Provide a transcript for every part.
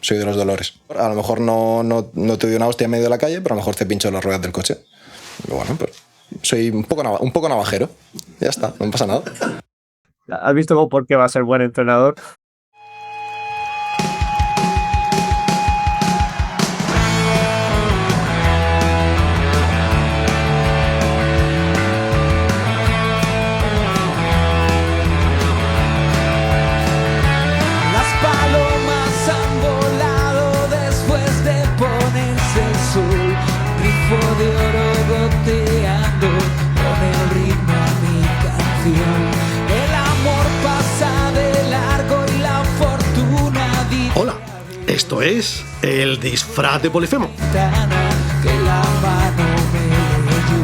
soy de los dolores. A lo mejor no te doy una hostia en medio de la calle, pero a lo mejor te pincho las ruedas del coche. Y bueno, pues soy un poco navajero. Ya está, no pasa nada. ¿Has visto por qué va a ser buen entrenador? De oro goteando con el ritmo a mi canción. El amor pasa de largo y la fortuna. Hola, esto es El Disfraz de Polifemo. Que la mano me leyó,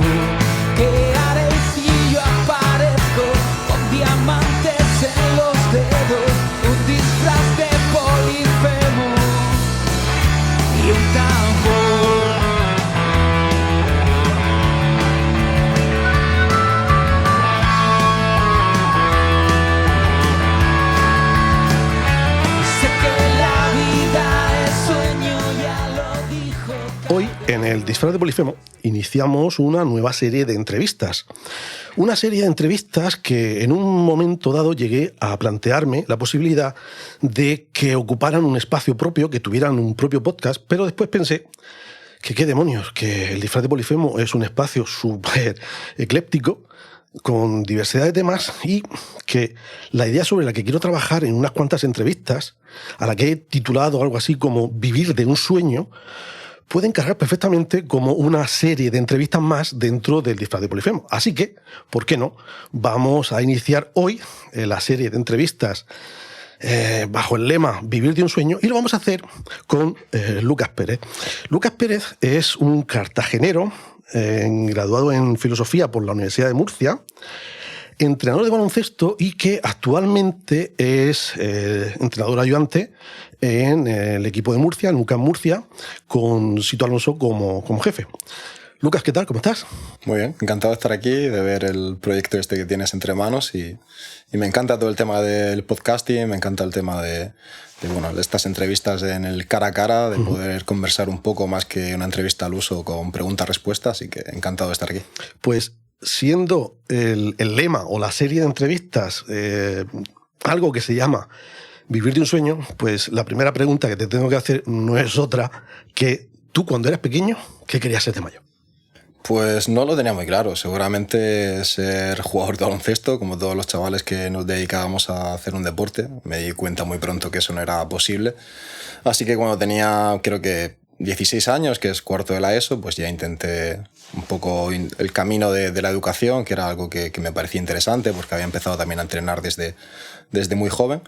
que arecillo aparezco con diamantes en los dedos, un disfraz de Polifemo y un tambor. Hoy, en El Disfraz de Polifemo, iniciamos una nueva serie de entrevistas. Una serie de entrevistas que en un momento dado llegué a plantearme la posibilidad de que ocuparan un espacio propio, que tuvieran un propio podcast, pero después pensé que qué demonios, que El Disfraz de Polifemo es un espacio súper ecléptico, con diversidad de temas, y que la idea sobre la que quiero trabajar en unas cuantas entrevistas, a la que he titulado algo así como Vivir de un sueño, puede encargar perfectamente como una serie de entrevistas más dentro del Disfraz de Polifemo. Así que, ¿por qué no? Vamos a iniciar hoy la serie de entrevistas bajo el lema Vivir de un sueño, y lo vamos a hacer con Lucas Pérez. Lucas Pérez es un cartagenero graduado en Filosofía por la Universidad de Murcia, entrenador de baloncesto y que actualmente es entrenador ayudante en el equipo de Murcia, en UCAM Murcia, con Sito Alonso como jefe. Lucas, ¿qué tal? ¿Cómo estás? Muy bien, encantado de estar aquí, de ver el proyecto este que tienes entre manos y me encanta todo el tema del podcasting, me encanta el tema de estas entrevistas en el cara a cara, de poder conversar un poco más que una entrevista al uso con preguntas-respuestas, así que encantado de estar aquí. Pues siendo el lema o la serie de entrevistas algo que se llama Vivir de un sueño, pues la primera pregunta que te tengo que hacer no es otra que tú cuando eras pequeño, ¿qué querías ser de mayor? Pues no lo tenía muy claro. Seguramente ser jugador de baloncesto, como todos los chavales que nos dedicábamos a hacer un deporte. Me di cuenta muy pronto que eso no era posible. Así que cuando tenía, creo que 16 años, que es cuarto de la ESO, pues ya intenté un poco el camino de la educación, que era algo que me parecía interesante, porque había empezado también a entrenar desde muy joven.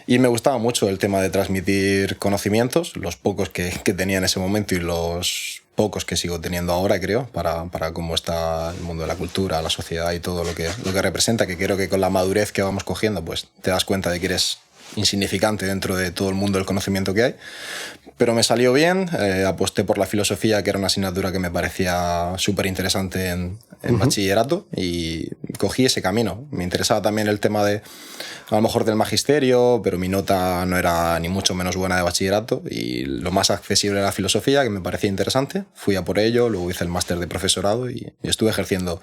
Y me gustaba mucho el tema de transmitir conocimientos, los pocos que tenía en ese momento y los pocos que sigo teniendo ahora, creo, para cómo está el mundo de la cultura, la sociedad y todo lo que representa, que creo que con la madurez que vamos cogiendo, pues te das cuenta de que eres insignificante dentro de todo el mundo del conocimiento que hay. Pero me salió bien, aposté por la filosofía, que era una asignatura que me parecía súper interesante en bachillerato, y cogí ese camino. Me interesaba también el tema de, a lo mejor, del magisterio, pero mi nota no era ni mucho menos buena de bachillerato, y lo más accesible era la filosofía, que me parecía interesante. Fui a por ello, luego hice el máster de profesorado y estuve ejerciendo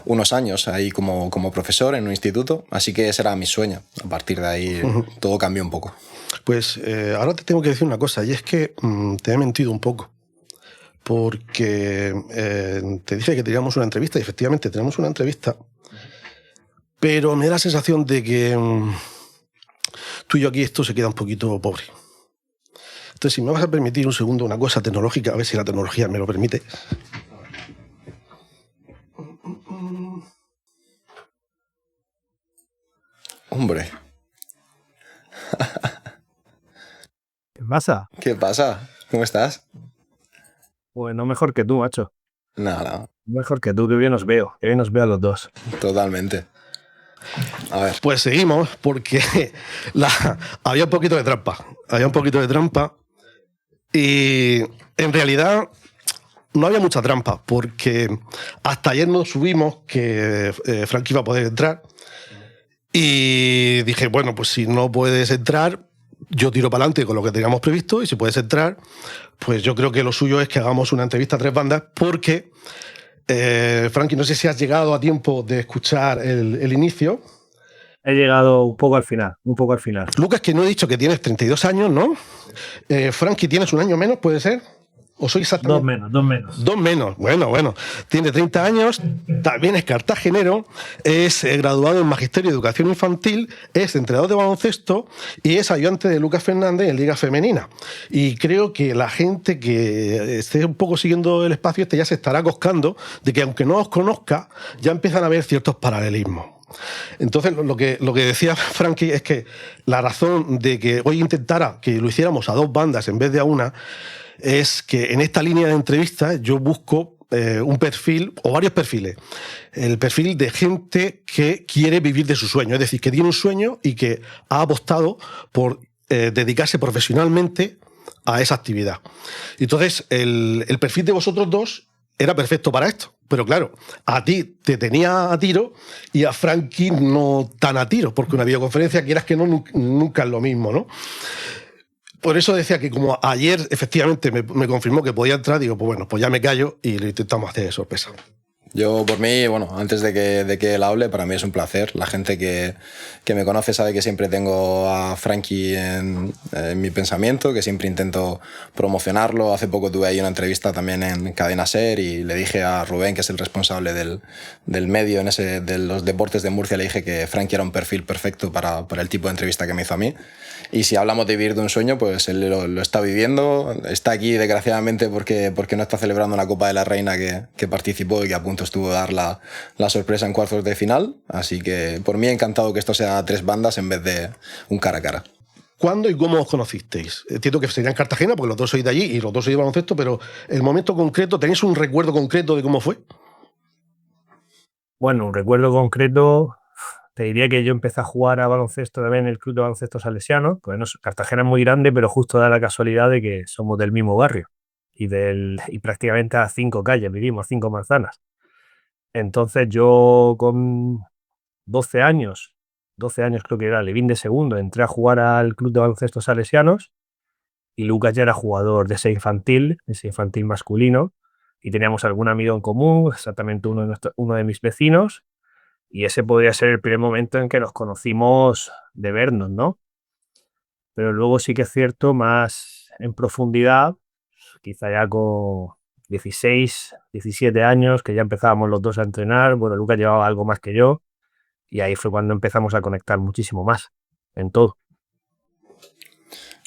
unos años ahí como profesor en un instituto, así que ese era mi sueño. A partir de ahí todo cambió un poco. Pues ahora te tengo que decir una cosa, y es que te he mentido un poco, porque te dije que teníamos una entrevista, y efectivamente tenemos una entrevista, pero me da la sensación de que tú y yo aquí esto se queda un poquito pobre. Entonces, si me vas a permitir un segundo una cosa tecnológica, a ver si la tecnología me lo permite. Hombre. ¿Qué pasa? ¿Qué pasa? ¿Cómo estás? Pues no mejor que tú, macho. No. Mejor que tú, que bien os veo. Que bien os veo a los dos. Totalmente. A ver. Pues seguimos, porque había un poquito de trampa. Había un poquito de trampa. Y en realidad no había mucha trampa, porque hasta ayer nos subimos que Frank iba a poder entrar. Y dije, bueno, pues si no puedes entrar, yo tiro para adelante con lo que teníamos previsto y si puedes entrar, pues yo creo que lo suyo es que hagamos una entrevista a 3 bandas porque, Frankie, no sé si has llegado a tiempo de escuchar el inicio. He llegado un poco al final. Lucas, que no he dicho que tienes 32 años, ¿no? Frankie, ¿tienes un año menos, puede ser? ¿O soy exactamente? 2 menos. 2 menos, bueno. Tiene 30 años, también es cartagenero, es graduado en Magisterio de Educación Infantil, es entrenador de baloncesto y es ayudante de Lucas Fernández en Liga Femenina. Y creo que la gente que esté un poco siguiendo el espacio ya se estará coscando de que aunque no os conozca, ya empiezan a haber ciertos paralelismos. Entonces, lo que decía Frankie es que la razón de que hoy intentara que lo hiciéramos a 2 bandas en vez de a una es que en esta línea de entrevistas yo busco un perfil o varios perfiles. El perfil de gente que quiere vivir de su sueño, es decir, que tiene un sueño y que ha apostado por dedicarse profesionalmente a esa actividad. Entonces, el perfil de vosotros dos era perfecto para esto. Pero claro, a ti te tenía a tiro y a Frankie no tan a tiro, porque una videoconferencia, quieras que no, nunca es lo mismo, ¿no? Por eso decía que como ayer efectivamente me confirmó que podía entrar, digo, pues bueno, pues ya me callo y lo intentamos hacer de sorpresa. Yo, por mí, bueno, antes de que él hable, para mí es un placer. La gente que me conoce sabe que siempre tengo a Frankie en mi pensamiento, que siempre intento promocionarlo. Hace poco tuve ahí una entrevista también en Cadena SER y le dije a Rubén, que es el responsable del medio de los deportes de Murcia, le dije que Frankie era un perfil perfecto para el tipo de entrevista que me hizo a mí. Y si hablamos de vivir de un sueño, pues él lo está viviendo. Está aquí, desgraciadamente, porque no está celebrando la Copa de la Reina que participó y que a punto estuvo de dar la sorpresa en cuartos de final. Así que por mí encantado que esto sea 3 bandas en vez de un cara a cara. ¿Cuándo y cómo os conocisteis? Entiendo que sería en Cartagena, porque los dos sois de allí y los dos sois de baloncesto, pero el momento concreto, ¿tenéis un recuerdo concreto de cómo fue? Bueno, un recuerdo concreto, te diría que yo empecé a jugar a baloncesto también en el Club de Baloncesto Salesiano. Pues no, Cartagena es muy grande, pero justo da la casualidad de que somos del mismo barrio y prácticamente a 5 calles vivimos, 5 manzanas. Entonces yo con 12 años creo que era, Levín de segundo, entré a jugar al Club de Baloncesto Salesianos y Lucas ya era jugador de ese infantil masculino y teníamos algún amigo en común, exactamente uno de mis vecinos, y ese podría ser el primer momento en que nos conocimos de vernos, ¿no? Pero luego sí que es cierto, más en profundidad, quizá ya con 16, 17 años, que ya empezábamos los dos a entrenar. Bueno, Lucas llevaba algo más que yo y ahí fue cuando empezamos a conectar muchísimo más en todo.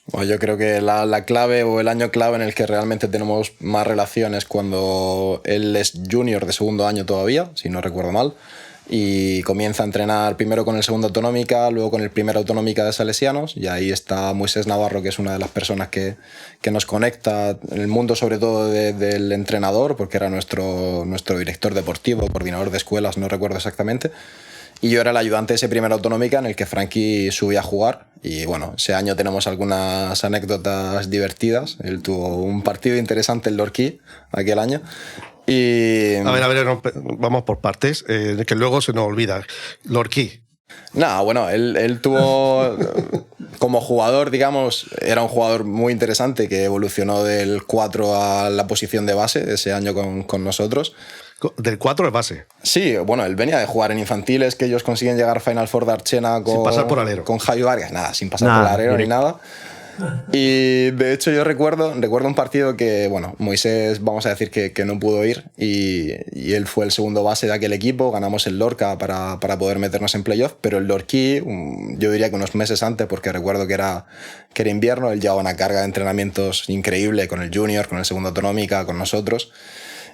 Bueno, yo creo que la clave o el año clave en el que realmente tenemos más relaciones cuando él es junior de segundo año todavía, si no recuerdo mal, y comienza a entrenar primero con el segundo autonómica, luego con el primer autonómica de Salesianos, y ahí está Moisés Navarro, que es una de las personas que nos conecta en el mundo, sobre todo del entrenador, porque era nuestro director deportivo, coordinador de escuelas, no recuerdo exactamente. Y yo era el ayudante de ese primer autonómica en el que Frankie subía a jugar. Y bueno, ese año tenemos algunas anécdotas divertidas. Él tuvo un partido interesante en Lorquí aquel año. Y... A ver, no, vamos por partes, que luego se nos olvida. Lorquí. Nada, bueno, él tuvo... Como jugador, digamos, era un jugador muy interesante que evolucionó del 4 a la posición de base ese año con nosotros. Del 4 es base. Sí, bueno, él venía de jugar en infantiles, que ellos consiguen llegar a Final Four de Archena sin pasar por alero. Con Javi Vargas, nada, sin pasar por alero ni nada. Y de hecho yo recuerdo un partido que, bueno, Moisés, vamos a decir que no pudo ir y él fue el segundo base de aquel equipo, ganamos el Lorca para poder meternos en playoff, pero el Lorquí, yo diría que unos meses antes, porque recuerdo que era invierno, él llevaba una carga de entrenamientos increíble con el junior, con el segundo autonómica, con nosotros.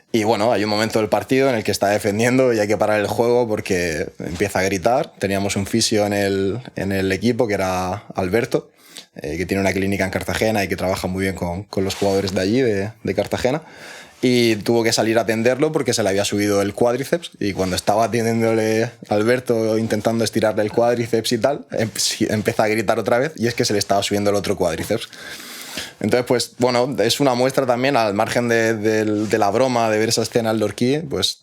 Y bueno, hay un momento del partido en el que está defendiendo y hay que parar el juego porque empieza a gritar. Teníamos un fisio en el equipo que era Alberto, que tiene una clínica en Cartagena y que trabaja muy bien con los jugadores de allí, de Cartagena. Y tuvo que salir a atenderlo porque se le había subido el cuádriceps y cuando estaba atendiéndole Alberto, intentando estirarle el cuádriceps y tal, empieza a gritar otra vez y es que se le estaba subiendo el otro cuádriceps. Entonces, pues bueno, es una muestra también, al margen de la broma, de ver esa escena al Lorquí, pues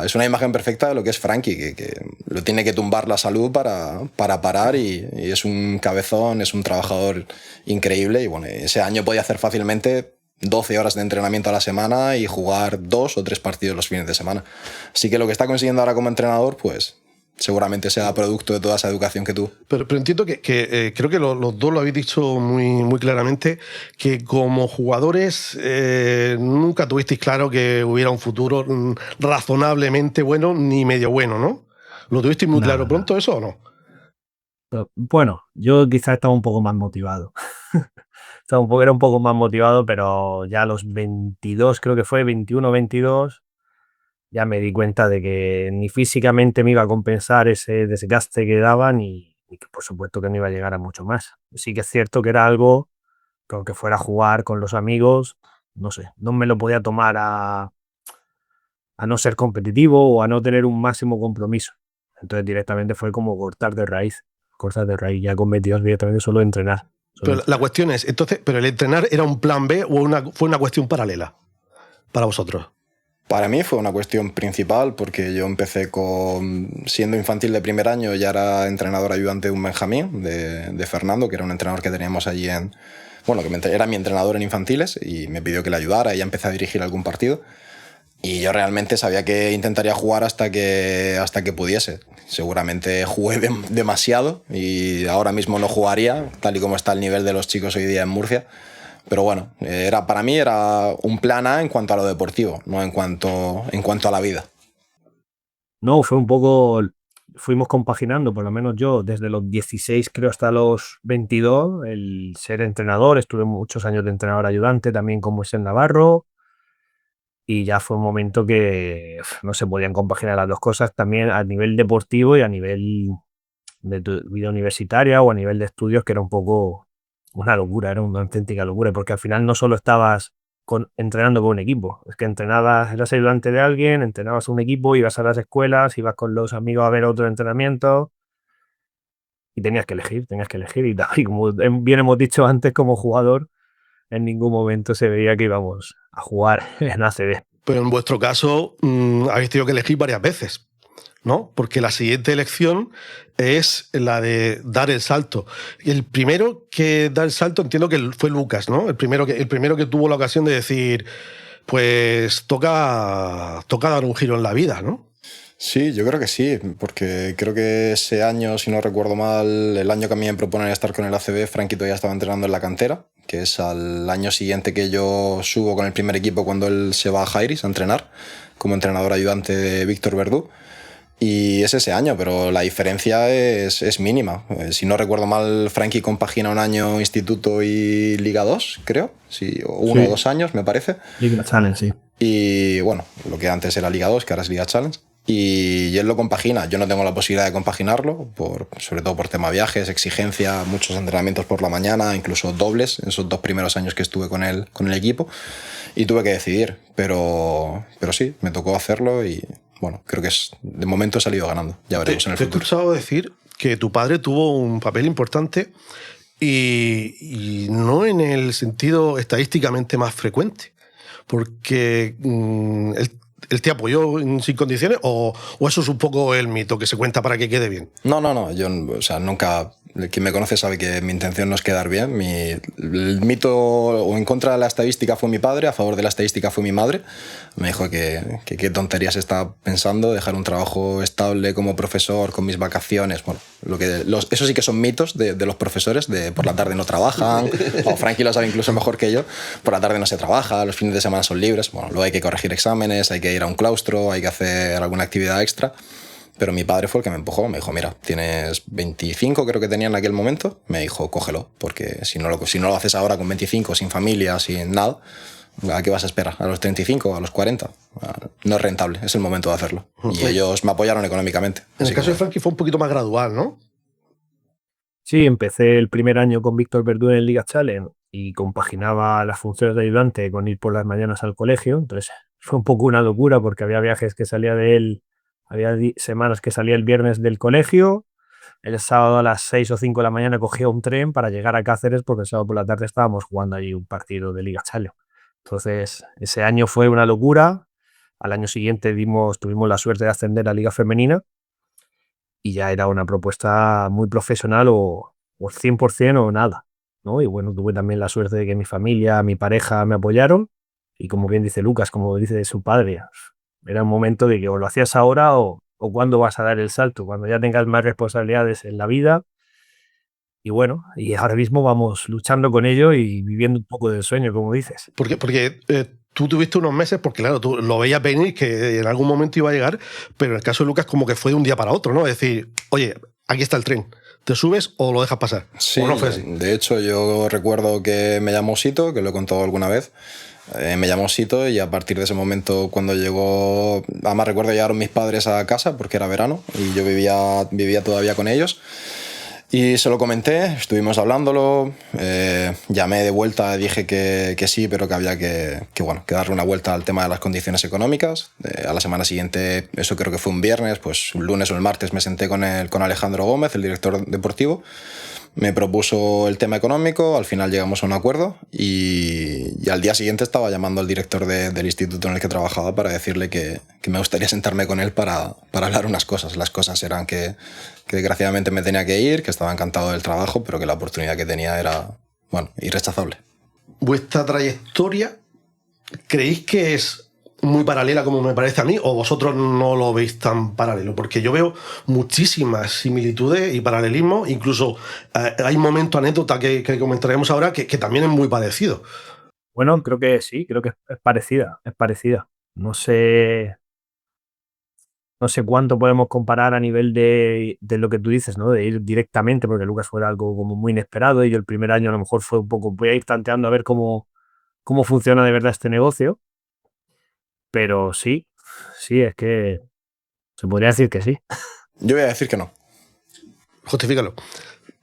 es una imagen perfecta de lo que es Frankie, que lo tiene que tumbar la salud para parar y es un cabezón, es un trabajador increíble y bueno, ese año podía hacer fácilmente 12 horas de entrenamiento a la semana y jugar 2 o 3 partidos los fines de semana. Así que lo que está consiguiendo ahora como entrenador, pues seguramente sea producto de toda esa educación que tuvo. Pero entiendo que creo que los dos lo habéis dicho muy claramente, que como jugadores nunca tuvisteis claro que hubiera un futuro razonablemente bueno ni medio bueno, ¿no? ¿Lo tuvisteis muy claro pronto eso o no? Bueno, yo quizás estaba un poco más motivado. Era un poco más motivado, pero ya a los 22, creo que fue 21 22, ya me di cuenta de que ni físicamente me iba a compensar ese desgaste que daba, ni que por supuesto que no iba a llegar a mucho más. Sí que es cierto que era algo que aunque fuera a jugar con los amigos, no sé, no me lo podía tomar a no ser competitivo o a no tener un máximo compromiso. Entonces directamente fue como cortar de raíz, ya con 22 directamente solo entrenar. Pero la cuestión es, entonces, ¿pero el entrenar era un plan B o fue una cuestión paralela para vosotros? Para mí fue una cuestión principal porque yo empecé siendo infantil de primer año, ya era entrenador ayudante de un Benjamín, de Fernando, que era un entrenador que teníamos allí que era mi entrenador en infantiles y me pidió que le ayudara y ya empecé a dirigir algún partido. Y yo realmente sabía que intentaría jugar hasta que pudiese. Seguramente jugué demasiado y ahora mismo no jugaría, tal y como está el nivel de los chicos hoy día en Murcia. Pero bueno, para mí era un plan A en cuanto a lo deportivo, no en cuanto a la vida. No, fue un poco, fuimos compaginando, por lo menos yo, desde los 16 creo hasta los 22, el ser entrenador. Estuve muchos años de entrenador ayudante también con Moisés Navarro y ya fue un momento que no se podían compaginar las dos cosas también a nivel deportivo y a nivel de tu vida universitaria o a nivel de estudios, que era un poco una locura, era una auténtica locura, porque al final no solo estabas entrenando con un equipo, es que entrenabas, eras ayudante de alguien, entrenabas un equipo, ibas a las escuelas, ibas con los amigos a ver otro entrenamiento y tenías que elegir y tal. Y como bien hemos dicho antes, como jugador, en ningún momento se veía que íbamos a jugar en ACB. Pero en vuestro caso habéis tenido que elegir varias veces, ¿no? Porque la siguiente elección es la de dar el salto. El primero que da el salto entiendo que fue Lucas, ¿no? El primero que tuvo la ocasión de decir, pues toca dar un giro en la vida, ¿no? Sí, yo creo que sí, porque creo que ese año, si no recuerdo mal, el año que a mí me proponen estar con el ACB, Frankie todavía estaba entrenando en la cantera, que es al año siguiente que yo subo con el primer equipo cuando él se va a Jairis a entrenar, como entrenador ayudante de Víctor Verdú. Y es ese año, pero la diferencia es mínima. Si no recuerdo mal, Frankie compagina un año instituto y Liga 2, creo. Sí, uno o 2 años, me parece. Liga Challenge, sí. Y bueno, lo que antes era Liga 2, que ahora es Liga Challenge. Y él lo compagina. Yo no tengo la posibilidad de compaginarlo, sobre todo por tema viajes, exigencia, muchos entrenamientos por la mañana, incluso dobles, en esos 2 primeros años que estuve con el equipo. Y tuve que decidir, pero sí, me tocó hacerlo y bueno, creo que de momento he salido ganando. Ya veremos en el futuro. Te he escuchado decir que tu padre tuvo un papel importante y no en el sentido estadísticamente más frecuente, porque él te apoyó sin condiciones o eso es un poco el mito que se cuenta para que quede bien. No, yo, o sea, nunca, quien me conoce sabe que mi intención no es quedar bien. El mito o en contra de la estadística fue mi padre, a favor de la estadística fue mi madre. Me dijo que qué tonterías estaba pensando, dejar un trabajo estable como profesor con mis vacaciones. Bueno, eso sí que son mitos de los profesores, de por la tarde no trabajan, o Frankie lo sabe incluso mejor que yo, por la tarde no se trabaja, los fines de semana son libres. Bueno, luego hay que corregir exámenes, hay que ir a un claustro, hay que hacer alguna actividad extra. Pero mi padre fue el que me empujó, me dijo, mira, tienes 25, creo que tenía en aquel momento, me dijo, cógelo, porque si no lo haces ahora con 25, sin familia, sin nada, ¿a qué vas a esperar? ¿A los 35, a los 40? No es rentable, es el momento de hacerlo. Y ellos me apoyaron económicamente. En el caso de Frankie fue un poquito más gradual, ¿no? Sí, empecé el primer año con Víctor Verdú en el Liga Challenge y compaginaba las funciones de ayudante con ir por las mañanas al colegio. Entonces fue un poco una locura porque había viajes que salía de él, había semanas que salía el viernes del colegio, el sábado a las 6 o 5 de la mañana cogía un tren para llegar a Cáceres porque el sábado por la tarde estábamos jugando allí un partido de Liga Challenge. Entonces, ese año fue una locura. Al año siguiente tuvimos la suerte de ascender a Liga Femenina y ya era una propuesta muy profesional o 100% o nada, ¿no? Y bueno, tuve también la suerte de que mi familia, mi pareja me apoyaron y como bien dice Lucas, como dice su padre, era un momento de que o lo hacías ahora o cuándo vas a dar el salto, cuando ya tengas más responsabilidades en la vida. Y bueno, y ahora mismo vamos luchando con ello y viviendo un poco del sueño, como dices. Porque tú tuviste unos meses, porque claro, tú lo veías venir que en algún momento iba a llegar, pero en el caso de Lucas como que fue de un día para otro, ¿no? Es decir, oye, aquí está el tren, ¿te subes o lo dejas pasar? Sí, ¿O no fue así? de hecho yo recuerdo que me llamó Sito, que lo he contado alguna vez. Me llamó Sito y a partir de ese momento cuando llegó, además recuerdo llegaron mis padres a casa porque era verano y yo vivía todavía con ellos. Y se lo comenté, estuvimos hablándolo, llamé de vuelta, dije que sí, pero que había que darle una vuelta al tema de las condiciones económicas. A la semana siguiente, eso creo que fue un viernes, pues un lunes o el martes me senté con Alejandro Gómez, el director deportivo. Me propuso el tema económico, al final llegamos a un acuerdo y al día siguiente estaba llamando al director del instituto en el que trabajaba para decirle que me gustaría sentarme con él para hablar unas cosas. Las cosas eran que desgraciadamente me tenía que ir, que estaba encantado del trabajo, pero que la oportunidad que tenía era, bueno, irrechazable. ¿Vuestra trayectoria creéis que es muy paralela como me parece a mí o vosotros no lo veis tan paralelo? Porque yo veo muchísimas similitudes y paralelismos, incluso hay un momento, anécdota que comentaremos ahora que también es muy parecido. Bueno, creo que sí, creo que es parecida, es parecida. No sé cuánto podemos comparar a nivel de lo que tú dices, ¿no? De ir directamente, porque Lucas fue algo como muy inesperado y yo el primer año a lo mejor fue un poco, voy a ir tanteando a ver cómo funciona de verdad este negocio. Pero sí, es que se podría decir que sí. Yo voy a decir que no. Justifícalo.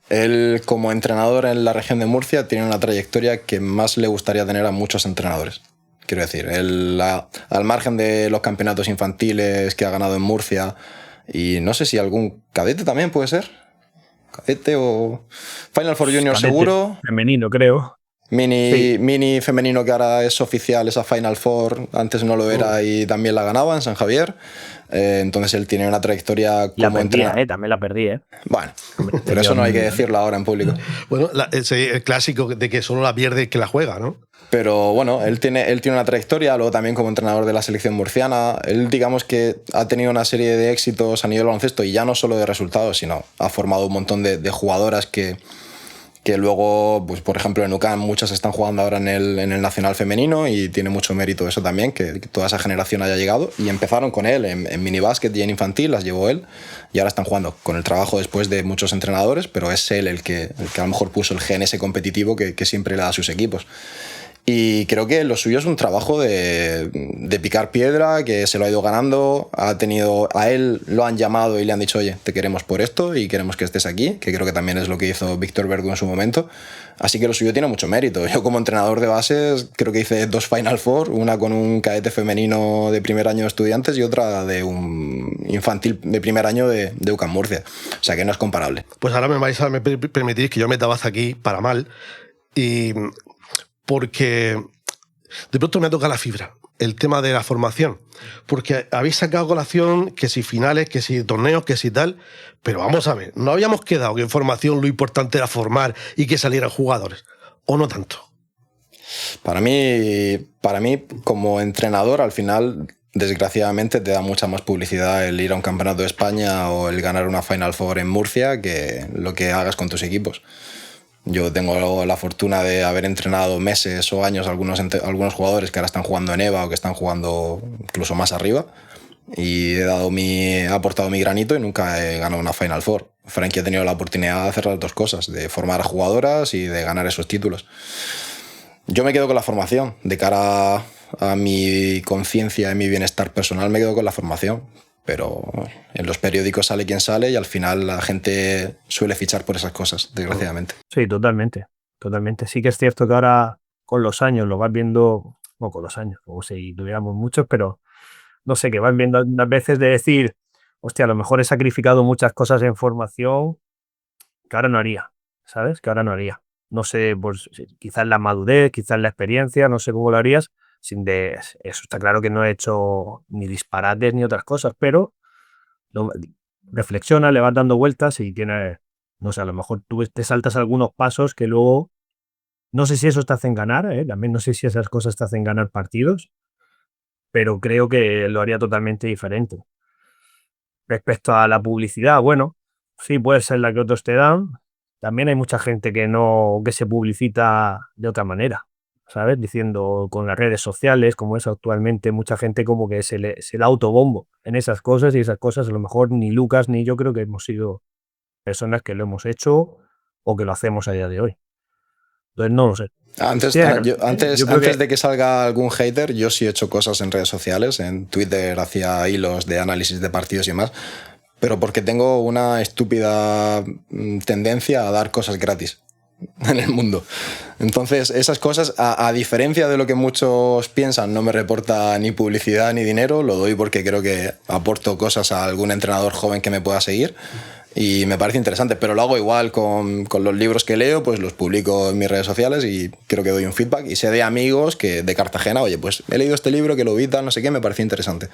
Él, como entrenador en la región de Murcia, tiene una trayectoria que más le gustaría tener a muchos entrenadores. Quiero decir, él, al margen de los campeonatos infantiles que ha ganado en Murcia, y no sé si algún cadete también puede ser. Cadete o Final Four Junior Cadete, seguro. Femenino, creo. Mini femenino que ahora es oficial, esa Final Four, antes no lo era y también la ganaba en San Javier. Entonces él tiene una trayectoria como entrenador. También la perdí, Bueno, pero eso no hay que decirlo ahora en público. Bueno, el clásico de que solo la pierde el que la juega, ¿no? Pero bueno, él tiene una trayectoria, luego también como entrenador de la selección murciana. Él, digamos que ha tenido una serie de éxitos a nivel baloncesto y ya no solo de resultados, sino ha formado un montón de jugadoras que luego, pues por ejemplo en UCAM muchas están jugando ahora en el Nacional Femenino y tiene mucho mérito eso también, que toda esa generación haya llegado. Y empezaron con él en minibásquet y en infantil, las llevó él, y ahora están jugando con el trabajo después de muchos entrenadores, pero es él el que a lo mejor puso el gen ese competitivo que siempre le da a sus equipos. Y creo que lo suyo es un trabajo de picar piedra, que se lo ha ido ganando. A él lo han llamado y le han dicho, oye, te queremos por esto y queremos que estés aquí, que creo que también es lo que hizo Víctor Verdu en su momento. Así que lo suyo tiene mucho mérito. Yo como entrenador de bases creo que hice 2 Final Four, una con un cadete femenino de primer año de estudiantes y otra de un infantil de primer año de UCAM Murcia. O sea que no es comparable. Pues ahora me vais a permitir que yo meta baza aquí para mal y... porque de pronto me toca la fibra, el tema de la formación, porque habéis sacado a colación que si finales, que si torneos, que si tal, pero vamos a ver, ¿no habíamos quedado que en formación lo importante era formar y que salieran jugadores? ¿O no tanto? Para mí, como entrenador, al final, desgraciadamente, te da mucha más publicidad el ir a un campeonato de España o el ganar una Final Four en Murcia que lo que hagas con tus equipos. Yo tengo la fortuna de haber entrenado meses o años a algunos jugadores que ahora están jugando en EVA o que están jugando incluso más arriba y he aportado mi granito y nunca he ganado una Final Four. Frankie ha tenido la oportunidad de hacer las dos cosas, de formar a jugadoras y de ganar esos títulos. Yo me quedo con la formación. De cara a mi conciencia y mi bienestar personal me quedo con la formación. Pero en los periódicos sale quien sale y al final la gente suele fichar por esas cosas, desgraciadamente. Sí, totalmente. Sí que es cierto que ahora con los años lo vas viendo, o con los años, como si tuviéramos muchos, pero no sé, que vas viendo unas veces de decir, hostia, a lo mejor he sacrificado muchas cosas en formación que ahora no haría, ¿sabes? Que ahora no haría. No sé, pues quizás la madurez, quizás la experiencia, no sé cómo lo harías. Eso está claro que no he hecho ni disparates ni otras cosas, pero lo- reflexiona, le vas dando vueltas y tienes, no sé, a lo mejor tú te saltas algunos pasos que luego, no sé si eso te hacen ganar, también no sé si esas cosas te hacen ganar partidos, pero creo que lo haría totalmente diferente. Respecto a la publicidad, bueno, sí puede ser la que otros te dan. También hay mucha gente que no, que se publicita de otra manera, ¿sabes? Diciendo con las redes sociales, como es actualmente, mucha gente como que se le autobombo en esas cosas y esas cosas a lo mejor ni Lucas ni yo creo que hemos sido personas que lo hemos hecho o que lo hacemos a día de hoy. Entonces no lo sé. Antes, Tienes razón, antes, yo creo antes que de que salga algún hater, yo sí he hecho cosas en redes sociales, en Twitter hacía hilos de análisis de partidos y demás, pero porque tengo una estúpida tendencia a dar cosas gratis en el mundo. Entonces, esas cosas, a diferencia de lo que muchos piensan, no me reporta ni publicidad ni dinero, lo doy porque creo que aporto cosas a algún entrenador joven que me pueda seguir y me parece interesante, pero lo hago igual con los libros que leo, pues los publico en mis redes sociales y creo que doy un feedback y sé de amigos que de Cartagena, oye, pues he leído este libro que lo vi, tal, no sé qué, me pareció interesante.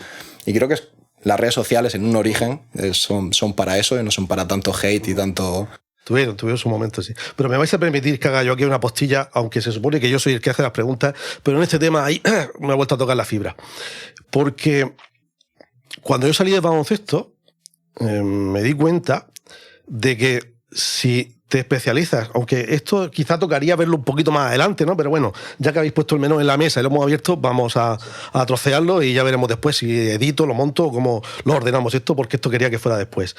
Y creo que las redes sociales en un origen son para eso y no son para tanto hate y tanto... Tuvieron su momento, sí. Pero me vais a permitir que haga yo aquí una postilla, aunque se supone que yo soy el que hace las preguntas, pero en este tema ahí me ha vuelto a tocar la fibra. Porque cuando yo salí de baloncesto, me di cuenta de que si te especializas, aunque esto quizá tocaría verlo un poquito más adelante, ¿no? Pero bueno, ya que habéis puesto el menú en la mesa y lo hemos abierto, vamos a trocearlo y ya veremos después si edito, lo monto o cómo lo ordenamos esto, porque esto quería que fuera después.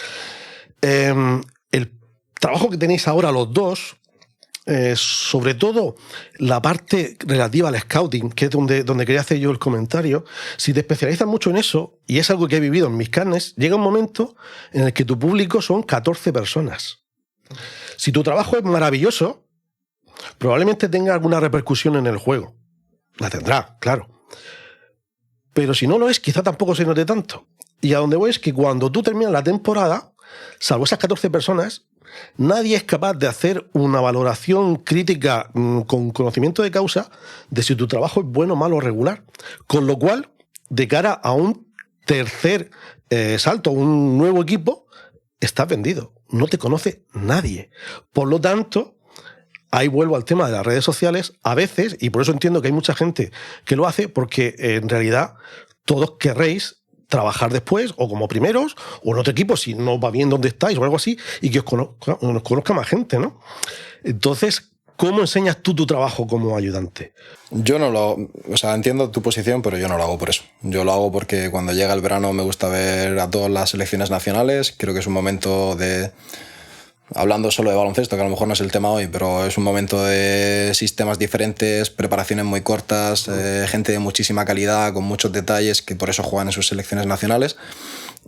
El trabajo que tenéis ahora los dos, sobre todo la parte relativa al scouting, que es donde quería hacer yo el comentario, si te especializas mucho en eso, y es algo que he vivido en mis carnes, llega un momento en el que tu público son 14 personas. Si tu trabajo es maravilloso, probablemente tenga alguna repercusión en el juego. La tendrá, claro. Pero si no lo es, quizá tampoco se note tanto. Y a donde voy es que cuando tú terminas la temporada, salvo esas 14 personas, nadie es capaz de hacer una valoración crítica con conocimiento de causa de si tu trabajo es bueno, malo o regular. Con lo cual, de cara a un tercer salto, un nuevo equipo, estás vendido. No te conoce nadie. Por lo tanto, ahí vuelvo al tema de las redes sociales, a veces, y por eso entiendo que hay mucha gente que lo hace, porque en realidad todos querréis trabajar después, o como primeros, o en otro equipo, si no va bien donde estáis, o algo así, y que os conozca más gente, ¿no? Entonces, ¿cómo enseñas tú tu trabajo como ayudante? Yo no lo... O sea, entiendo tu posición, pero yo no lo hago por eso. Yo lo hago porque cuando llega el verano me gusta ver a todas las selecciones nacionales. Creo que es un momento de... Hablando solo de baloncesto, que a lo mejor no es el tema hoy, pero es un momento de sistemas diferentes, preparaciones muy cortas, gente de muchísima calidad, con muchos detalles, que por eso juegan en sus selecciones nacionales.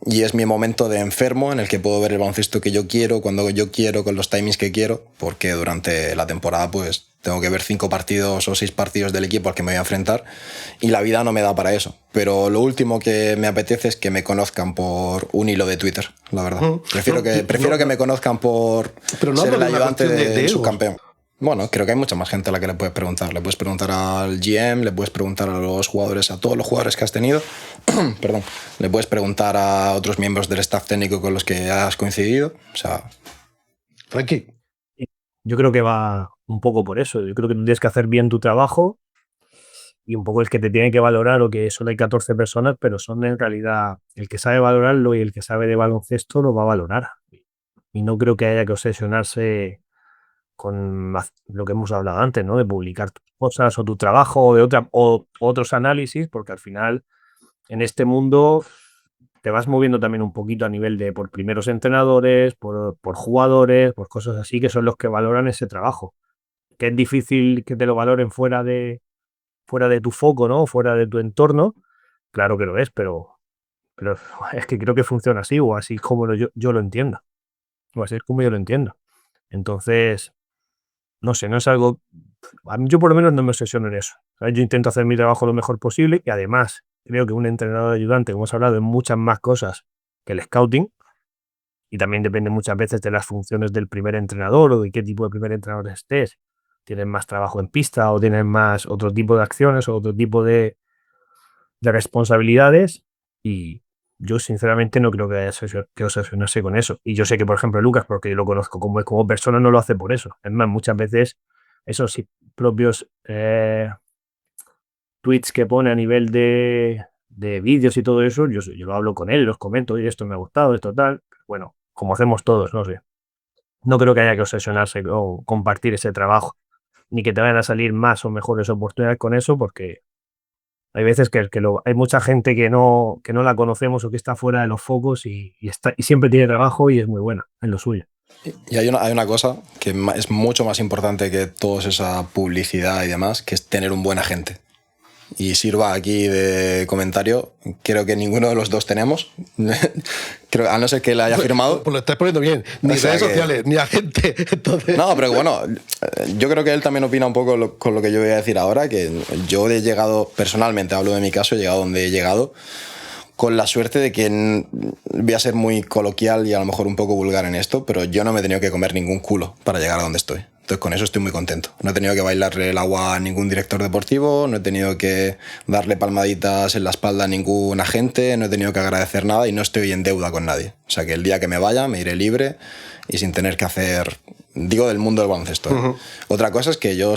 Y es mi momento de enfermo en el que puedo ver el baloncesto que yo quiero, cuando yo quiero, con los timings que quiero, porque durante la temporada pues tengo que ver 5 partidos o 6 partidos del equipo al que me voy a enfrentar y la vida no me da para eso. Pero lo último que me apetece es que me conozcan por un hilo de Twitter, la verdad. Prefiero que me conozcan por ser el ayudante del subcampeón. Bueno, creo que hay mucha más gente a la que le puedes preguntar. Le puedes preguntar al GM, le puedes preguntar a los jugadores, a todos los jugadores que has tenido. Perdón. Le puedes preguntar a otros miembros del staff técnico con los que has coincidido. O sea... Frankie. Yo creo que va un poco por eso. Yo creo que tú tienes que hacer bien tu trabajo y un poco el que te tiene que valorar, o que solo hay 14 personas, pero son en realidad el que sabe valorarlo y el que sabe de baloncesto lo va a valorar. Y no creo que haya que obsesionarse con lo que hemos hablado antes, ¿no? De publicar tus cosas o tu trabajo o otros análisis, porque al final en este mundo te vas moviendo también un poquito a nivel de por primeros entrenadores, por jugadores, por cosas así, que son los que valoran ese trabajo. Que es difícil que te lo valoren fuera de tu foco, ¿no? Fuera de tu entorno. Claro que lo es, pero es que creo que funciona así, o así como yo lo entiendo. O así es como yo lo entiendo. Entonces, no sé, no es algo... A mí, yo por lo menos no me obsesiono en eso. ¿Sabes? Yo intento hacer mi trabajo lo mejor posible y además creo que un entrenador ayudante, como hemos hablado, en muchas más cosas que el scouting, Y también depende muchas veces de las funciones del primer entrenador o de qué tipo de primer entrenador estés. Tienes más trabajo en pista o tienes más otro tipo de acciones o otro tipo de responsabilidades, y yo sinceramente no creo que haya que obsesionarse con eso. Y yo sé que, por ejemplo, Lucas, porque yo lo conozco como persona, no lo hace por eso. Es más, muchas veces esos propios tweets que pone a nivel de vídeos y todo eso, yo lo hablo con él, los comento, y esto me ha gustado, esto tal. Bueno, como hacemos todos, no sé. No creo que haya que obsesionarse o compartir ese trabajo, ni que te vayan a salir más o mejores oportunidades con eso, porque hay veces hay mucha gente que no la conocemos o que está fuera de los focos y siempre tiene trabajo y es muy buena en lo suyo. Y hay una cosa que es mucho más importante que toda esa publicidad y demás, que es tener un buen agente. Y sirva aquí de comentario, creo que ninguno de los dos tenemos. Creo, a no ser que la haya firmado. Pues lo estás poniendo bien. Ni redes sociales, ni agente. Entonces... No, pero bueno, yo creo que él también opina un poco con lo que yo voy a decir ahora, que yo he llegado, personalmente hablo de mi caso, he llegado donde he llegado, con la suerte de que voy a ser muy coloquial y a lo mejor un poco vulgar en esto, pero yo no me he tenido que comer ningún culo para llegar a donde estoy. Entonces con eso estoy muy contento. No he tenido que bailarle el agua a ningún director deportivo, no he tenido que darle palmaditas en la espalda a ningún agente, no he tenido que agradecer nada y no estoy en deuda con nadie. O sea que el día que me vaya me iré libre y sin tener que hacer... Digo del mundo del baloncesto. Uh-huh. Otra cosa es que yo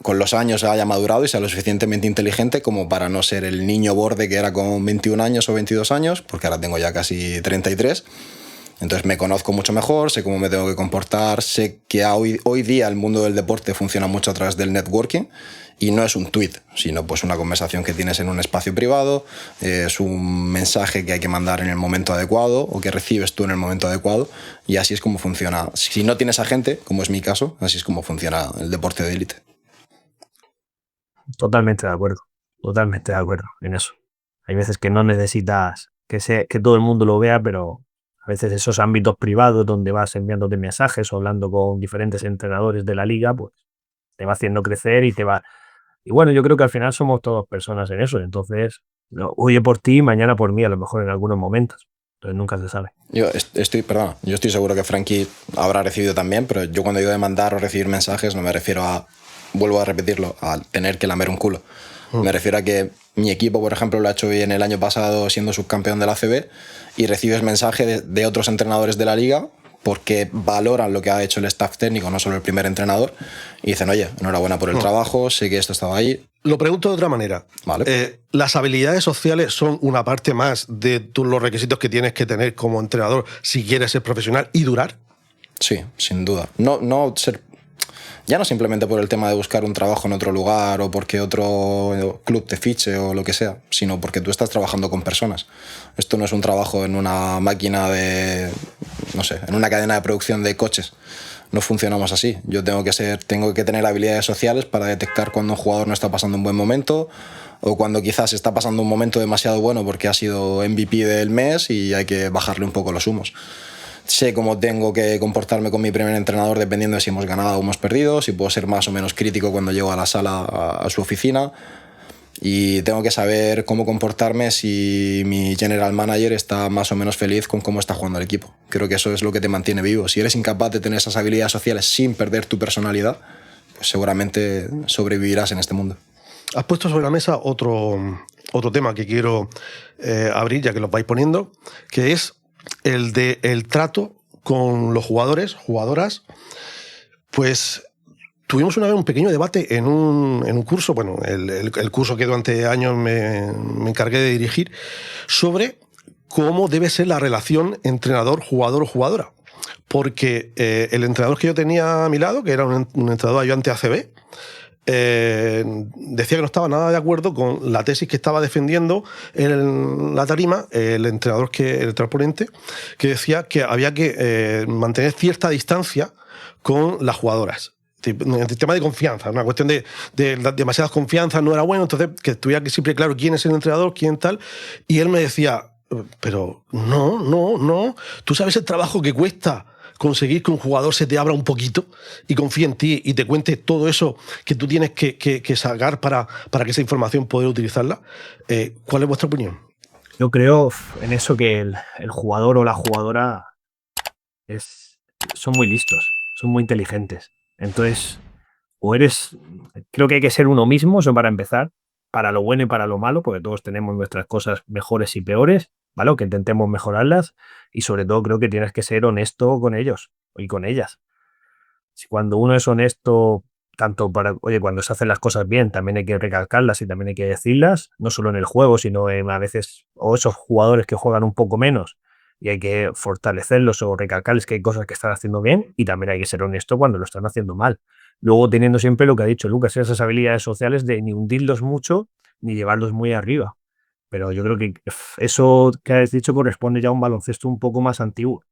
con los años haya madurado y sea lo suficientemente inteligente como para no ser el niño borde que era con 21 años o 22 años, porque ahora tengo ya casi 33. Entonces me conozco mucho mejor, sé cómo me tengo que comportar, sé que hoy día el mundo del deporte funciona mucho a través del networking y no es un tweet, sino pues una conversación que tienes en un espacio privado, es un mensaje que hay que mandar en el momento adecuado o que recibes tú en el momento adecuado, y así es como funciona. Si no tienes agente, como es mi caso, así es como funciona el deporte de élite. Totalmente de acuerdo en eso. Hay veces que no necesitas que todo el mundo lo vea, pero a veces esos ámbitos privados donde vas enviándote mensajes o hablando con diferentes entrenadores de la liga, pues te va haciendo crecer y te va... Y bueno, yo creo que al final somos todos personas en eso, entonces hoy por ti, mañana por mí, a lo mejor en algunos momentos. Entonces nunca se sabe. Yo estoy seguro que Frankie habrá recibido también, pero yo cuando digo de mandar o recibir mensajes no me refiero a, vuelvo a repetirlo, a tener que lamer un culo. Me refiero a que mi equipo, por ejemplo, lo ha hecho bien el año pasado siendo subcampeón de la ACB y recibes mensaje de otros entrenadores de la liga porque valoran lo que ha hecho el staff técnico, no solo el primer entrenador, y dicen, oye, enhorabuena por el trabajo, sé que esto estaba ahí. Lo pregunto de otra manera. Vale. ¿Las habilidades sociales son una parte más de los requisitos que tienes que tener como entrenador si quieres ser profesional y durar? Sí, sin duda. No ser... Ya no simplemente por el tema de buscar un trabajo en otro lugar o porque otro club te fiche o lo que sea, sino porque tú estás trabajando con personas. Esto no es un trabajo en una máquina en una cadena de producción de coches. No funcionamos así. Yo tengo que tener habilidades sociales para detectar cuando un jugador no está pasando un buen momento o cuando quizás está pasando un momento demasiado bueno porque ha sido MVP del mes y hay que bajarle un poco los humos. Sé cómo tengo que comportarme con mi primer entrenador dependiendo de si hemos ganado o hemos perdido, si puedo ser más o menos crítico cuando llego a la sala, a su oficina, y tengo que saber cómo comportarme si mi general manager está más o menos feliz con cómo está jugando el equipo. Creo que eso es lo que te mantiene vivo. Si eres incapaz de tener esas habilidades sociales sin perder tu personalidad, pues seguramente sobrevivirás en este mundo. Has puesto sobre la mesa otro tema que quiero abrir, ya que lo vais poniendo, que es el trato con los jugadores, jugadoras. Pues tuvimos una vez un pequeño debate en un curso, bueno, el curso que durante años me encargué de dirigir, sobre cómo debe ser la relación entrenador-jugador o jugadora. Porque el entrenador que yo tenía a mi lado, que era un entrenador ayudante ACB, decía que no estaba nada de acuerdo con la tesis que estaba defendiendo en la tarima el ponente, que decía que había que mantener cierta distancia con las jugadoras. El tema de confianza, una cuestión de demasiadas confianzas no era bueno, entonces que estuviera siempre claro quién es el entrenador, quién tal, y él me decía, pero no, tú sabes el trabajo que cuesta conseguir que un jugador se te abra un poquito y confíe en ti y te cuente todo eso que tú tienes que sacar para que esa información poder utilizarla. ¿Cuál es vuestra opinión? Yo creo en eso que el jugador o la jugadora son muy listos, son muy inteligentes. Entonces, creo que hay que ser uno mismo, eso para empezar, para lo bueno y para lo malo, porque todos tenemos nuestras cosas mejores y peores, ¿vale? Que intentemos mejorarlas, y sobre todo creo que tienes que ser honesto con ellos y con ellas. Si cuando uno es honesto, tanto oye, cuando se hacen las cosas bien, también hay que recalcarlas y también hay que decirlas, no solo en el juego, sino a veces, o esos jugadores que juegan un poco menos, y hay que fortalecerlos o recalcarles que hay cosas que están haciendo bien, y también hay que ser honesto cuando lo están haciendo mal. Luego teniendo siempre lo que ha dicho Lucas, esas habilidades sociales de ni hundirlos mucho, ni llevarlos muy arriba. Pero yo creo que eso que has dicho corresponde ya a un baloncesto un poco más antiguo.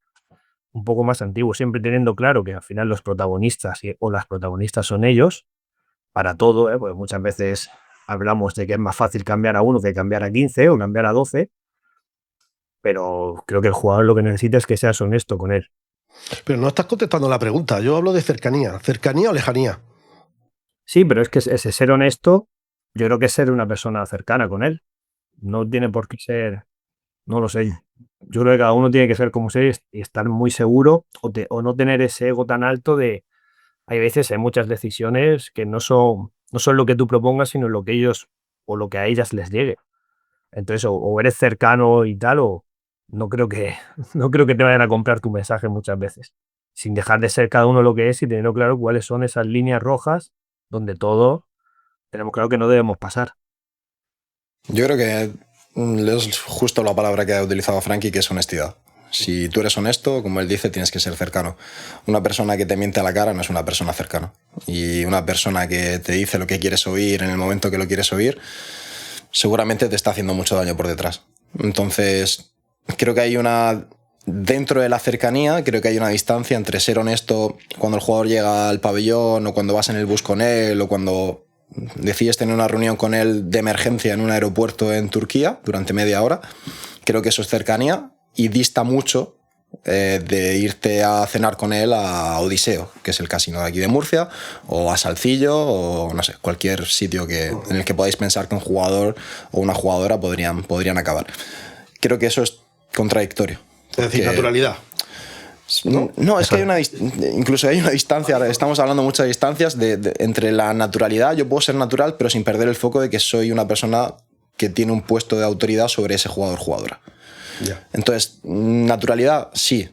Un poco más antiguo, siempre teniendo claro que al final los protagonistas o las protagonistas son ellos, para todo, porque muchas veces hablamos de que es más fácil cambiar a uno que cambiar a 15 o cambiar a 12, pero creo que el jugador lo que necesita es que seas honesto con él. Pero no estás contestando la pregunta. Yo hablo de cercanía. ¿Cercanía o lejanía? Sí, pero es que ese ser honesto, yo creo que es ser una persona cercana con él. No tiene por qué ser, no lo sé. Yo creo que cada uno tiene que ser como ser y estar muy seguro o no tener ese ego tan alto de... Hay veces, hay muchas decisiones que no son lo que tú propongas, sino lo que ellos o lo que a ellas les llegue. Entonces, o eres cercano y tal, o no creo que, no creo que te vayan a comprar tu mensaje muchas veces. Sin dejar de ser cada uno lo que es y teniendo claro cuáles son esas líneas rojas donde todo tenemos claro que no debemos pasar. Yo creo que es justo la palabra que ha utilizado Frankie, que es honestidad. Si tú eres honesto, como él dice, tienes que ser cercano. Una persona que te miente a la cara no es una persona cercana. Y una persona que te dice lo que quieres oír en el momento que lo quieres oír, seguramente te está haciendo mucho daño por detrás. Entonces, creo que hay dentro de la cercanía, creo que hay una distancia entre ser honesto cuando el jugador llega al pabellón, o cuando vas en el bus con él, o cuando decides tener una reunión con él de emergencia en un aeropuerto en Turquía durante media hora. Creo que eso es cercanía y dista mucho de irte a cenar con él a Odiseo, que es el casino de aquí de Murcia, o a Salcillo, o no sé, cualquier sitio en el que podáis pensar que un jugador o una jugadora podrían acabar. Creo que eso es contradictorio. Es decir, naturalidad. No, es que incluso hay una distancia. Estamos hablando mucho de distancias entre la naturalidad. Yo puedo ser natural, pero sin perder el foco de que soy una persona que tiene un puesto de autoridad sobre ese jugador-jugadora. Yeah. Entonces, naturalidad, sí,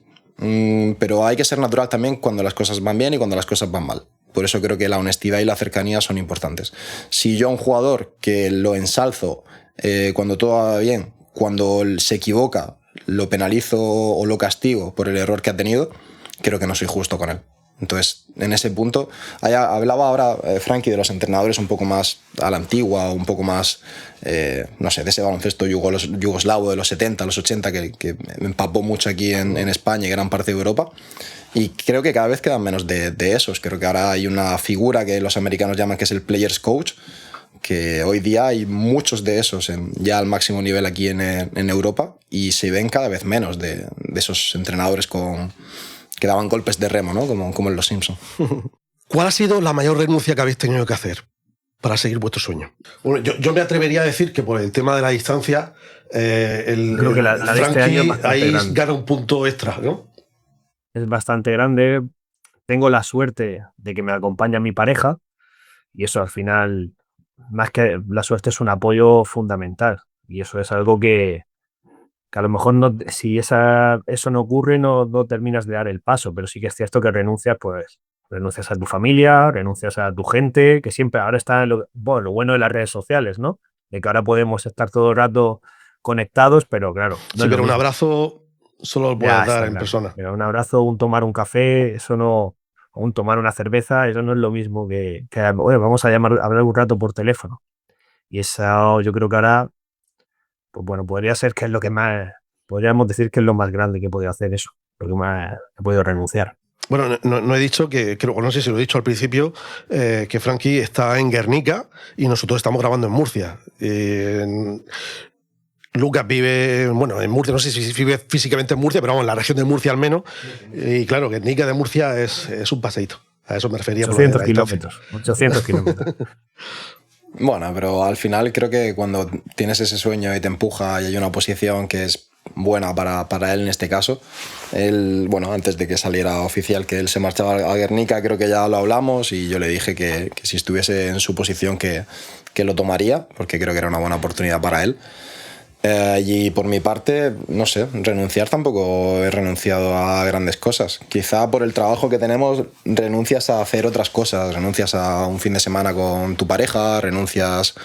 pero hay que ser natural también cuando las cosas van bien y cuando las cosas van mal. Por eso creo que la honestidad y la cercanía son importantes. Si yo a un jugador que lo ensalzo cuando todo va bien, cuando se equivoca, lo penalizo o lo castigo por el error que ha tenido, creo que no soy justo con él. Entonces, en ese punto, hablaba ahora Frankie de los entrenadores un poco más a la antigua, un poco más, no sé, de ese baloncesto yugoslavo de los 70, los 80, que me empapó mucho aquí en España y gran parte de Europa. Y creo que cada vez quedan menos de esos. Creo que ahora hay una figura que los americanos llaman que es el player's coach, que hoy día hay muchos de esos ya al máximo nivel aquí en Europa, y se ven cada vez menos de esos entrenadores que daban golpes de remo, ¿no? Como en Los Simpsons. ¿Cuál ha sido la mayor renuncia que habéis tenido que hacer para seguir vuestro sueño? Bueno, yo me atrevería a decir que por el tema de la distancia, creo que la de Frankie este año es ahí grande. gana un punto extra, ¿no? Es bastante grande. Tengo la suerte de que me acompaña mi pareja, y eso al final, más que la suerte, es un apoyo fundamental. Y eso es algo que a lo mejor no, si eso no ocurre, no terminas de dar el paso, pero sí que es cierto que renuncias a tu familia, renuncias a tu gente, que siempre ahora está lo bueno de las redes sociales, ¿no? De que ahora podemos estar todo el rato conectados, pero claro. Sí, pero un abrazo solo lo puedes dar en persona. Pero un abrazo, tomar un café, eso no, o un tomar una cerveza, eso no es lo mismo que oye, vamos a hablar un rato por teléfono. Y eso yo creo que ahora, pues bueno, podría ser que es lo que más, podríamos decir que es lo más grande que he podido hacer eso, lo que más he podido renunciar. Bueno, no he dicho no sé si lo he dicho al principio, que Frankie está en Guernica y nosotros estamos grabando en Murcia. Lucas vive, bueno, en Murcia, no sé si vive físicamente en Murcia, pero vamos, en la región de Murcia al menos. Y claro, Guernica de Murcia es un paseíto. A eso me refería. 800 kilómetros. 800 kilómetros. Bueno, pero al final creo que cuando tienes ese sueño y te empuja y hay una oposición que es buena para él en este caso. Él, bueno, antes de que saliera oficial que él se marchaba a Guernica, creo que ya lo hablamos y yo le dije que si estuviese en su posición que lo tomaría, porque creo que era una buena oportunidad para él. Y por mi parte, no sé, renunciar tampoco he renunciado a grandes cosas. Quizá por el trabajo que tenemos renuncias a hacer otras cosas, renuncias a un fin de semana con tu pareja, renuncias,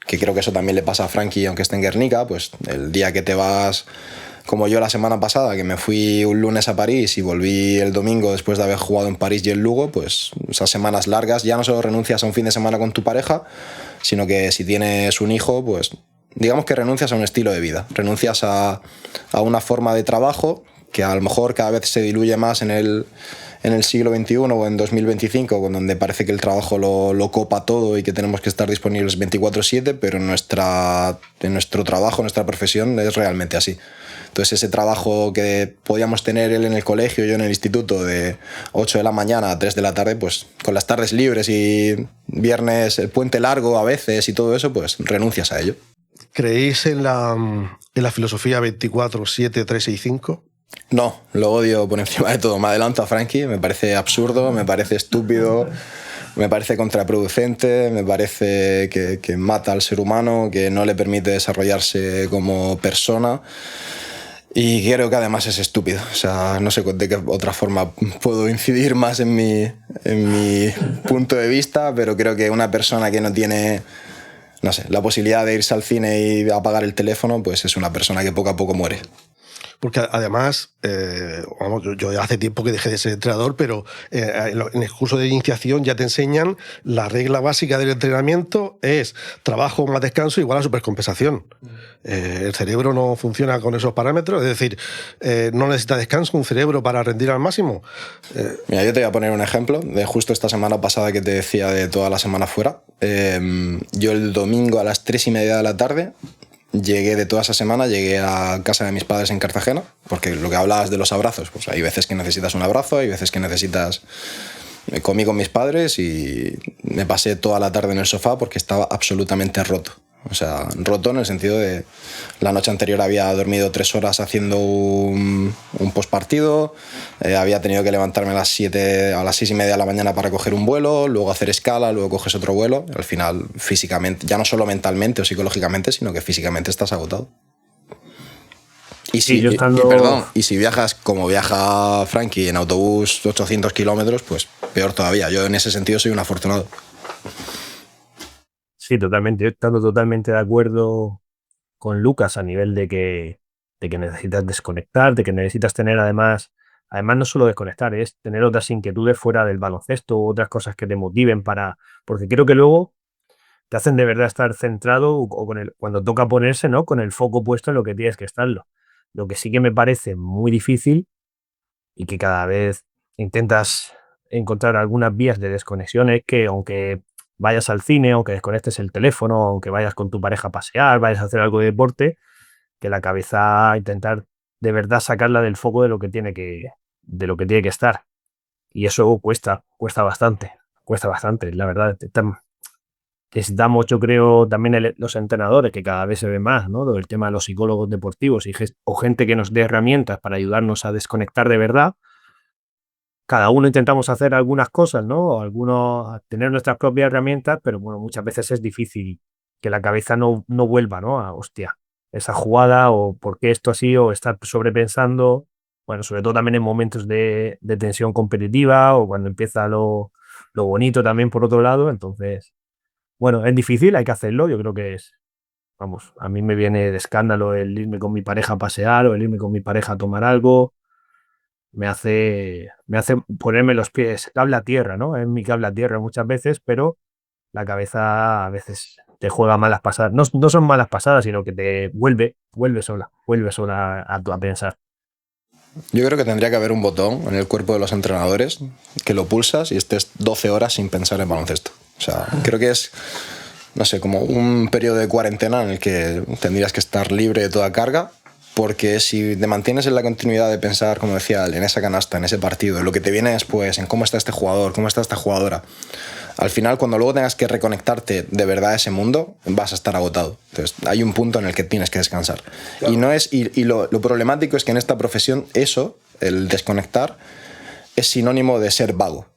que creo que eso también le pasa a Frankie aunque esté en Guernica, pues el día que te vas, como yo la semana pasada, que me fui un lunes a París y volví el domingo después de haber jugado en París y en Lugo, pues esas semanas largas ya no solo renuncias a un fin de semana con tu pareja, sino que si tienes un hijo, pues digamos que renuncias a un estilo de vida, renuncias a una forma de trabajo que a lo mejor cada vez se diluye más en el siglo XXI o en 2025, donde parece que el trabajo lo copa todo y que tenemos que estar disponibles 24/7, pero en nuestro trabajo, nuestra profesión es realmente así. Entonces ese trabajo que podíamos tener él en el colegio, yo en el instituto, de 8 de la mañana a 3 de la tarde, pues con las tardes libres y viernes, el puente largo a veces y todo eso, pues renuncias a ello. ¿Creéis en la filosofía 24/7/365? No, lo odio por encima de todo. Me adelanto a Frankie, me parece absurdo, me parece estúpido, me parece contraproducente, me parece que mata al ser humano, que no le permite desarrollarse como persona. Y creo que además es estúpido. O sea, no sé de qué otra forma puedo incidir más en mi punto de vista, pero creo que una persona que no tiene, no sé, la posibilidad de irse al cine y apagar el teléfono, pues es una persona que poco a poco muere. Porque además, yo hace tiempo que dejé de ser entrenador, pero en el curso de iniciación ya te enseñan la regla básica del entrenamiento es trabajo más descanso igual a supercompensación. El cerebro no funciona con esos parámetros, es decir, no necesita descanso un cerebro para rendir al máximo. Mira, yo te voy a poner un ejemplo de justo esta semana pasada que te decía de toda la semana fuera. Yo el domingo a las 3:30 de la tarde llegué de toda esa semana, llegué a casa de mis padres en Cartagena, porque lo que hablabas de los abrazos, pues hay veces que necesitas un abrazo, hay veces que necesitas... Comí con mis padres y me pasé toda la tarde en el sofá porque estaba absolutamente roto. O sea, roto en el sentido de la noche anterior había dormido 3 horas haciendo un postpartido, había tenido que levantarme a las 6:30 de la mañana para coger un vuelo, luego hacer escala, luego coges otro vuelo. Al final, físicamente, ya no solo mentalmente o psicológicamente, sino que físicamente estás agotado. Y si viajas como viaja Frankie en autobús 800 kilómetros, pues peor todavía. Yo en ese sentido soy un afortunado. Sí, totalmente. Yo estando totalmente de acuerdo con Lucas a nivel de que necesitas desconectar, de que necesitas tener además no solo desconectar, es tener otras inquietudes fuera del baloncesto, otras cosas que te motiven porque creo que luego te hacen de verdad estar centrado o cuando toca ponerse, ¿no? Con el foco puesto en lo que tienes que estarlo. Lo que sí que me parece muy difícil y que cada vez intentas encontrar algunas vías de desconexión es que aunque vayas al cine, aunque desconectes el teléfono, aunque vayas con tu pareja a pasear, vayas a hacer algo de deporte, que la cabeza intentar de verdad sacarla del foco de lo que tiene que estar. Y eso cuesta bastante, la verdad. Necesitamos, yo creo, también los entrenadores, que cada vez se ve más, ¿no? Todo el tema de los psicólogos deportivos o gente que nos dé herramientas para ayudarnos a desconectar de verdad. Cada uno intentamos hacer algunas cosas, ¿no? Algunos tener nuestras propias herramientas, pero bueno, muchas veces es difícil que la cabeza no vuelva, ¿no? A, hostia, esa jugada o por qué esto así o estar sobrepensando. Bueno, sobre todo también en momentos de tensión competitiva o cuando empieza lo bonito también por otro lado. Entonces, bueno, es difícil, hay que hacerlo. Yo creo que a mí me viene de escándalo el irme con mi pareja a pasear o el irme con mi pareja a tomar algo. Me hace ponerme los pies cable a tierra, ¿no? Es mi cable a tierra muchas veces, pero la cabeza a veces te juega malas pasadas. No son malas pasadas, sino que te vuelve sola a pensar. Yo creo que tendría que haber un botón en el cuerpo de los entrenadores que lo pulsas y estés 12 horas sin pensar en baloncesto. O sea, creo que es, no sé, como un periodo de cuarentena en el que tendrías que estar libre de toda carga Porque si te mantienes en la continuidad de pensar, como decía, en esa canasta, en ese partido, en lo que te viene después, en cómo está este jugador, cómo está esta jugadora, al final, cuando luego tengas que reconectarte de verdad a ese mundo, vas a estar agotado. Entonces, hay un punto en el que tienes que descansar. Claro. Y lo problemático es que en esta profesión eso, el desconectar, es sinónimo de ser vago.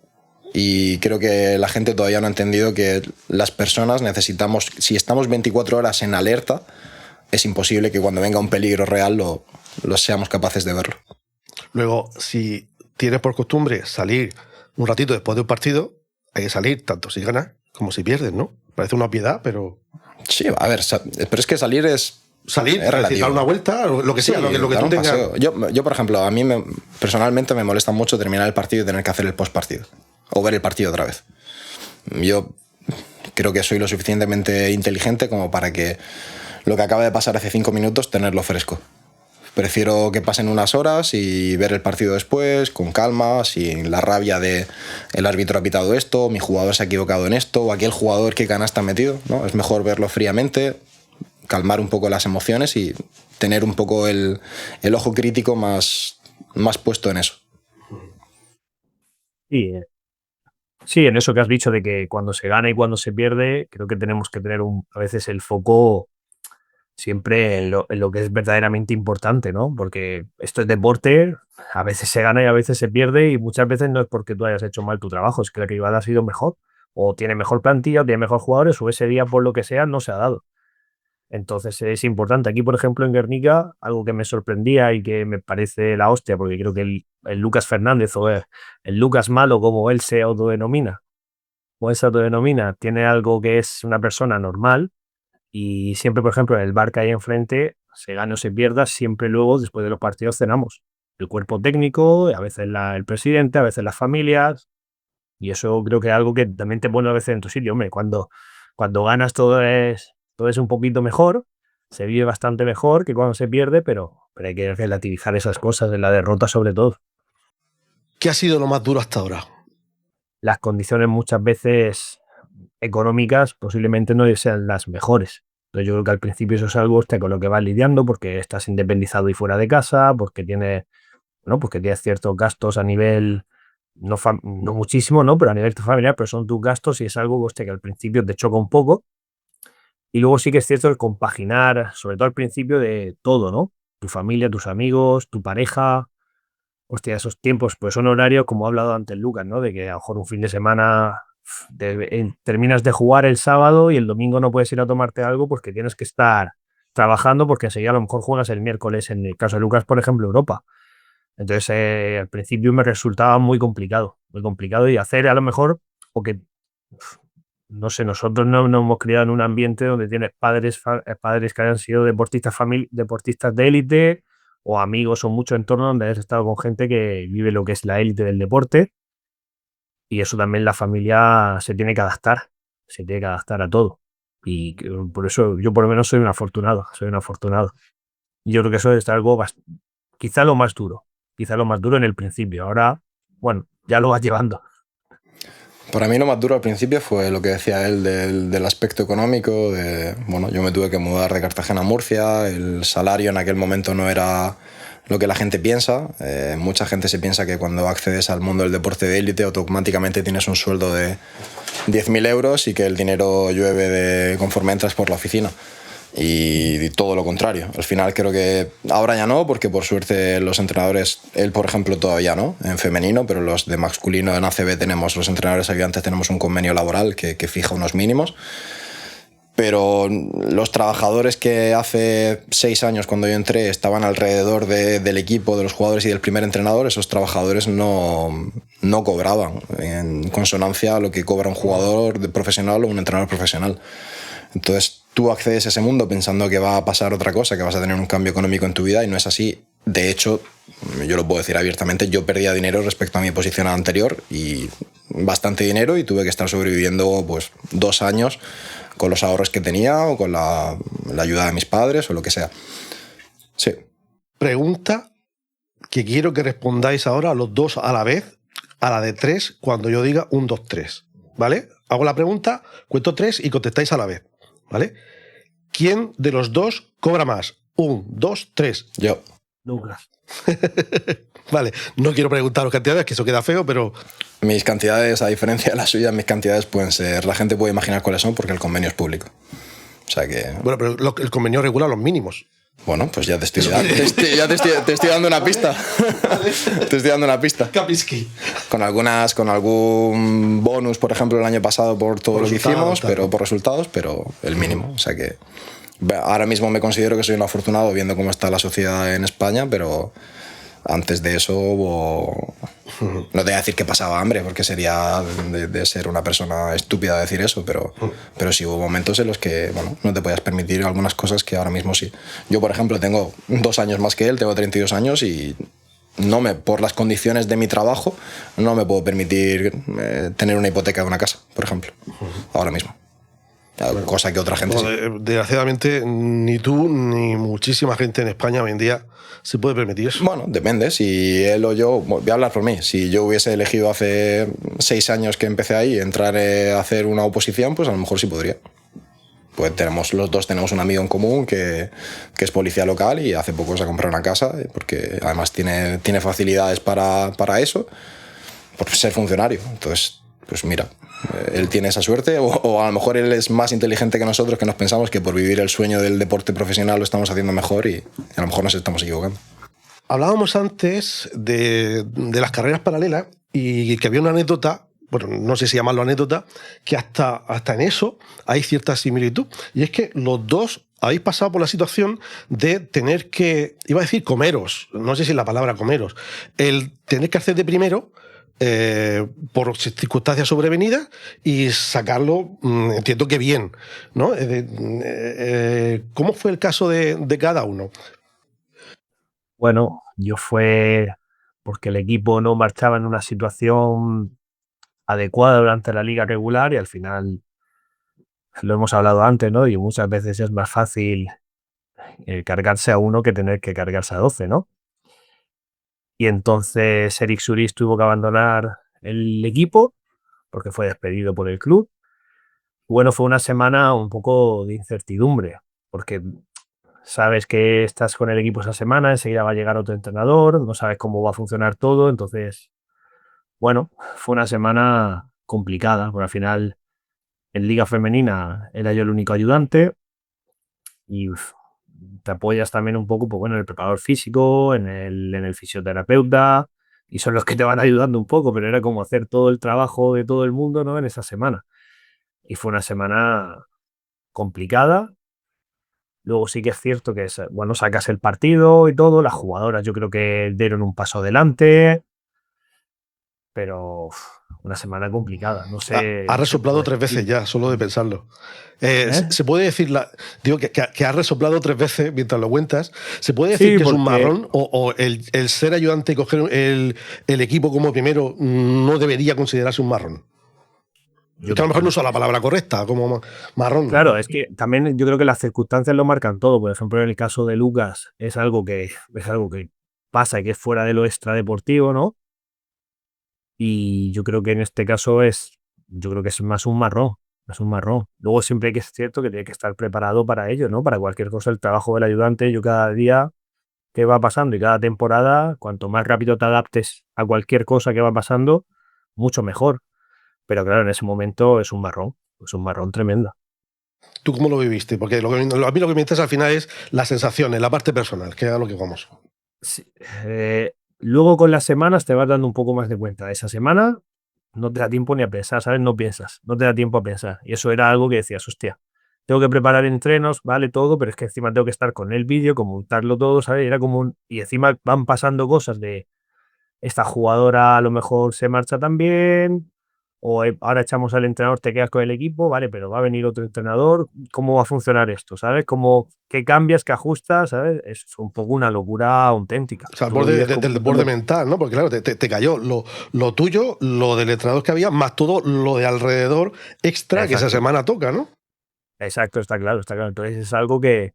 Y creo que la gente todavía no ha entendido que las personas necesitamos, si estamos 24 horas en alerta, es imposible que cuando venga un peligro real lo seamos capaces de verlo. Luego, si tienes por costumbre salir un ratito después de un partido, hay que salir tanto si ganas como si pierdes, ¿no? Parece una obviedad, pero... Sí, a ver, pero es que salir es... Salir, es relativo. Dar una vuelta, lo que sea, sí, lo que tú tengas. Yo, por ejemplo, a mí personalmente me molesta mucho terminar el partido y tener que hacer el postpartido. O ver el partido otra vez. Yo creo que soy lo suficientemente inteligente como para que lo que acaba de pasar hace 5 minutos tenerlo fresco. Prefiero que pasen unas horas y ver el partido después, con calma, sin la rabia de el árbitro ha pitado esto, mi jugador se ha equivocado en esto, o aquel jugador que canasta ha metido, ¿no? Es mejor verlo fríamente, calmar un poco las emociones y tener un poco el ojo crítico más puesto en eso. Sí, en eso que has dicho de que cuando se gana y cuando se pierde, creo que tenemos que tener a veces el foco siempre en lo que es verdaderamente importante, ¿no? Porque esto es deporte, a veces se gana y a veces se pierde y muchas veces no es porque tú hayas hecho mal tu trabajo, es que la rival ha sido mejor, o tiene mejor plantilla, o tiene mejor jugadores, o ese día por lo que sea no se ha dado. Entonces es importante. Aquí, por ejemplo, en Guernica, algo que me sorprendía y que me parece la hostia, porque creo que el Lucas Fernández o el Lucas Malo, como él se autodenomina, tiene algo que es una persona normal. Y siempre, por ejemplo, en el bar que hay enfrente, se gane o se pierda, siempre luego, después de los partidos, cenamos. El cuerpo técnico, a veces el presidente, a veces las familias. Y eso creo que es algo que también te pone a veces en tu sitio. Hombre, cuando ganas todo es un poquito mejor, se vive bastante mejor que cuando se pierde, pero hay que relativizar esas cosas, de la derrota sobre todo. ¿Qué ha sido lo más duro hasta ahora? Las condiciones muchas veces económicas posiblemente no sean las mejores. Entonces yo creo que al principio eso es algo con lo que vas lidiando porque estás independizado y fuera de casa, porque tienes ciertos gastos a nivel, no muchísimo, ¿no? Pero a nivel familiar, pero son tus gastos y es algo que al principio te choca un poco. Y luego sí que es cierto el compaginar, sobre todo al principio, de todo, ¿no? Tu familia, tus amigos, tu pareja. Hostia, esos tiempos, pues son horarios, como ha hablado antes Lucas, ¿no? De que a lo mejor un fin de semana terminas de jugar el sábado y el domingo no puedes ir a tomarte algo porque tienes que estar trabajando porque enseguida a lo mejor juegas el miércoles, en el caso de Lucas, por ejemplo, Europa. Entonces, al principio me resultaba muy complicado y hacer a lo mejor, porque, no sé, nosotros no nos hemos criado en un ambiente donde tienes padres que hayan sido deportistas de élite o amigos o mucho entorno donde has estado con gente que vive lo que es la élite del deporte. Y eso también la familia se tiene que adaptar a todo. Y por eso yo por lo menos soy un afortunado. Y yo creo que eso es algo quizá lo más duro en el principio. Ahora, bueno, ya lo vas llevando. Para mí lo más duro al principio fue lo que decía él del aspecto económico. Yo me tuve que mudar de Cartagena a Murcia, el salario en aquel momento no era lo que la gente piensa. Mucha gente se piensa que cuando accedes al mundo del deporte de élite automáticamente tienes un sueldo de 10.000 euros y que el dinero llueve conforme entras por la oficina. Y todo lo contrario. Al final creo que ahora ya no, porque por suerte los entrenadores, él por ejemplo todavía no, en femenino, pero los de masculino en ACB los entrenadores ayudantes tenemos un convenio laboral que fija unos mínimos. Pero los trabajadores que hace 6 años cuando yo entré estaban alrededor del equipo, de los jugadores y del primer entrenador, esos trabajadores no cobraban en consonancia a lo que cobra un jugador profesional o un entrenador profesional. Entonces tú accedes a ese mundo pensando que va a pasar otra cosa, que vas a tener un cambio económico en tu vida y no es así. De hecho, yo lo puedo decir abiertamente, yo perdía dinero respecto a mi posición anterior y bastante dinero y tuve que estar sobreviviendo pues 2 años con los ahorros que tenía o con la ayuda de mis padres o lo que sea. Sí. Pregunta que quiero que respondáis ahora los dos a la vez, a la de 3, cuando yo diga 1, 2, 3. ¿Vale? Hago la pregunta, cuento 3 y contestáis a la vez. ¿Vale? ¿Quién de los dos cobra más? 1, 2, 3. Yo. Lucas. Vale, no quiero preguntaros cantidades, que eso queda feo, pero... Mis cantidades, a diferencia de las suyas, mis cantidades pueden ser... La gente puede imaginar cuáles son porque el convenio es público. O sea que... Bueno, pero el convenio regula los mínimos. Bueno, pues ya te estoy dando una pista. Te estoy dando una pista. Kapinsky. Con algún bonus, por ejemplo, el año pasado por todo lo que hicimos, pero por resultados, pero el mínimo. O sea que ahora mismo me considero que soy un afortunado viendo cómo está la sociedad en España, pero antes de eso hubo... No te voy a decir que pasaba hambre, porque sería de ser una persona estúpida decir eso, pero sí hubo momentos en los que, bueno, no te podías permitir algunas cosas que ahora mismo sí. Yo, por ejemplo, tengo 2 años más que él, tengo 32 años y por las condiciones de mi trabajo, no me puedo permitir tener una hipoteca de una casa, por ejemplo, ahora mismo. Cosa que otra gente sí. Desgraciadamente, ni tú ni muchísima gente en España hoy en día se puede permitir eso. Bueno, depende. Si él o yo, voy a hablar por mí, si yo hubiese elegido hace 6 años que empecé ahí entrar a hacer una oposición, pues a lo mejor sí podría. Pues los dos tenemos un amigo en común que es policía local y hace poco se ha comprado una casa, porque además tiene facilidades para eso, por ser funcionario. Entonces, pues mira, él tiene esa suerte, o a lo mejor él es más inteligente que nosotros, que nos pensamos que por vivir el sueño del deporte profesional lo estamos haciendo mejor y a lo mejor nos estamos equivocando. Hablábamos antes de las carreras paralelas y que había una anécdota, bueno, no sé si llamarlo anécdota, que hasta en eso hay cierta similitud. Y es que los dos habéis pasado por la situación de tener que, iba a decir comeros, no sé si es la palabra comeros, el tener que hacer de primero por circunstancias sobrevenidas y sacarlo, entiendo que bien, ¿no? ¿Cómo fue el caso de cada uno? Bueno, yo fue porque el equipo no marchaba en una situación adecuada durante la liga regular y al final, lo hemos hablado antes, ¿no? Y muchas veces es más fácil cargarse a uno que tener que cargarse a 12, ¿no? Y entonces Eric Suris tuvo que abandonar el equipo porque fue despedido por el club. Bueno, fue una semana un poco de incertidumbre, porque sabes que estás con el equipo esa semana, enseguida va a llegar otro entrenador, no sabes cómo va a funcionar todo, entonces, bueno, fue una semana complicada, porque al final en Liga Femenina era yo el único ayudante y te apoyas también un poco, pues bueno, en el preparador físico, en el fisioterapeuta, y son los que te van ayudando un poco, pero era como hacer todo el trabajo de todo el mundo, ¿no? En esa semana. Y fue una semana complicada. Luego sí que es cierto que, bueno, sacas el partido y todo, las jugadoras yo creo que dieron un paso adelante, pero una semana complicada, no sé. Ha resoplado 3 veces ya, solo de pensarlo. Se puede decir, digo que ha resoplado 3 veces mientras lo cuentas. ¿Se puede decir que es un marrón? ¿O el ser ayudante y coger el equipo como primero no debería considerarse un marrón? Yo a lo mejor no uso la palabra correcta, como marrón. Claro, es que también yo creo que las circunstancias lo marcan todo. Por ejemplo, en el caso de Lucas es algo que pasa y que es fuera de lo extradeportivo, ¿no? Y yo creo que en este caso es más un marrón. Es un marrón. Luego siempre que es cierto que tiene que estar preparado para ello, ¿no? Para cualquier cosa, el trabajo del ayudante, yo cada día que va pasando y cada temporada, cuanto más rápido te adaptes a cualquier cosa que va pasando, mucho mejor. Pero claro, en ese momento es un marrón tremendo. ¿Tú cómo lo viviste? Porque a mí lo que me interesa al final es las sensaciones, la parte personal, que es a lo que vamos. Sí. Luego con las semanas te vas dando un poco más de cuenta. Esa semana no te da tiempo ni a pensar, ¿sabes? No piensas, no te da tiempo a pensar. Y eso era algo que decías, hostia, tengo que preparar entrenos, vale, todo, pero es que encima tengo que estar con el vídeo, montarlo todo, ¿sabes? Era como y encima van pasando cosas de esta jugadora a lo mejor se marcha también, o ahora echamos al entrenador, te quedas con el equipo, vale, pero va a venir otro entrenador, ¿cómo va a funcionar esto? ¿Sabes? ¿Qué cambias, qué ajustas? ¿Sabes? Es un poco una locura auténtica. O sea, del borde mental, ¿no? Porque claro, te cayó lo tuyo, lo del entrenador que había, más todo lo de alrededor extra. Exacto. Que esa semana toca, ¿no? Exacto, está claro. Entonces es algo que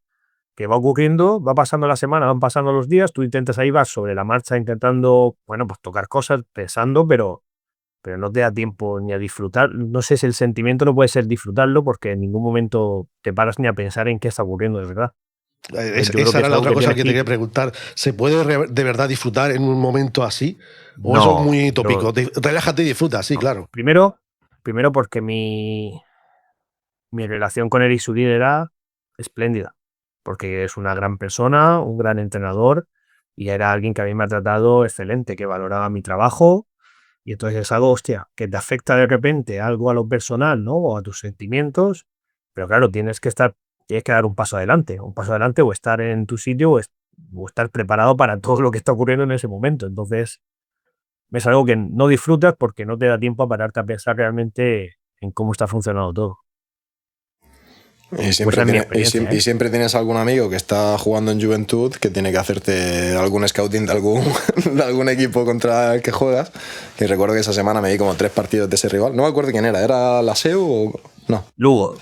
va ocurriendo, va pasando la semana, van pasando los días, tú intentas ahí, vas sobre la marcha intentando, bueno, pues tocar cosas, pensando, pero no te da tiempo ni a disfrutar. No sé si el sentimiento no puede ser disfrutarlo porque en ningún momento te paras ni a pensar en qué está ocurriendo de verdad. Esa era la otra cosa que te quería preguntar. ¿Se puede de verdad disfrutar en un momento así? ¿O eso es muy tópico? Relájate y disfruta, sí, claro. Primero porque mi relación con él y su líder era espléndida. Porque es una gran persona, un gran entrenador, y era alguien que a mí me ha tratado excelente, que valoraba mi trabajo. Y entonces es algo, hostia, que te afecta de repente algo a lo personal, ¿no? O a tus sentimientos. Pero claro, tienes que dar un paso adelante o estar en tu sitio o estar preparado para todo lo que está ocurriendo en ese momento. Entonces, es algo que no disfrutas porque no te da tiempo a pararte a pensar realmente en cómo está funcionando todo. Y siempre tienes algún amigo que está jugando en Juventud que tiene que hacerte algún scouting de algún equipo contra el que juegas. Que recuerdo que esa semana me di como 3 partidos de ese rival. No me acuerdo quién ¿era la SEU o no? Lugo.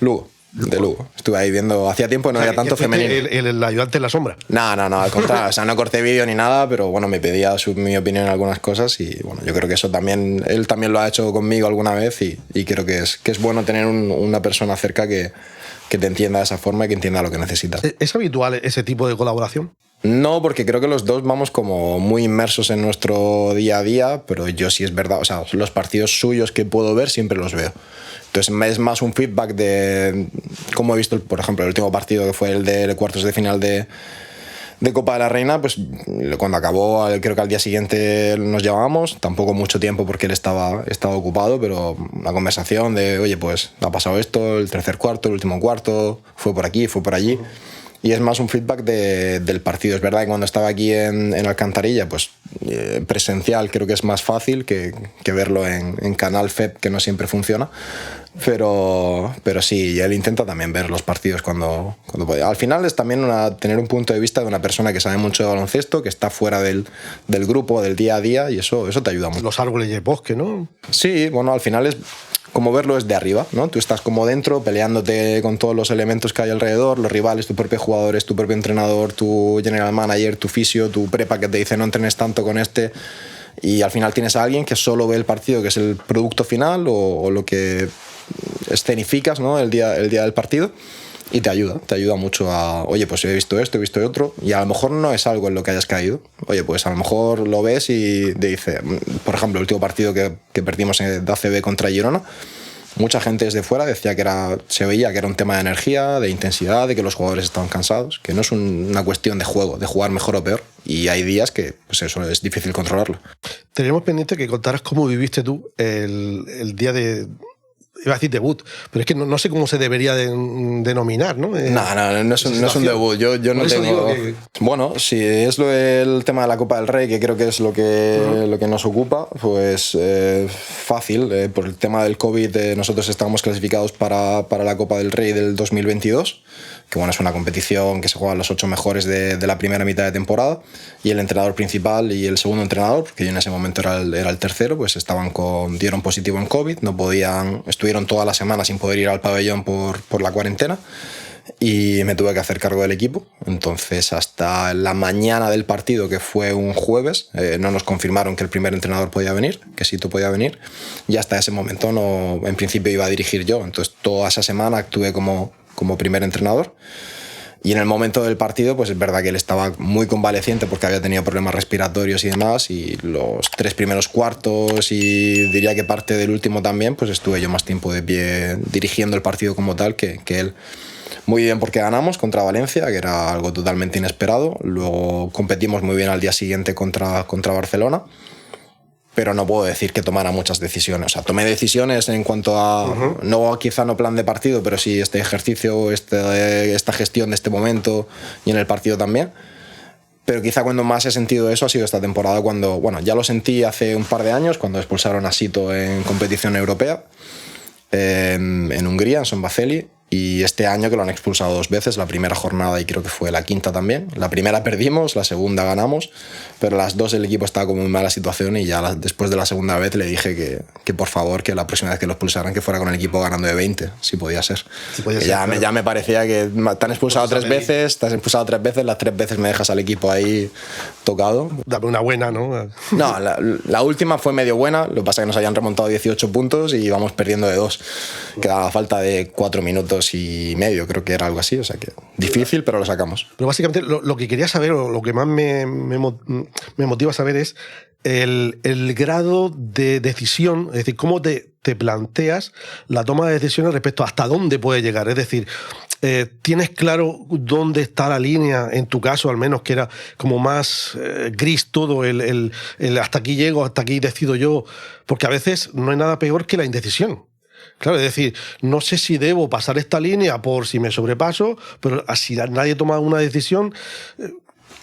De Lugo. Estuve ahí viendo, hacía tiempo no había tanto femenino. El ayudante en la sombra. No, al contrario, o sea, no corté vídeo ni nada, pero bueno, me pedía mi opinión en algunas cosas y bueno, yo creo que eso también, él también lo ha hecho conmigo alguna vez y creo que es bueno tener una persona cerca que te entienda de esa forma y que entienda lo que necesitas. ¿Es habitual ese tipo de colaboración? No, porque creo que los dos vamos como muy inmersos en nuestro día a día, pero yo sí es verdad, o sea, los partidos suyos que puedo ver siempre los veo. Entonces es más un feedback de cómo he visto, por ejemplo, el último partido que fue el de cuartos de final de Copa de la Reina, pues cuando acabó, creo que al día siguiente nos llevábamos, tampoco mucho tiempo porque él estaba ocupado, pero una conversación de, oye, pues ha pasado esto, el tercer cuarto, el último cuarto, fue por aquí, fue por allí. Y es más un feedback del partido. Es verdad que cuando estaba aquí en Alcantarilla, pues presencial creo que es más fácil que verlo en canal FEP, que no siempre funciona. Pero sí, él intenta también ver los partidos cuando puede. Al final es también tener un punto de vista de una persona que sabe mucho de baloncesto, que está fuera del grupo, del día a día, y eso te ayuda mucho. Los árboles y el bosque, ¿no? Sí, bueno, al final es como verlo desde arriba, ¿no? Tú estás como dentro, peleándote con todos los elementos que hay alrededor, los rivales, tu propio jugador, tu propio entrenador, tu general manager, tu fisio, tu prepa que te dice no entrenes tanto con este, y al final tienes a alguien que solo ve el partido, que es el producto final o lo que escenificas, ¿no? el día del partido, y te ayuda mucho a, oye, pues he visto esto, he visto otro, y a lo mejor no es algo en lo que hayas caído, oye, pues a lo mejor lo ves y te dice, por ejemplo, el último partido que perdimos de ACB contra Girona, mucha gente desde fuera decía que se veía que era un tema de energía, de intensidad, de que los jugadores estaban cansados, que no es una cuestión de juego, de jugar mejor o peor, y hay días que pues eso es difícil controlarlo. Tenemos pendiente que contaras cómo viviste tú el día de... Iba a decir debut, pero es que no sé cómo se debería denominar, ¿no? No es un debut. Yo no tengo... Bueno, si es el tema de la Copa del Rey, que creo que es lo que nos ocupa, pues fácil. Por el tema del COVID, nosotros estábamos clasificados para la Copa del Rey del 2022, que bueno, es una competición que se juega a los 8 mejores de la primera mitad de temporada, y el entrenador principal y el segundo entrenador, porque yo en ese momento era el tercero, pues dieron positivo en COVID, estuvieron toda la semana sin poder ir al pabellón por la cuarentena, y me tuve que hacer cargo del equipo. Entonces hasta la mañana del partido, que fue un jueves, no nos confirmaron que el primer entrenador podía venir, que Sito podía venir, y hasta ese momento en principio iba a dirigir yo. Entonces toda esa semana actué como primer entrenador, y en el momento del partido pues es verdad que él estaba muy convaleciente porque había tenido problemas respiratorios y demás, y los 3 primeros cuartos y diría que parte del último también, pues estuve yo más tiempo de pie dirigiendo el partido como tal que él. Muy bien, porque ganamos contra Valencia, que era algo totalmente inesperado. Luego competimos muy bien al día siguiente contra Barcelona, pero no puedo decir que tomara muchas decisiones. O sea, tomé decisiones en cuanto a, quizá no plan de partido, pero sí este ejercicio, esta gestión de este momento, y en el partido también. Pero quizá cuando más he sentido eso ha sido esta temporada, cuando, bueno, ya lo sentí hace un par de años, cuando expulsaron a Sito en competición europea, en Hungría, en Son Baceli, y este año que lo han expulsado 2 veces, la primera jornada y creo que fue la quinta también. La primera perdimos, la segunda ganamos, pero las 2 el equipo estaba como en mala situación, y ya después de la segunda vez le dije que por favor, que la próxima vez que lo expulsaran que fuera con el equipo ganando de 20, si podía ser. Ya me parecía que te han expulsado 3 veces, las 3 veces me dejas al equipo ahí tocado. Dame una buena, ¿no? No, la última fue medio buena, lo que pasa es que nos habían remontado 18 puntos y íbamos perdiendo de 2. Quedaba falta de 4 minutos y medio, creo que era algo así, o sea que Difícil, pero lo sacamos. Pero básicamente lo que quería saber, o lo que más me motiva a saber es el grado de decisión, es decir, cómo te planteas la toma de decisiones respecto a hasta dónde puede llegar. Es decir, ¿tienes claro dónde está la línea, en tu caso al menos, que era como más gris todo, el hasta aquí llego, hasta aquí decido yo? Porque a veces no hay nada peor que la indecisión. Claro, es decir, no sé si debo pasar esta línea por si me sobrepaso, pero si nadie toma una decisión...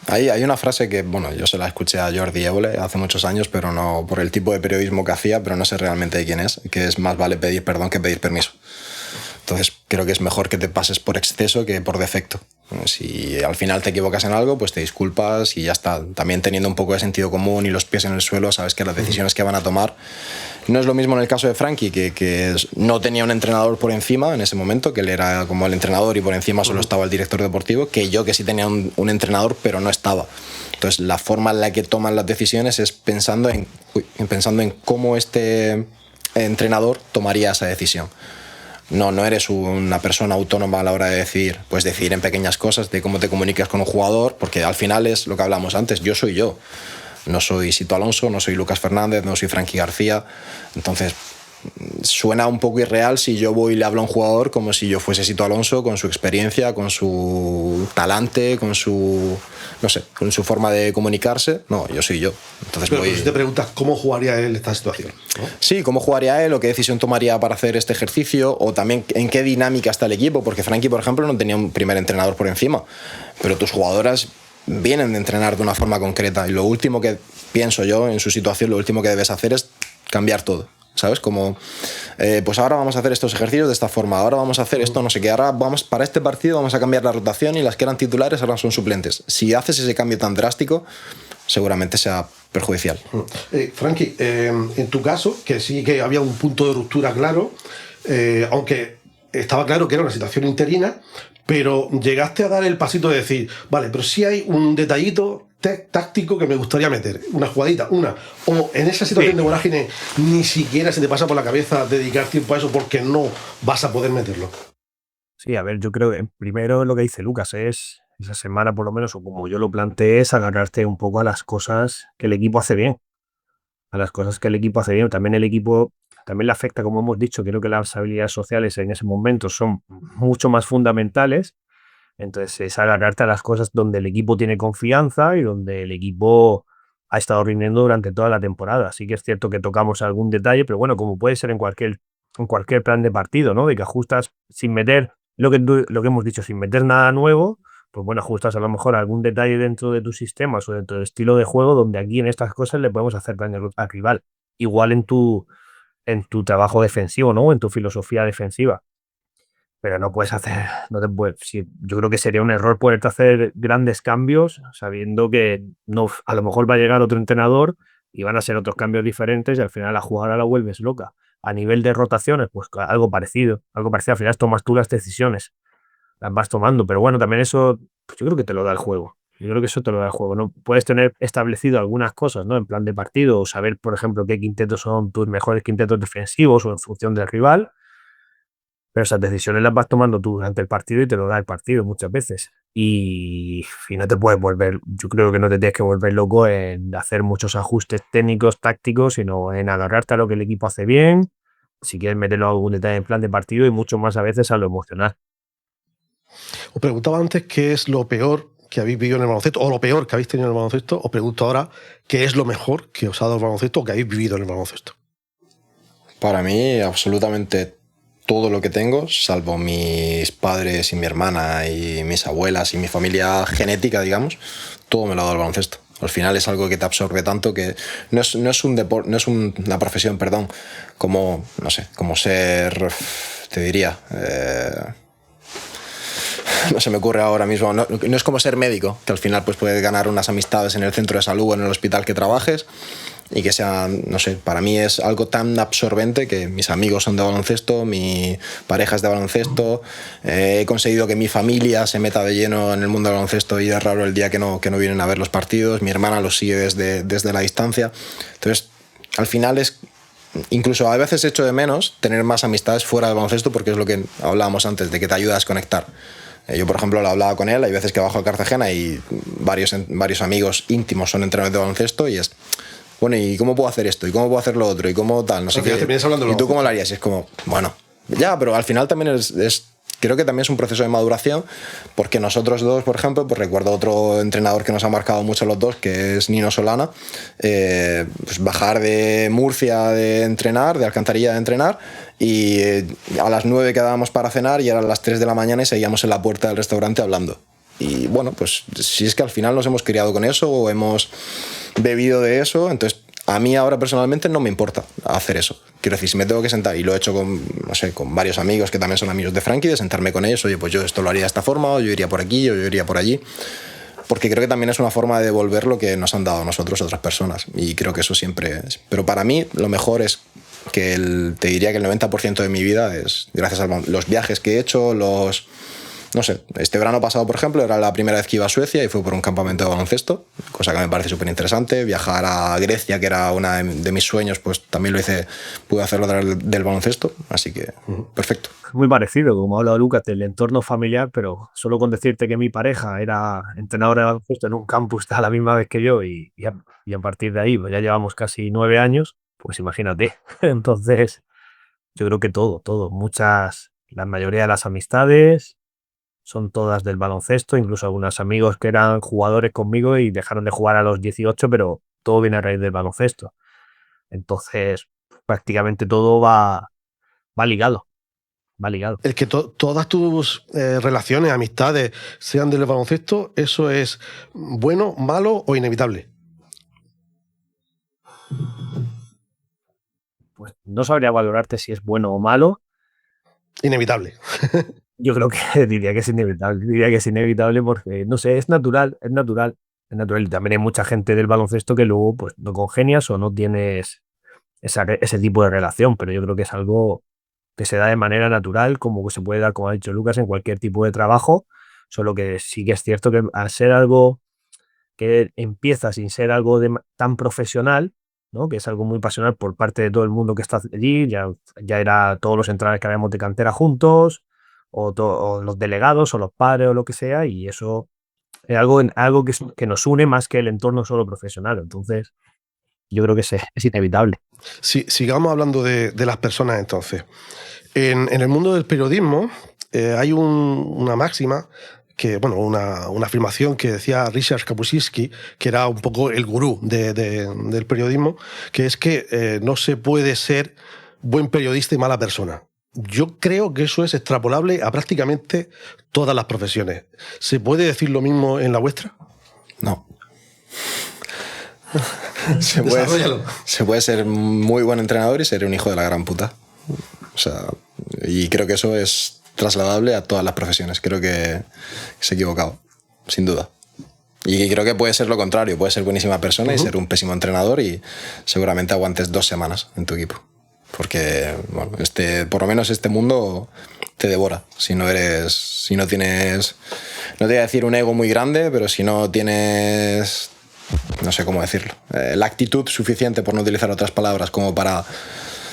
Hay una frase que, bueno, yo se la escuché a Jordi Évole hace muchos años, pero no por el tipo de periodismo que hacía, pero no sé realmente de quién es, que es más vale pedir perdón que pedir permiso. Entonces creo que es mejor que te pases por exceso que por defecto. Si al final te equivocas en algo, pues te disculpas y ya está. También teniendo un poco de sentido común y los pies en el suelo, sabes que las decisiones que van a tomar... No es lo mismo en el caso de Frankie, que no tenía un entrenador por encima en ese momento, que él era como el entrenador y por encima solo estaba el director deportivo, que yo, que sí tenía un entrenador, pero no estaba. Entonces la forma en la que toman las decisiones es pensando en cómo este entrenador tomaría esa decisión. No eres una persona autónoma a la hora de decidir. Puedes decidir en pequeñas cosas de cómo te comunicas con un jugador, porque al final es lo que hablamos antes, yo soy yo. No soy Sito Alonso, no soy Lucas Fernández, no soy Frankie García. Entonces suena un poco irreal si yo voy y le hablo a un jugador como si yo fuese Sito Alonso, con su experiencia, con su talante, con su forma de comunicarse. No, yo soy yo. Entonces pero si te preguntas cómo jugaría él esta situación, ¿no? Sí, cómo jugaría él o qué decisión tomaría para hacer este ejercicio, o también en qué dinámica está el equipo, porque Frankie, por ejemplo, no tenía un primer entrenador por encima, pero tus jugadoras vienen de entrenar de una forma concreta y lo último que pienso yo en su situación, lo último que debes hacer es cambiar todo, ¿sabes? Como, pues ahora vamos a hacer estos ejercicios de esta forma, ahora vamos a hacer esto, no sé qué, ahora para este partido vamos a cambiar la rotación y las que eran titulares ahora son suplentes. Si haces ese cambio tan drástico, seguramente sea perjudicial. Frankie, en tu caso, que sí que había un punto de ruptura claro, aunque estaba claro que era una situación interina, pero llegaste a dar el pasito de decir, vale, pero sí hay un detallito táctico que me gustaría meter, una jugadita, o en esa situación de vorágine ni siquiera se te pasa por la cabeza dedicar tiempo a eso porque no vas a poder meterlo. Sí, a ver, yo creo que primero lo que dice Lucas es, esa semana por lo menos, o como yo lo planteé, es agarrarte un poco a las cosas que el equipo hace bien. A las cosas que el equipo hace bien. También el equipo, también le afecta, como hemos dicho, creo que las habilidades sociales en ese momento son mucho más fundamentales. Entonces es agarrarte a las cosas donde el equipo tiene confianza y donde el equipo ha estado rindiendo durante toda la temporada. Sí que es cierto que tocamos algún detalle, pero bueno, como puede ser en cualquier plan de partido, ¿no? De que ajustas sin meter lo que hemos dicho, sin meter nada nuevo, pues bueno, ajustas a lo mejor algún detalle dentro de tus sistemas o dentro del estilo de juego, donde aquí en estas cosas le podemos hacer daño al rival. Igual en tu trabajo defensivo, ¿no? En tu filosofía defensiva. Pero no puedes hacer, yo creo que sería un error poderte hacer grandes cambios sabiendo que no, a lo mejor va a llegar otro entrenador y van a ser otros cambios diferentes y al final la jugadora la vuelves loca. A nivel de rotaciones, pues algo parecido, al final tomas tú las decisiones, las vas tomando, pero bueno, también eso, pues yo creo que te lo da el juego. Yo creo que eso te lo da el juego, ¿no? Puedes tener establecido algunas cosas, ¿no? En plan de partido, o saber, por ejemplo, qué quintetos son tus mejores quintetos defensivos o en función del rival. Pero esas decisiones las vas tomando tú durante el partido y te lo da el partido muchas veces. Y no te puedes volver, yo creo que no te tienes que volver loco en hacer muchos ajustes técnicos, tácticos, sino en agarrarte a lo que el equipo hace bien, si quieres meterlo a algún detalle en plan de partido y mucho más a veces a lo emocional. Os preguntaba antes qué es lo peor que habéis vivido en el baloncesto, o lo peor que habéis tenido en el baloncesto. Os pregunto ahora qué es lo mejor que os ha dado el baloncesto o que habéis vivido en el baloncesto. Para mí, absolutamente todo lo que tengo, salvo mis padres y mi hermana y mis abuelas y mi familia genética, digamos, todo me lo ha dado el baloncesto. Al final es algo que te absorbe tanto que no es un deporte, no es una profesión, perdón, como, no sé, como ser, te diría, no se me ocurre ahora mismo, no es como ser médico, que al final pues puedes ganar unas amistades en el centro de salud o en el hospital que trabajes y que sea, no sé, para mí es algo tan absorbente que mis amigos son de baloncesto, mi pareja es de baloncesto, he conseguido que mi familia se meta de lleno en el mundo del baloncesto y es raro el día que no vienen a ver los partidos, mi hermana los sigue desde la distancia. Entonces, al final es, incluso a veces echo de menos tener más amistades fuera del baloncesto porque es lo que hablábamos antes, de que te ayuda a desconectar. Yo, por ejemplo, lo hablaba con él, hay veces que bajo a Cartagena y varios amigos íntimos son entrenadores de baloncesto y es, bueno, ¿y cómo puedo hacer esto? ¿Y cómo puedo hacer lo otro? ¿Y cómo tal? No sé qué. ¿Y tú cómo lo harías? Y es como, bueno, ya, pero al final también creo que también es un proceso de maduración, porque nosotros dos, por ejemplo, pues recuerdo otro entrenador que nos ha marcado mucho los dos, que es Nino Solana, pues bajar de Murcia de entrenar, de Alcantarilla de entrenar, y a las 9 quedábamos para cenar y eran las 3 de la mañana y seguíamos en la puerta del restaurante hablando. Y bueno, pues si es que al final nos hemos criado con eso o hemos bebido de eso, entonces a mí ahora personalmente no me importa hacer eso. Quiero decir, si me tengo que sentar, y lo he hecho con, no sé, con varios amigos que también son amigos de Frankie, de sentarme con ellos, oye, pues yo esto lo haría de esta forma, o yo iría por aquí, o yo iría por allí, porque creo que también es una forma de devolver lo que nos han dado a nosotros otras personas, y creo que eso siempre es. Pero para mí lo mejor es que te diría que el 90% de mi vida es gracias a los viajes que he hecho, no sé, este verano pasado, por ejemplo, era la primera vez que iba a Suecia y fue por un campamento de baloncesto, cosa que me parece súper interesante. Viajar a Grecia, que era uno de mis sueños, pues también lo hice, pude hacerlo a través del baloncesto, así que perfecto. Muy parecido, como ha hablado Lucas, del entorno familiar, pero solo con decirte que mi pareja era entrenadora de baloncesto en un campus a la misma vez que yo y a partir de ahí pues ya llevamos casi 9 años, pues imagínate. Entonces, yo creo que todo, la mayoría de las amistades son todas del baloncesto, incluso algunos amigos que eran jugadores conmigo y dejaron de jugar a los 18, pero todo viene a raíz del baloncesto. Entonces, prácticamente todo va ligado. El que todas tus relaciones, amistades sean del baloncesto, ¿eso es bueno, malo o inevitable? Pues no sabría valorarte si es bueno o malo. Inevitable. Yo creo que diría que es inevitable. Diría que es inevitable porque, no sé, es natural. Y también hay mucha gente del baloncesto que luego pues no congenias o no tienes ese tipo de relación, pero yo creo que es algo que se da de manera natural, como que se puede dar, como ha dicho Lucas, en cualquier tipo de trabajo, solo que sí que es cierto que al ser algo que empieza sin ser algo tan profesional, ¿no? Que es algo muy pasional por parte de todo el mundo que está allí, ya era todos los entrenadores que habíamos de cantera juntos, o los delegados, o los padres, o lo que sea, y eso es algo que nos une más que el entorno solo profesional. Entonces, yo creo que es inevitable. Sigamos hablando de las personas entonces. En el mundo del periodismo hay una máxima, una afirmación que decía Richard Kapuscinski, que era un poco el gurú del periodismo, que es que no se puede ser buen periodista y mala persona. Yo creo que eso es extrapolable a prácticamente todas las profesiones. ¿Se puede decir lo mismo en la vuestra? No. Se puede ser muy buen entrenador y ser un hijo de la gran puta. O sea, y creo que eso es trasladable a todas las profesiones. Creo que se ha equivocado, sin duda. Y creo que puede ser lo contrario. Puedes ser buenísima persona y ser un pésimo entrenador y seguramente aguantes 2 semanas en tu equipo. Porque, bueno, por lo menos este mundo te devora. Si no tienes, no te voy a decir un ego muy grande, pero si no tienes, no sé cómo decirlo, la actitud suficiente, por no utilizar otras palabras, como para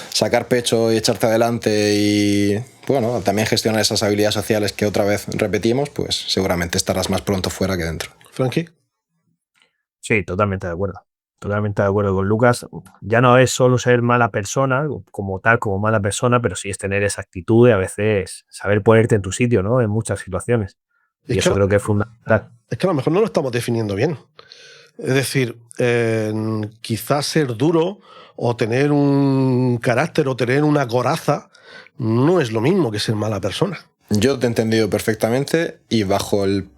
sacar pecho y echarte adelante y, bueno, también gestionar esas habilidades sociales que otra vez repetimos, pues seguramente estarás más pronto fuera que dentro. ¿Frankie? Sí, totalmente de acuerdo. Totalmente de acuerdo con Lucas. Ya no es solo ser mala persona, como mala persona, pero sí es tener esa actitud y a veces saber ponerte en tu sitio, ¿no? En muchas situaciones. Y eso creo que es fundamental. Es que a lo mejor no lo estamos definiendo bien. Es decir, quizás ser duro o tener un carácter o tener una coraza no es lo mismo que ser mala persona. Yo te he entendido perfectamente y bajo el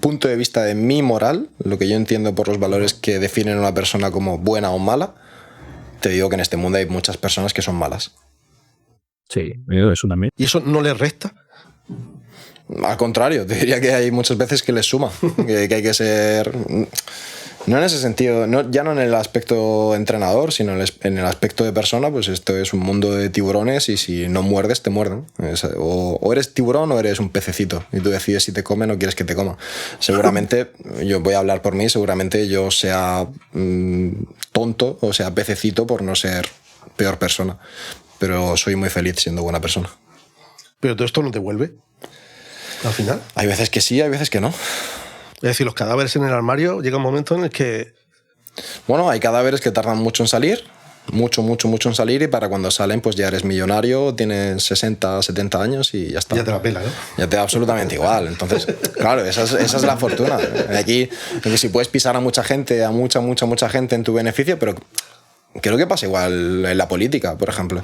punto de vista de mi moral, lo que yo entiendo por los valores que definen a una persona como buena o mala, te digo que en este mundo hay muchas personas que son malas. Sí, eso también. ¿Y eso no les resta? Al contrario, te diría que hay muchas veces que les suma, que hay que ser... No en ese sentido, ya no en el aspecto entrenador, sino en el aspecto de persona, pues esto es un mundo de tiburones y si no muerdes, te muerden. O eres tiburón o eres un pececito y tú decides si te comen o quieres que te coma. Seguramente, yo voy a hablar por mí, seguramente yo sea tonto o sea pececito por no ser peor persona, pero soy muy feliz siendo buena persona. ¿Pero todo esto no te vuelve? al final. Hay veces que sí, hay veces que no. Es decir, los cadáveres en el armario llega un momento en el que... Bueno, hay cadáveres que tardan mucho en salir, mucho en salir, y para cuando salen pues ya eres millonario, tienes 60, 70 años y ya está. Ya te la pela, ¿no? Ya te da absolutamente igual. Entonces, claro, esa es la fortuna. Aquí, si puedes pisar a mucha gente, a mucha gente en tu beneficio, pero creo que pasa igual en la política, por ejemplo.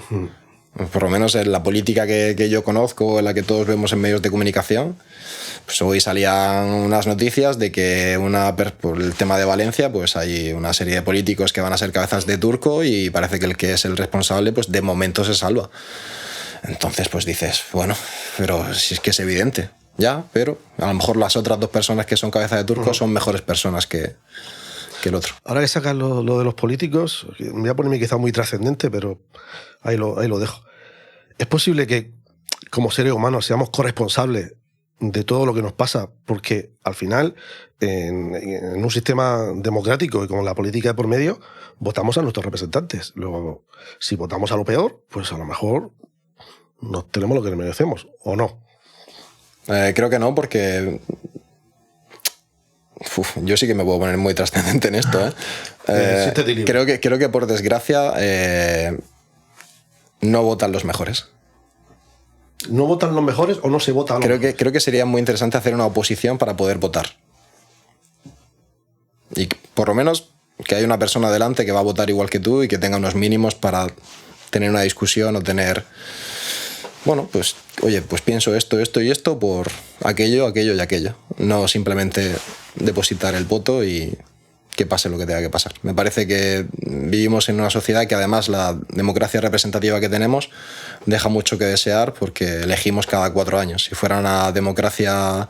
Por lo menos en la política que yo conozco, en la que todos vemos en medios de comunicación, pues hoy salían unas noticias de que por el tema de Valencia, pues hay una serie de políticos que van a ser cabezas de turco y parece que el que es el responsable, pues de momento se salva. Entonces, pues dices, bueno, pero si es que es evidente, ya, pero a lo mejor las otras dos personas que son cabezas de turco son mejores personas que el otro. Ahora que sacas lo de los políticos, me voy a ponerme quizá muy trascendente, pero ahí lo dejo. Es posible que como seres humanos seamos corresponsables de todo lo que nos pasa, porque al final, en un sistema democrático y con la política de por medio, votamos a nuestros representantes. Luego, si votamos a lo peor, pues a lo mejor nos tenemos lo que merecemos, ¿o no? Creo que no, porque... yo sí que me puedo poner muy trascendente en esto. Creo que por desgracia no votan los mejores. ¿No votan los mejores o no se vota a los mejores? Creo que sería muy interesante hacer una oposición para poder votar. Y por lo menos que haya una persona delante que va a votar igual que tú y que tenga unos mínimos para tener una discusión o tener... Bueno, pues, oye, pues pienso esto y esto por aquello y aquello. No simplemente depositar el voto y que pase lo que tenga que pasar. Me parece que vivimos en una sociedad que además la democracia representativa que tenemos deja mucho que desear porque elegimos cada 4 años. Si fuera una democracia,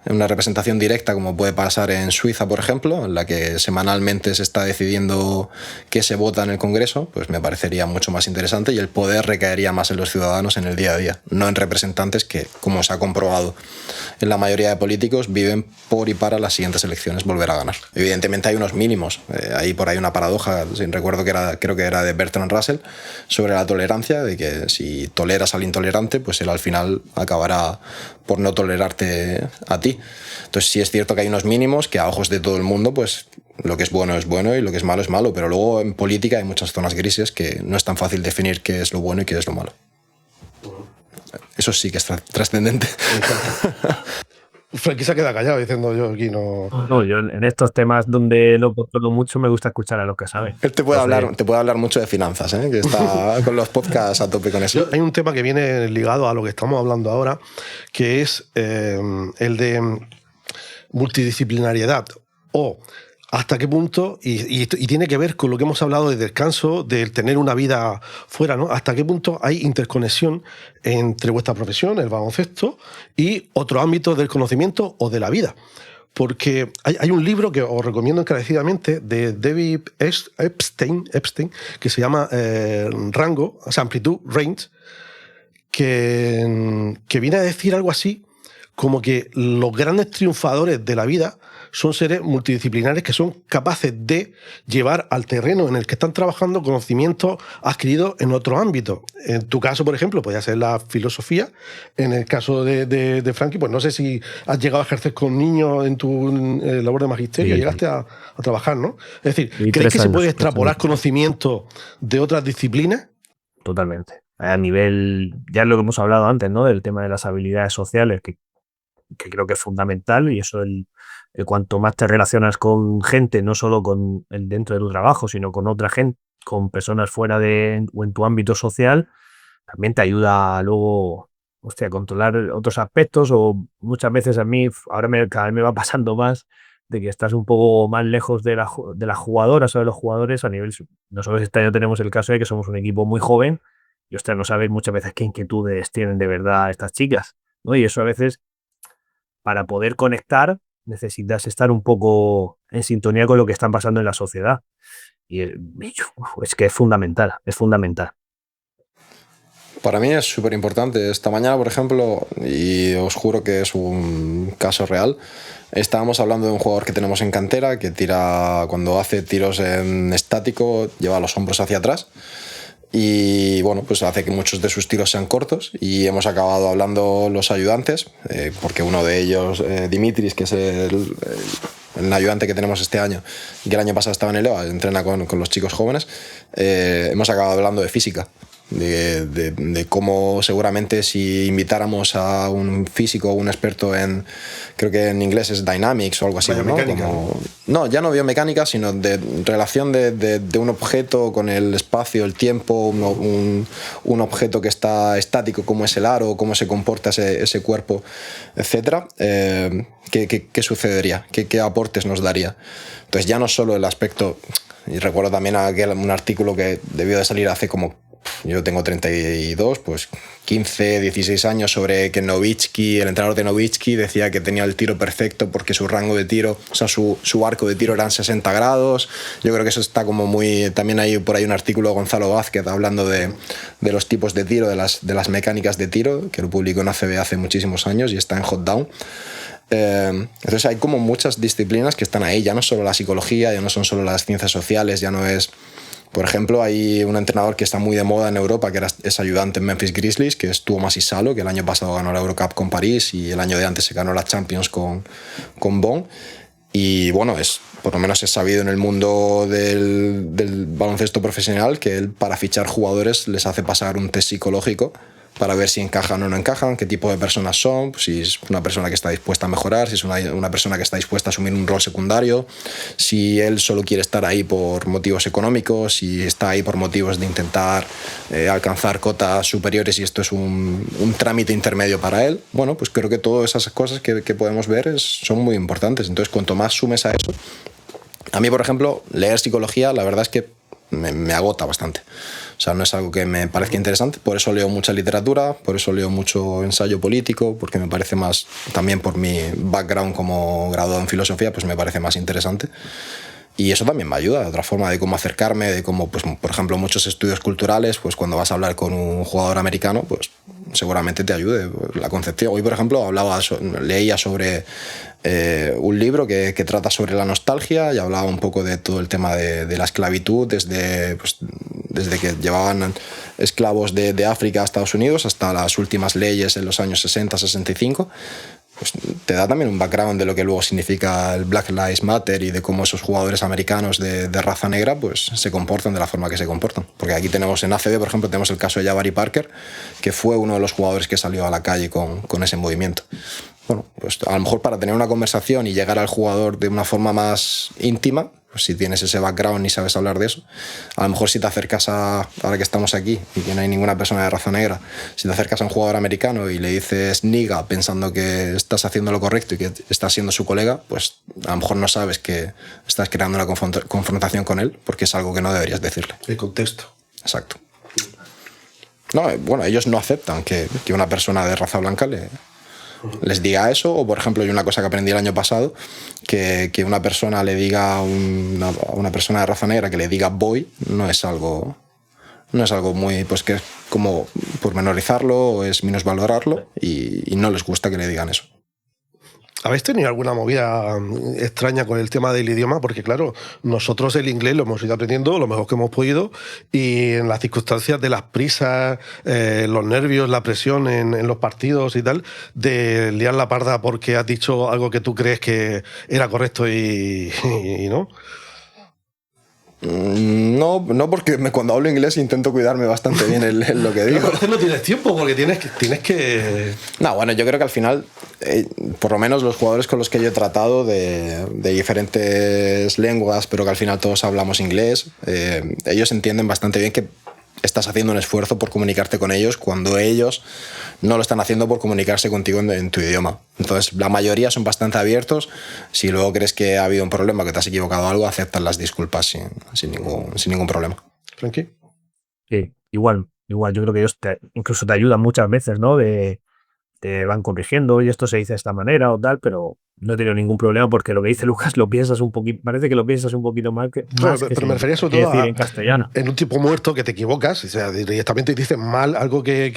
una representación directa como puede pasar en Suiza, por ejemplo, en la que semanalmente se está decidiendo qué se vota en el Congreso, pues me parecería mucho más interesante y el poder recaería más en los ciudadanos en el día a día, no en representantes que, como se ha comprobado en la mayoría de políticos, viven por y para las siguientes elecciones volver a ganar. Evidentemente hay unos mínimos. Hay por ahí una paradoja, recuerdo creo que era de Bertrand Russell, sobre la tolerancia, de que si toleras al intolerante, pues él al final acabará por no tolerarte a ti. Entonces sí es cierto que hay unos mínimos que a ojos de todo el mundo, pues lo que es bueno y lo que es malo, pero luego en política hay muchas zonas grises que no es tan fácil definir qué es lo bueno y qué es lo malo. Eso sí que es trascendente. Frankie se queda callado diciendo yo aquí no... No, yo en estos temas donde no controlo mucho me gusta escuchar a los que saben. Él te puede hablar mucho de finanzas, que está con los podcasts a tope con eso. Hay un tema que viene ligado a lo que estamos hablando ahora, que es el de multidisciplinariedad o hasta qué punto, y tiene que ver con lo que hemos hablado del descanso, del tener una vida fuera, ¿no? Hasta qué punto hay interconexión entre vuestra profesión, el baloncesto, y otros ámbitos del conocimiento o de la vida. Porque hay un libro que os recomiendo encarecidamente de David Epstein, que se llama Rango, o sea, Amplitude, Range, que viene a decir algo así como que los grandes triunfadores de la vida son seres multidisciplinares que son capaces de llevar al terreno en el que están trabajando conocimientos adquiridos en otros ámbitos. En tu caso, por ejemplo, podría ser la filosofía. En el caso de Frankie, pues no sé si has llegado a ejercer con niños en tu labor de magisterio, llegaste a trabajar, ¿no? Es decir, ¿crees que se puede extrapolar conocimiento de otras disciplinas? Totalmente. A nivel, ya es lo que hemos hablado antes, ¿no? Del tema de las habilidades sociales, que creo que es fundamental, y eso cuanto más te relacionas con gente, no solo con dentro de tu trabajo, sino con otra gente, con personas fuera o en tu ámbito social, también te ayuda luego a controlar otros aspectos. O muchas veces a mí, ahora cada vez me va pasando más, de que estás un poco más lejos de las jugadoras o de los jugadores a nivel... Nosotros este año tenemos el caso de que somos un equipo muy joven y no sabes muchas veces qué inquietudes tienen de verdad estas chicas, ¿no? Y eso a veces, para poder conectar, necesitas estar un poco en sintonía con lo que están pasando en la sociedad. Y es que es fundamental. Para mí es súper importante. Esta mañana, por ejemplo, y os juro que es un caso real, estábamos hablando de un jugador que tenemos en cantera que tira, cuando hace tiros en estático, lleva los hombros hacia atrás. y bueno, pues hace que muchos de sus tiros sean cortos y hemos acabado hablando los ayudantes, porque uno de ellos, Dimitris, que es el ayudante que tenemos este año y que el año pasado estaba en el EVA, entrena con los chicos jóvenes, hemos acabado hablando de física. De cómo seguramente si invitáramos a un físico o un experto en, creo que en inglés es Dynamics o algo así, ¿no? No, ya no biomecánica, sino de relación de un objeto con el espacio, el tiempo, un objeto que está estático, como es el aro, cómo se comporta ese cuerpo, etcétera. ¿Qué sucedería? ¿Qué aportes nos daría? Entonces ya no solo el aspecto, y recuerdo también un artículo que debió de salir hace como, yo tengo 32, pues 15, 16 años, sobre que Nowitzki, el entrenador de Nowitzki, decía que tenía el tiro perfecto porque su rango de tiro, o sea, su arco de tiro eran 60 grados. Yo creo que eso está como muy... También hay por ahí un artículo de Gonzalo Vázquez hablando de los tipos de tiro, de las mecánicas de tiro, que lo publicó en ACB hace muchísimos años y está en Hot Down. Entonces hay como muchas disciplinas que están ahí, ya no solo la psicología, ya no son solo las ciencias sociales, ya no es... Por ejemplo, hay un entrenador que está muy de moda en Europa, que es ayudante en Memphis Grizzlies, que es Tuomas Isalo, que el año pasado ganó la Eurocup con París y el año de antes se ganó la Champions con Bonn. Y bueno, por lo menos es sabido en el mundo del baloncesto profesional que él, para fichar jugadores, les hace pasar un test psicológico para ver si encajan o no encajan, qué tipo de personas son, si es una persona que está dispuesta a mejorar, si es una persona que está dispuesta a asumir un rol secundario, si él solo quiere estar ahí por motivos económicos, si está ahí por motivos de intentar alcanzar cotas superiores y esto es un trámite intermedio para él. Bueno, pues creo que todas esas cosas que podemos ver son muy importantes. Entonces, cuanto más sumes a eso... A mí, por ejemplo, leer psicología, la verdad es que me agota bastante. O sea, no es algo que me parezca interesante, por eso leo mucha literatura, por eso leo mucho ensayo político, porque me parece más, también por mi background como graduado en filosofía, pues me parece más interesante. Y eso también me ayuda, otra forma de cómo acercarme, de cómo, pues, por ejemplo, muchos estudios culturales, pues cuando vas a hablar con un jugador americano, pues seguramente te ayude la concepción. Hoy, por ejemplo, leía sobre un libro que trata sobre la nostalgia y hablaba un poco de todo el tema de la esclavitud, desde que llevaban esclavos de África a Estados Unidos hasta las últimas leyes en los años 60-65. Pues te da también un background de lo que luego significa el Black Lives Matter y de cómo esos jugadores americanos de raza negra pues se comportan de la forma que se comportan. Porque aquí tenemos en ACB, por ejemplo, tenemos el caso de Jabari Parker, que fue uno de los jugadores que salió a la calle con ese movimiento. Bueno, pues a lo mejor para tener una conversación y llegar al jugador de una forma más íntima, pues si tienes ese background y sabes hablar de eso, a lo mejor si te acercas ahora que estamos aquí y que no hay ninguna persona de raza negra, si te acercas a un jugador americano y le dices niga pensando que estás haciendo lo correcto y que estás siendo su colega, pues a lo mejor no sabes que estás creando una confrontación con él porque es algo que no deberías decirle. El contexto. Exacto. No, bueno, ellos no aceptan que una persona de raza blanca les diga eso, o por ejemplo, hay una cosa que aprendí el año pasado, que una persona le diga a una persona de raza negra que le diga boy, no es algo muy, pues que es como pormenorizarlo o es minusvalorarlo y no les gusta que le digan eso. ¿Habéis tenido alguna movida extraña con el tema del idioma? Porque claro, nosotros el inglés lo hemos ido aprendiendo lo mejor que hemos podido y en las circunstancias de las prisas, los nervios, la presión en los partidos y tal, de liar la parda porque has dicho algo que tú crees que era correcto y no. No, porque cuando hablo inglés intento cuidarme bastante bien en lo que digo. Pero a veces no tienes tiempo porque tienes que... No, bueno, yo creo que al final, por lo menos los jugadores con los que yo he tratado de diferentes lenguas, pero que al final todos hablamos inglés, ellos entienden bastante bien que estás haciendo un esfuerzo por comunicarte con ellos cuando ellos no lo están haciendo por comunicarse contigo en tu idioma. Entonces, la mayoría son bastante abiertos. Si luego crees que ha habido un problema, que te has equivocado algo, aceptan las disculpas sin ningún problema. ¿Frankie? Sí, igual. Yo creo que ellos incluso te ayudan muchas veces, ¿no? Te van corrigiendo y esto se dice de esta manera o tal, pero no he tenido ningún problema porque lo que dice Lucas lo piensas un poquito, parece que lo piensas un poquito más que pero me refería sobre todo en castellano. En un tipo muerto que te equivocas, o sea, directamente dices mal algo que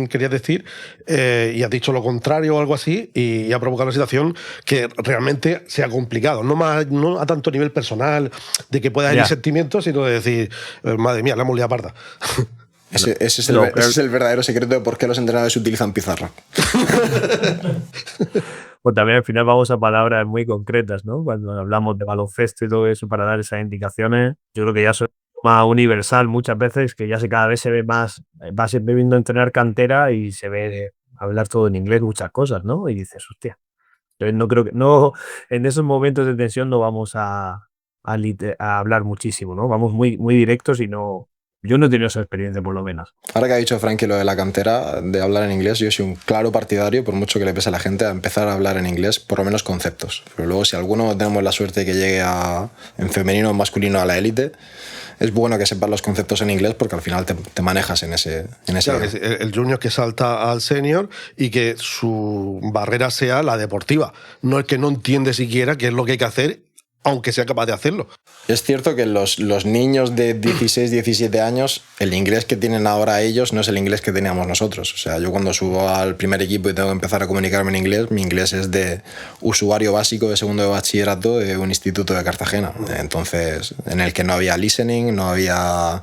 querías decir y has dicho lo contrario o algo así y ha provocado una situación que realmente sea complicado, no a tanto nivel personal de que pueda haber sentimientos, sino de decir, madre mía, la hemos liado parda. Ese es No, ese es el verdadero secreto de por qué los entrenadores utilizan pizarra. Pues también al final vamos a palabras muy concretas, ¿no? Cuando hablamos de baloncesto y todo eso para dar esas indicaciones, yo creo que ya es más universal muchas veces, que ya cada vez se ve más, vas viendo entrenar cantera y se ve hablar todo en inglés muchas cosas, ¿no? Y dices, hostia. Entonces no creo que, no, en esos momentos de tensión no vamos a hablar muchísimo, ¿no? Vamos muy directos y no, yo no he tenido esa experiencia por lo menos. Ahora que ha dicho Frankie lo de la cantera, de hablar en inglés, yo soy un claro partidario, por mucho que le pese a la gente, a empezar a hablar en inglés, por lo menos conceptos. Pero luego, si alguno tenemos la suerte de que llegue en femenino o en masculino a la élite, es bueno que sepas los conceptos en inglés porque al final te manejas en ese Claro, el junior que salta al senior y que su barrera sea la deportiva, no el que no entiende siquiera qué es lo que hay que hacer, aunque sea capaz de hacerlo. Es cierto que los niños de 16, 17 años, el inglés que tienen ahora ellos no es el inglés que teníamos nosotros. O sea, yo cuando subo al primer equipo y tengo que empezar a comunicarme en inglés, mi inglés es de usuario básico de segundo de bachillerato de un instituto de Cartagena. Entonces, en el que no había listening, no había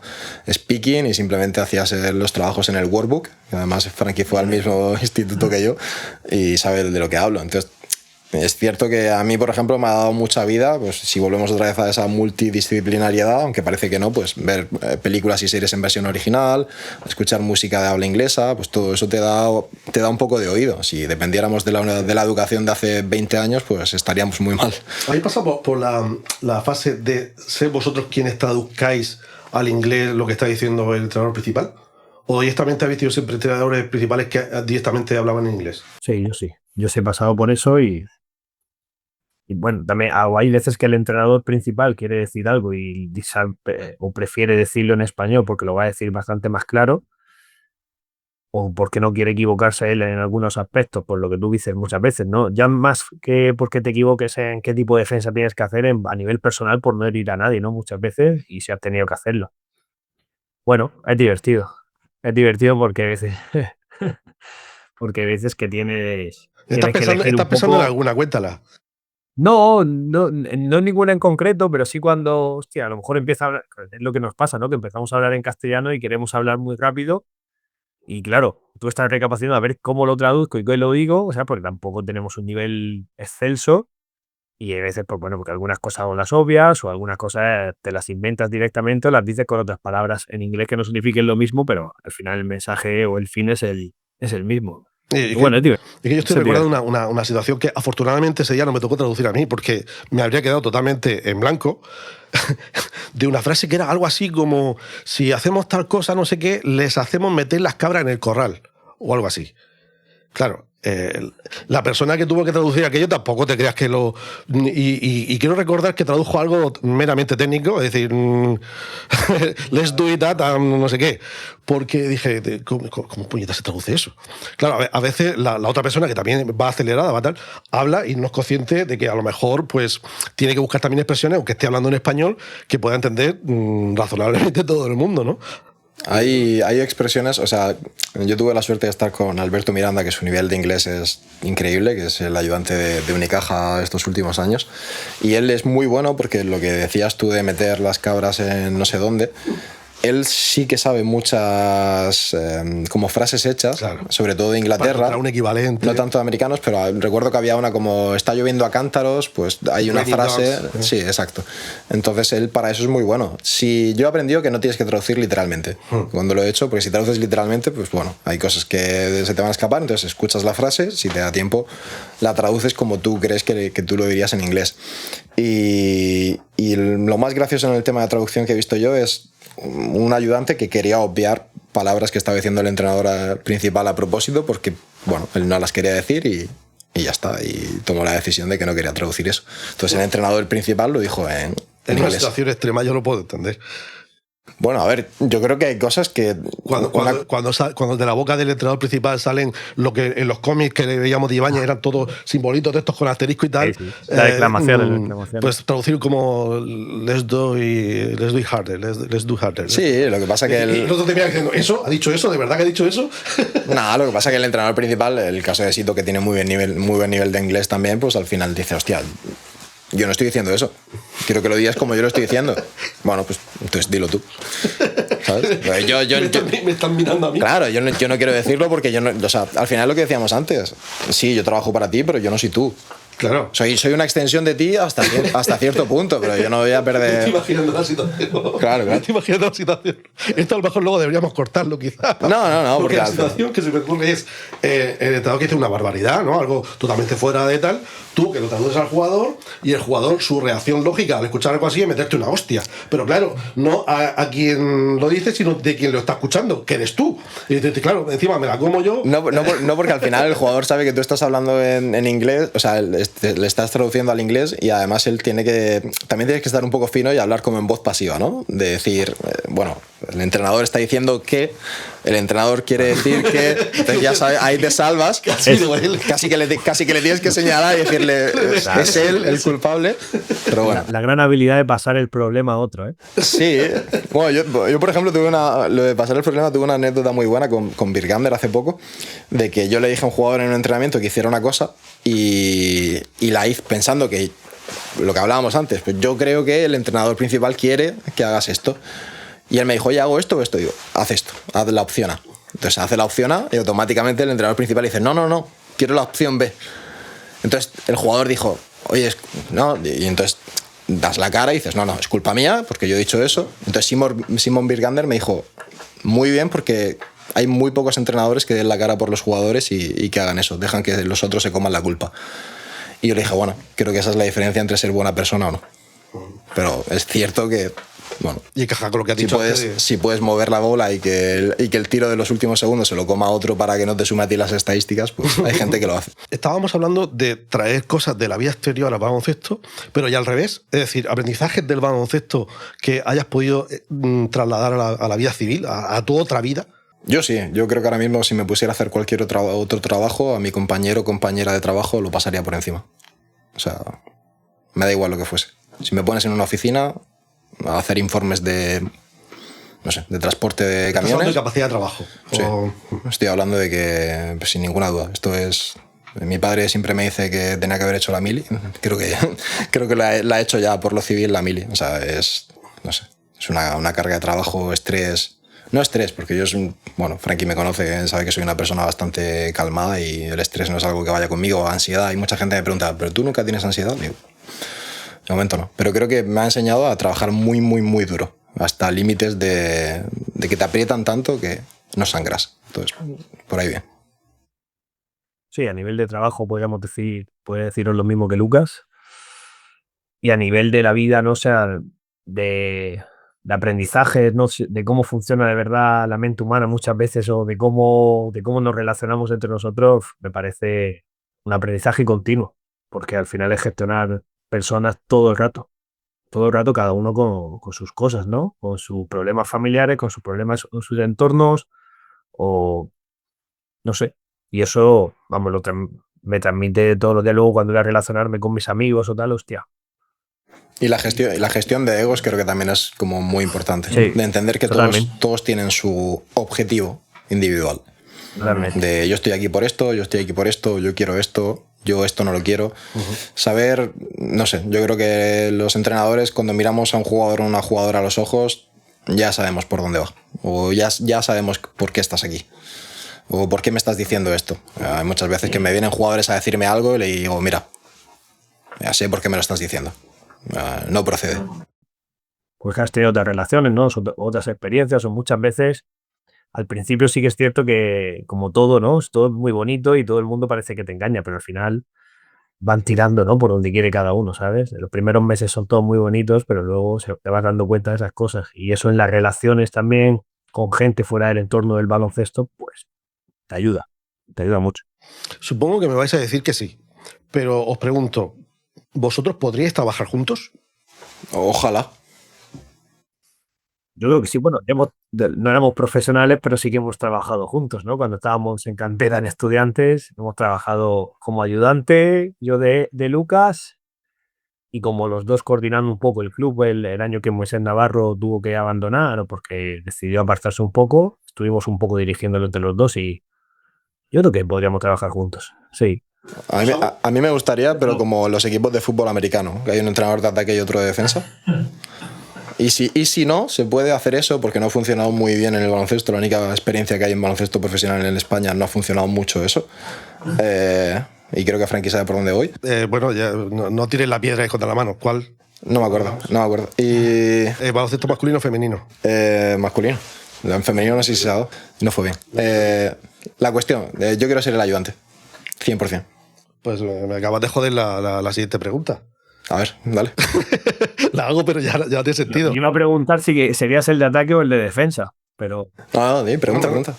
speaking y simplemente hacías los trabajos en el workbook. Además, Frankie fue al mismo instituto que yo y sabe de lo que hablo. Entonces, es cierto que a mí, por ejemplo, me ha dado mucha vida, pues si volvemos otra vez a esa multidisciplinariedad, aunque parece que no, pues ver películas y series en versión original, escuchar música de habla inglesa, pues todo eso te da un poco de oído. Si dependiéramos de la educación de hace 20 años, pues estaríamos muy mal. ¿Habéis pasado por la fase de ser vosotros quienes traduzcáis al inglés lo que está diciendo el entrenador principal? ¿O directamente habéis tenido siempre entrenadores principales que directamente hablaban en inglés? Sí, yo sí. Yo sí he pasado por eso y bueno, también hay veces que el entrenador principal quiere decir algo o prefiere decirlo en español porque lo va a decir bastante más claro, o porque no quiere equivocarse él en algunos aspectos, por lo que tú dices muchas veces, ¿no? Ya más que porque te equivoques en qué tipo de defensa tienes que hacer a nivel personal por no herir a nadie, ¿no? Muchas veces, y se ha tenido que hacerlo. Bueno, es divertido. Es divertido porque a veces, porque a veces que tienes que elegir ¿Estás un pensando poco. en alguna? Cuéntala. No ninguna en concreto, pero sí cuando, hostia, a lo mejor empieza a hablar, es lo que nos pasa, ¿no? Que empezamos a hablar en castellano y queremos hablar muy rápido y claro, tú estás recapacitando a ver cómo lo traduzco y qué lo digo, o sea, porque tampoco tenemos un nivel excelso y a veces, pues bueno, porque algunas cosas son las obvias o algunas cosas te las inventas directamente o las dices con otras palabras en inglés que no signifiquen lo mismo, pero al final el mensaje o el fin es el mismo. Y Bueno, es que yo estoy es recordando una situación que afortunadamente ese día no me tocó traducir a mí porque me habría quedado totalmente en blanco de una frase que era algo así como si hacemos tal cosa, no sé qué, les hacemos meter las cabras en el corral o algo así. Claro, la persona que tuvo que traducir aquello tampoco te creas que lo... Y quiero recordar que tradujo algo meramente técnico, es decir, let's do it that, no sé qué. Porque dije, ¿cómo puñeta se traduce eso? Claro, a veces la otra persona que también va acelerada, va tal, habla y no es consciente de que a lo mejor pues tiene que buscar también expresiones, aunque esté hablando en español, que pueda entender razonablemente todo el mundo, ¿no? Hay expresiones, o sea, yo tuve la suerte de estar con Alberto Miranda, que su nivel de inglés es increíble, que es el ayudante de Unicaja estos últimos años, y él es muy bueno porque lo que decías tú de meter las cabras en no sé dónde, él sí que sabe muchas como frases hechas, claro, sobre todo de Inglaterra. Para un equivalente. No tanto de americanos, pero recuerdo que había una como está lloviendo a cántaros, pues hay una frase. Sí, exacto. Entonces él para eso es muy bueno. Si yo he aprendido que no tienes que traducir literalmente cuando lo he hecho, porque si traduces literalmente, pues bueno, hay cosas que se te van a escapar, entonces escuchas la frase, si te da tiempo, la traduces como tú crees que tú lo dirías en inglés. Y lo más gracioso en el tema de traducción que he visto yo es un ayudante que quería obviar palabras que estaba diciendo el entrenador principal a propósito porque, bueno, él no las quería decir y ya está, y tomó la decisión de que no quería traducir eso. Entonces el entrenador principal lo dijo en una inglés. situación extrema yo lo puedo entender. Bueno, a ver, yo creo que hay cosas que... Cuando de la boca del entrenador principal salen lo que en los cómics que veíamos de Ibáñez eran todos simbolitos de estos con asterisco y tal. Sí, sí. La declamación. Pues traducir como let's do harder, let's do harder. Sí, lo que pasa que... Y el otro te mira diciendo, ¿eso? ¿Ha dicho eso? ¿De verdad que ha dicho eso? Nada, lo que pasa que el entrenador principal, el caso de Sito, que tiene muy buen nivel de inglés también, pues al final dice, hostia, yo no estoy diciendo eso. Quiero que lo digas como yo lo estoy diciendo. Bueno, pues entonces dilo tú. ¿Sabes? Pues me están mirando a mí. Claro, yo no quiero decirlo porque yo no... O sea, al final lo que decíamos antes. Sí, yo trabajo para ti, pero yo no soy tú. Claro. Soy una extensión de ti hasta cierto punto, pero yo no voy a Me perder... estoy imaginando la situación. Claro. Me estoy imaginando la situación. Esto a lo mejor luego deberíamos cortarlo, quizás. No, porque la al- situación que se me ocurre es el entrenador que dice una barbaridad, ¿no? Algo totalmente fuera de tal. Tú que lo traduces al jugador y el jugador, su reacción lógica al escuchar algo así es meterte una hostia. Pero claro, no a quien lo dice, sino de quien lo está escuchando, que eres tú. Y claro, encima me la como yo. No, porque al final el jugador sabe que tú estás hablando en inglés, o sea, le estás traduciendo al inglés y además él también tienes que estar un poco fino y hablar como en voz pasiva, ¿no? De decir, bueno, el entrenador está diciendo que, el entrenador quiere decir que, entonces ya sabes, ahí te salvas, casi que le tienes que señalar y decirle, es él el culpable, pero bueno. La gran habilidad de pasar el problema a otro, ¿eh? Sí, bueno, yo por ejemplo lo de pasar el problema, tuve una anécdota muy buena con Birgander hace poco, de que yo le dije a un jugador en un entrenamiento que hiciera una cosa y la hice pensando que lo que hablábamos antes, pues yo creo que el entrenador principal quiere que hagas esto. Y él me dijo, oye, ¿hago esto o esto? Digo, haz esto, haz la opción A. Entonces hace la opción A y automáticamente el entrenador principal dice, no, quiero la opción B. Entonces el jugador dijo, oye, no, y entonces das la cara y dices, no, es culpa mía porque yo he dicho eso. Entonces Simon Birgander me dijo, muy bien, porque hay muy pocos entrenadores que den la cara por los jugadores y que hagan eso, dejan que los otros se coman la culpa. Y yo le dije, bueno, creo que esa es la diferencia entre ser buena persona o no. Pero es cierto que, bueno, Y encaja con lo que has dicho antes. si puedes mover la bola y que el tiro de los últimos segundos se lo coma otro para que no te sume a ti las estadísticas, pues hay gente que lo hace. Estábamos hablando de traer cosas de la vida exterior al baloncesto, pero ya al revés. Es decir, aprendizajes del baloncesto que hayas podido trasladar a la vida civil, a tu otra vida. Yo sí, yo creo que ahora mismo si me pusiera a hacer cualquier otro trabajo, a mi compañero o compañera de trabajo lo pasaría por encima. O sea, me da igual lo que fuese. Si me pones en una oficina a hacer informes de transporte de Estás hablando camiones... de capacidad de trabajo. Sí. Estoy hablando de que, pues, sin ninguna duda, esto es... Mi padre siempre me dice que tenía que haber hecho la mili. Creo que la he hecho ya por lo civil la mili. O sea, es una carga de trabajo, estrés... No estrés, porque bueno, Frankie me conoce, sabe que soy una persona bastante calmada y el estrés no es algo que vaya conmigo, ansiedad. Y mucha gente me pregunta, ¿pero tú nunca tienes ansiedad? Digo, de momento no. Pero creo que me ha enseñado a trabajar muy, muy, muy duro, hasta límites de que te aprietan tanto que no sangras. Entonces, por ahí bien. Sí, a nivel de trabajo puede deciros lo mismo que Lucas. Y a nivel de la vida, no o sea, de aprendizaje, no sé, de cómo funciona de verdad la mente humana muchas veces o de cómo nos relacionamos entre nosotros, me parece un aprendizaje continuo, porque al final es gestionar personas todo el rato, cada uno con sus cosas, ¿no? Con sus problemas familiares, con sus problemas, con sus entornos, o no sé. Y eso, vamos, me transmite todos los días luego cuando voy a relacionarme con mis amigos o tal, hostia. Y la gestión de egos creo que también es como muy importante. Sí, de entender que todos tienen su objetivo individual. Realmente. De yo estoy aquí por esto, yo quiero esto, yo esto no lo quiero. Saber, no sé, yo creo que los entrenadores cuando miramos a un jugador o una jugadora a los ojos ya sabemos por dónde va. O ya sabemos por qué estás aquí. O por qué me estás diciendo esto. Hay muchas veces que me vienen jugadores a decirme algo y le digo, mira, ya sé por qué me lo estás diciendo. No procede. Pues que has tenido otras relaciones, ¿no? Otras experiencias, o muchas veces al principio sí que es cierto que, como todo, ¿no? Todo es muy bonito y todo el mundo parece que te engaña, pero al final van tirando, ¿no? Por donde quiere cada uno, ¿sabes? Los primeros meses son todos muy bonitos, pero luego te vas dando cuenta de esas cosas. Y eso en las relaciones también con gente fuera del entorno del baloncesto, pues te ayuda mucho. Supongo que me vais a decir que sí, pero os pregunto, ¿vosotros podríais trabajar juntos? Ojalá. Yo creo que sí, bueno, no éramos profesionales, pero sí que hemos trabajado juntos, ¿no? Cuando estábamos en cantera en estudiantes, hemos trabajado como ayudante, yo de Lucas, y como los dos coordinando un poco el club, el año que Moisés Navarro tuvo que abandonar o porque decidió apartarse un poco, estuvimos un poco dirigiéndolo entre los dos y yo creo que podríamos trabajar juntos, sí. A mí me gustaría, pero como los equipos de fútbol americano, que hay un entrenador de ataque y otro de defensa. Y si no, se puede hacer eso porque no ha funcionado muy bien en el baloncesto. La única experiencia que hay en baloncesto profesional en España no ha funcionado mucho eso. Y creo que Frankie sabe por dónde voy. Bueno, ya no tires la piedra contra la mano. ¿Cuál? No me acuerdo. Y ¿baloncesto masculino o femenino? Masculino. En femenino no sé si se ha dado. No fue bien. La cuestión, yo quiero ser el ayudante. 100%. Pues me acabas de joder la siguiente pregunta. A ver, dale. La hago, pero ya tiene sentido. Yo iba a preguntar si serías el de ataque o el de defensa, pero... No, pregunta.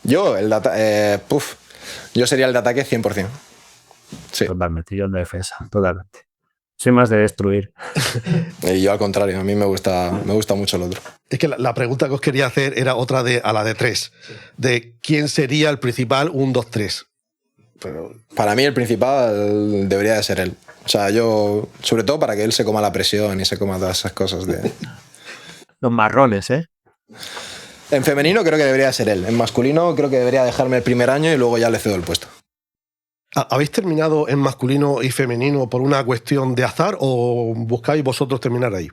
Yo, yo sería el de ataque 100%. Sí. Totalmente, yo el de defensa, totalmente. Soy más de destruir. Y yo al contrario, a mí me gusta mucho el otro. Es que la pregunta que os quería hacer era otra a la de 3. De quién sería el principal 1, 2, 3. Pero... Para mí el principal debería de ser él. O sea, yo, sobre todo para que él se coma la presión y se coma todas esas cosas de... Los marrones, ¿eh? En femenino creo que debería de ser él. En masculino creo que debería dejarme el primer año y luego ya le cedo el puesto. ¿Habéis terminado en masculino y femenino por una cuestión de azar o buscáis vosotros terminar ahí?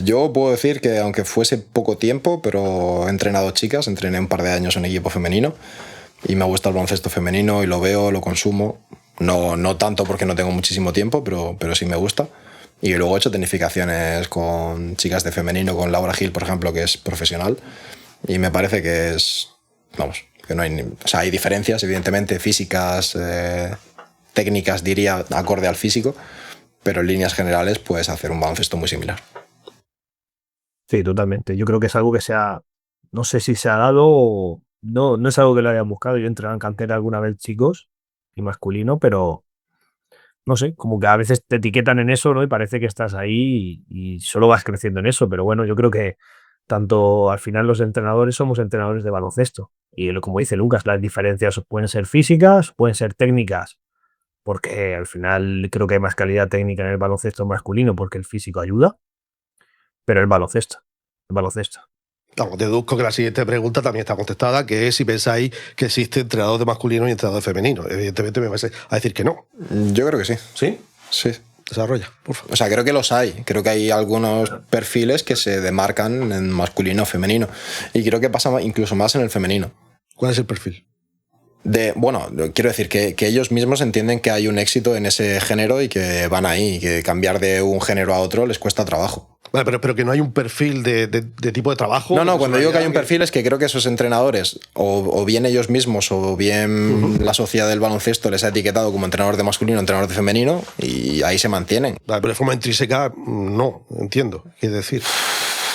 Yo puedo decir que aunque fuese poco tiempo, pero he entrenado chicas, entrené un par de años en equipo femenino y me gusta el baloncesto femenino y lo veo, lo consumo. No tanto porque no tengo muchísimo tiempo, pero sí me gusta. Y luego he hecho tecnificaciones con chicas de femenino, con Laura Gil, por ejemplo, que es profesional. Y me parece que es... Vamos, que no hay... O sea, hay diferencias, evidentemente, físicas, técnicas, diría, acorde al físico. Pero en líneas generales puedes hacer un baloncesto muy similar. Sí, totalmente. Yo creo que es algo que se ha... No sé si se ha dado o... No es algo que lo hayan buscado. Yo he entrenado en cantera alguna vez chicos y masculino, pero... No sé, como que a veces te etiquetan en eso, ¿no? Y parece que estás ahí y solo vas creciendo en eso. Pero bueno, yo creo que tanto al final los entrenadores somos entrenadores de baloncesto. Y como dice Lucas, las diferencias pueden ser físicas, pueden ser técnicas, porque al final creo que hay más calidad técnica en el baloncesto masculino porque el físico ayuda. Pero el baloncesto. Vamos, deduzco que la siguiente pregunta también está contestada, que es si pensáis que existe entrenador de masculino y entrenador de femenino. Evidentemente me vais a decir que no. Yo creo que sí. ¿Sí? Sí. Desarrolla, por favor. O sea, creo que los hay. Creo que hay algunos perfiles que se demarcan en masculino o femenino. Y creo que pasa incluso más en el femenino. ¿Cuál es el perfil? Bueno, quiero decir que ellos mismos entienden que hay un éxito en ese género y que van ahí, y que cambiar de un género a otro les cuesta trabajo. Vale, pero que no hay un perfil de tipo de trabajo. No, cuando digo que hay un perfil es que creo que esos entrenadores, o bien ellos mismos, o bien la sociedad del baloncesto les ha etiquetado como entrenador de masculino, entrenador de femenino, y ahí se mantienen. Vale, pero de forma intrínseca, no, entiendo. Quiere decir...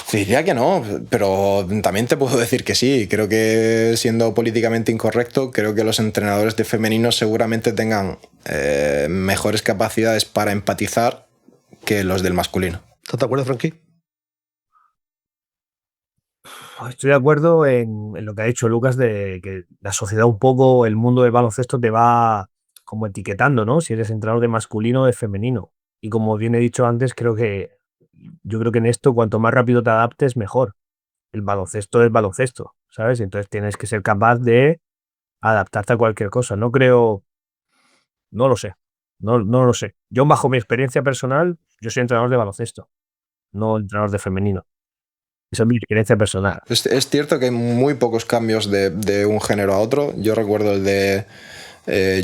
Diría que no, pero también te puedo decir que sí. Creo que, siendo políticamente incorrecto, creo que los entrenadores de femenino seguramente tengan mejores capacidades para empatizar que los del masculino. ¿Estás de acuerdo, Frankie? Estoy de acuerdo en lo que ha dicho Lucas, de que la sociedad un poco, el mundo del baloncesto te va como etiquetando, ¿no? Si eres entrenador de masculino o de femenino. Y como bien he dicho antes, yo creo que en esto, cuanto más rápido te adaptes, mejor. El baloncesto es baloncesto, ¿sabes? Entonces tienes que ser capaz de adaptarte a cualquier cosa. No lo sé. No lo sé. Yo, bajo mi experiencia personal, yo soy entrenador de baloncesto, no entrenador de femenino. Esa es mi experiencia personal. Es cierto que hay muy pocos cambios de un género a otro. Yo recuerdo el de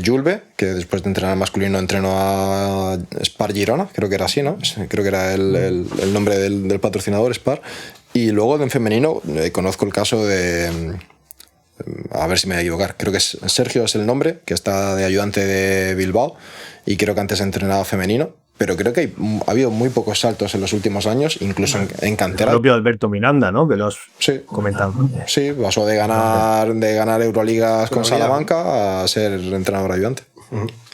Julve, que después de entrenar masculino entrenó a Spar Girona, creo que era así, ¿no? Creo que era el nombre del patrocinador, Spar. Y luego en femenino conozco el caso de... A ver si me voy a equivocar. Creo que Sergio es el nombre, que está de ayudante de Bilbao, y creo que antes entrenaba femenino. Pero creo que ha habido muy pocos saltos en los últimos años, incluso en cantera. El propio Alberto Miranda, ¿no? Que lo has comentado. Sí, pasó de ganar Euroligas con Salamanca a ser entrenador ayudante.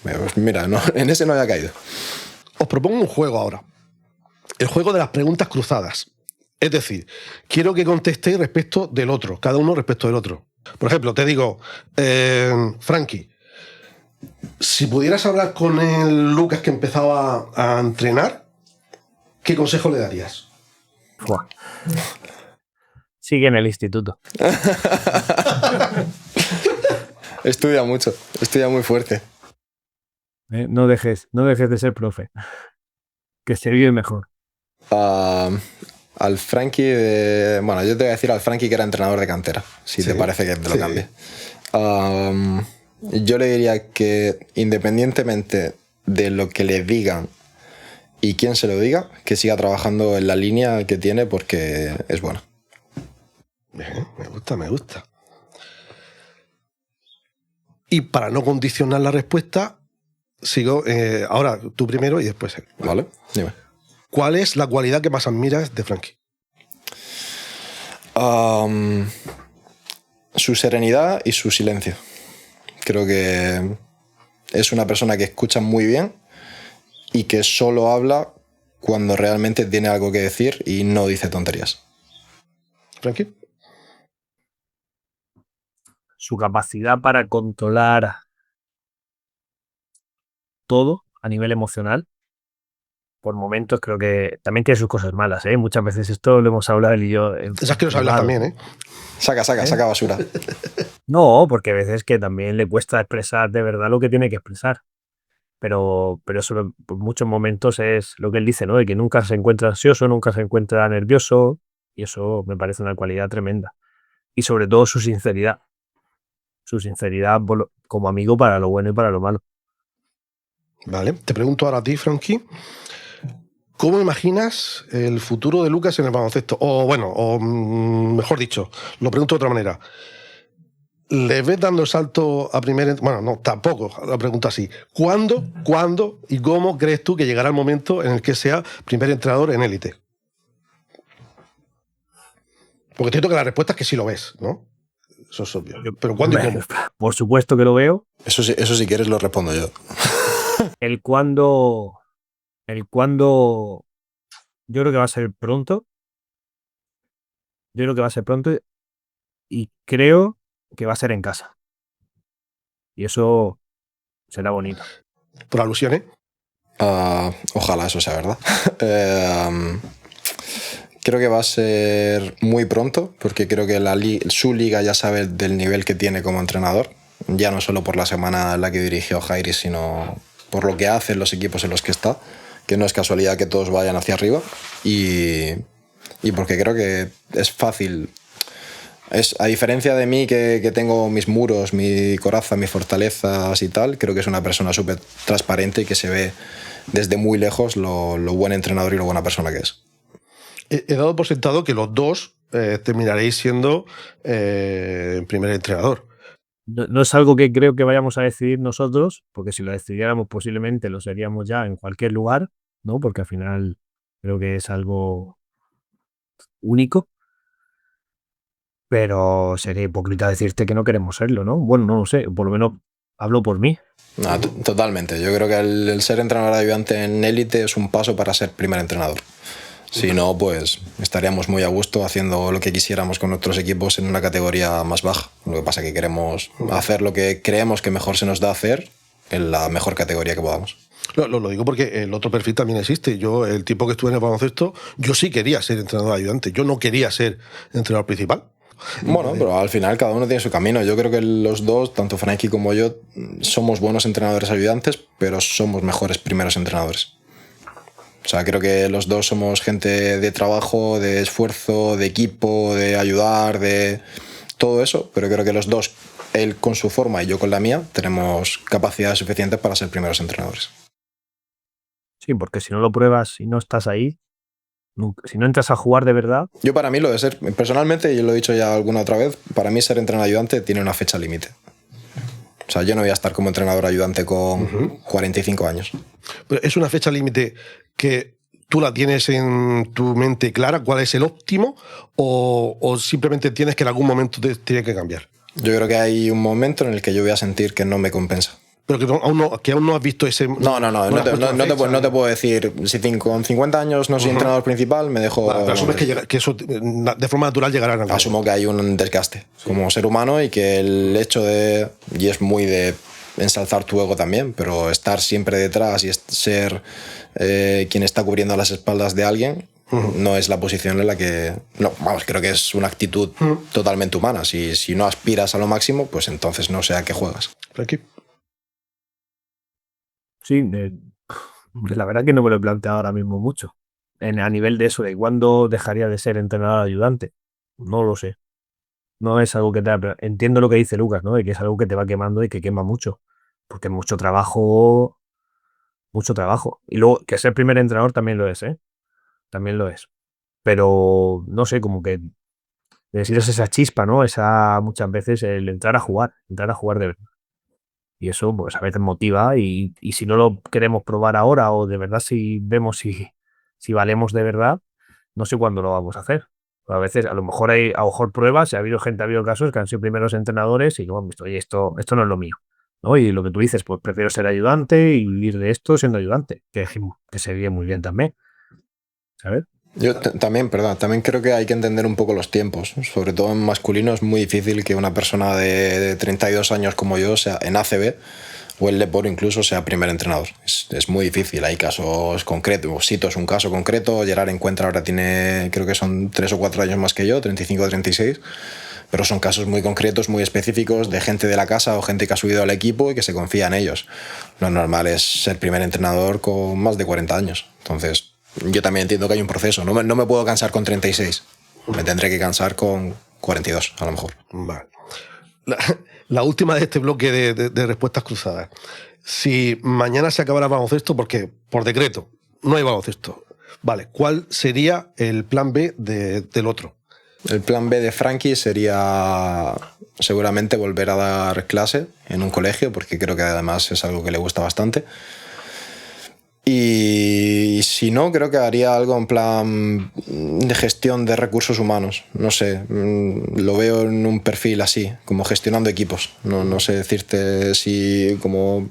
Pues mira, en ese no había caído. Os propongo un juego ahora. El juego de las preguntas cruzadas. Es decir, quiero que contestéis respecto del otro, cada uno respecto del otro. Por ejemplo, te digo, Frankie, si pudieras hablar con el Lucas que empezaba a entrenar, ¿qué consejo le darías? Buah. Sigue en el instituto. Estudia mucho, estudia muy fuerte. No dejes de ser profe. Que se vive mejor. Al Frankie, bueno, yo te voy a decir al Frankie que era entrenador de cantera, si te parece que te lo cambie. Yo le diría que independientemente de lo que le digan y quién se lo diga, que siga trabajando en la línea que tiene porque es buena. Me gusta. Y para no condicionar la respuesta, sigo ahora tú primero y después él. ¿Vale? Dime. ¿Cuál es la cualidad que más admiras de Frankie? Su serenidad y su silencio. Creo que es una persona que escucha muy bien y que solo habla cuando realmente tiene algo que decir y no dice tonterías. ¿Frankie? Su capacidad para controlar todo a nivel emocional. Por momentos creo que también tiene sus cosas malas, ¿eh? Muchas veces esto lo hemos hablado él y yo. Esas que nos hablas también, ¿eh? Saca basura. No, porque a veces que también le cuesta expresar de verdad lo que tiene que expresar. Pero eso por muchos momentos es lo que él dice, ¿no? De que nunca se encuentra ansioso, nunca se encuentra nervioso. Y eso me parece una cualidad tremenda. Y sobre todo su sinceridad. Su sinceridad como amigo para lo bueno y para lo malo. Vale, te pregunto ahora a ti, Frankie. ¿Cómo imaginas el futuro de Lucas en el baloncesto? O bueno, mejor dicho, lo pregunto de otra manera. ¿Le ves dando el salto a primer... Bueno, no, tampoco, la pregunto así. ¿Cuándo y cómo crees tú que llegará el momento en el que sea primer entrenador en élite? Porque entiendo que la respuesta es que sí lo ves, ¿no? Eso es obvio. Pero ¿cuándo y cómo? Por supuesto que lo veo. Eso si quieres lo respondo yo. El cuándo, yo creo que va a ser pronto. Y creo que va a ser en casa. Y eso será bonito. Por alusiones. Ojalá eso sea verdad. Creo que va a ser muy pronto, porque creo que su liga ya sabe del nivel que tiene como entrenador. Ya no solo por la semana en la que dirigió Jairi, sino por lo que hacen los equipos en los que está, que no es casualidad que todos vayan hacia arriba. Y porque creo que es fácil. A diferencia de mí, que tengo mis muros, mi coraza, mis fortalezas y tal, creo que es una persona súper transparente y que se ve desde muy lejos lo buen entrenador y lo buena persona que es. He dado por sentado que los dos terminaréis siendo primer entrenador. No es algo que creo que vayamos a decidir nosotros, porque si lo decidiéramos posiblemente lo seríamos ya en cualquier lugar, ¿no? Porque al final creo que es algo único. Pero sería hipócrita decirte que no queremos serlo, ¿no? Bueno, no lo sé, por lo menos hablo por mí. No, totalmente. Yo creo que el ser entrenador ayudante en élite es un paso para ser primer entrenador. Si no, pues estaríamos muy a gusto haciendo lo que quisiéramos con nuestros equipos en una categoría más baja. Lo que pasa es que queremos hacer lo que creemos que mejor se nos da hacer en la mejor categoría que podamos. Lo digo porque el otro perfil también existe. Yo, el tiempo que estuve en el baloncesto, yo sí quería ser entrenador ayudante. Yo no quería ser entrenador principal. Bueno, pero al final cada uno tiene su camino. Yo creo que los dos, tanto Frankie como yo, somos buenos entrenadores ayudantes, pero somos mejores primeros entrenadores. O sea, creo que los dos somos gente de trabajo, de esfuerzo, de equipo, de ayudar, de todo eso, pero creo que los dos, él con su forma y yo con la mía, tenemos capacidades suficientes para ser primeros entrenadores. Sí, porque si no lo pruebas y no estás ahí, si no entras a jugar de verdad... Yo para mí lo de ser, personalmente, y yo lo he dicho ya alguna otra vez, para mí ser entrenador ayudante tiene una fecha límite. O sea, yo no voy a estar como entrenador ayudante con 45 años. Pero es una fecha límite que tú la tienes en tu mente clara, ¿cuál es el óptimo? ¿O simplemente tienes que en algún momento tiene que cambiar? Yo creo que hay un momento en el que yo voy a sentir que no me compensa. Pero que aún no has visto ese... No te puedo decir, si con 50 años no soy entrenador principal, me dejo... Vale, pero asumes que eso de forma natural llegará a algún... Asumo que hay un desgaste como ser humano y que el hecho de... Y es muy de ensalzar tu ego también, pero estar siempre detrás y ser quien está cubriendo las espaldas de alguien, No es la posición en la que... No, vamos, creo que es una actitud totalmente humana. Si no aspiras a lo máximo, pues entonces no sé a qué juegas. Frankie. Sí, la verdad que no me lo he planteado ahora mismo mucho. A nivel de eso, de cuándo dejaría de ser entrenador ayudante. No lo sé. No es algo que te... Entiendo lo que dice Lucas, ¿no? De que es algo que te va quemando y que quema mucho. Porque mucho trabajo... Mucho trabajo. Y luego, que ser primer entrenador también lo es, ¿eh? También lo es. Pero, no sé, como que necesitas esa chispa, ¿no? Muchas veces el entrar a jugar de verdad. Y eso, pues a veces motiva y si no lo queremos probar ahora o de verdad si vemos si valemos de verdad, no sé cuándo lo vamos a hacer. A veces, a lo mejor hay pruebas, ha habido casos que han sido primeros entrenadores y luego han visto, oye, esto no es lo mío, ¿no? Y lo que tú dices, pues prefiero ser ayudante y vivir de esto siendo ayudante, que se vive muy bien también, ¿sabes? Yo también creo que hay que entender un poco los tiempos. Sobre todo en masculino es muy difícil que una persona de 32 años como yo, sea en ACB o en Leporo incluso, sea primer entrenador. Es muy difícil. Hay casos concretos. Sito es un caso concreto. Gerard Encuentra ahora tiene, creo que son 3 o 4 años más que yo, 35 o 36. Pero son casos muy concretos, muy específicos, de gente de la casa o gente que ha subido al equipo y que se confía en ellos. Lo normal es ser primer entrenador con más de 40 años. Entonces, yo también entiendo que hay un proceso. No me puedo cansar con 36. Me tendré que cansar con 42, a lo mejor. Vale. La última de este bloque de respuestas cruzadas. Si mañana se acabara el baloncesto, porque por decreto no hay baloncesto, vale, ¿cuál sería el plan B del otro? El plan B de Frankie sería seguramente volver a dar clase en un colegio, porque creo que además es algo que le gusta bastante. Y si no, creo que haría algo en plan de gestión de recursos humanos. No sé, lo veo en un perfil así, como gestionando equipos. No sé decirte si como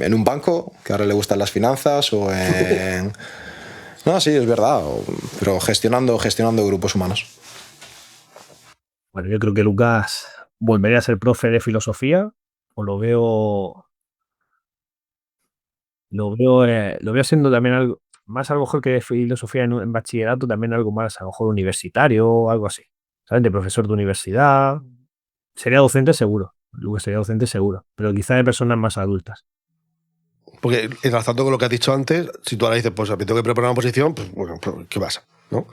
en un banco, que ahora le gustan las finanzas, o en... No, sí, es verdad, pero gestionando grupos humanos. Bueno, yo creo que Lucas volvería a ser profe de filosofía, o lo veo siendo también algo más a lo mejor que de filosofía en bachillerato, también algo más a lo mejor universitario o algo así, ¿sabes? De profesor de universidad. Sería docente seguro, Lucas sería docente seguro, pero quizá de personas más adultas. Porque enlazando con lo que has dicho antes, si tú ahora dices, pues me tengo que preparar una posición, pues bueno, ¿qué pasa? ¿No?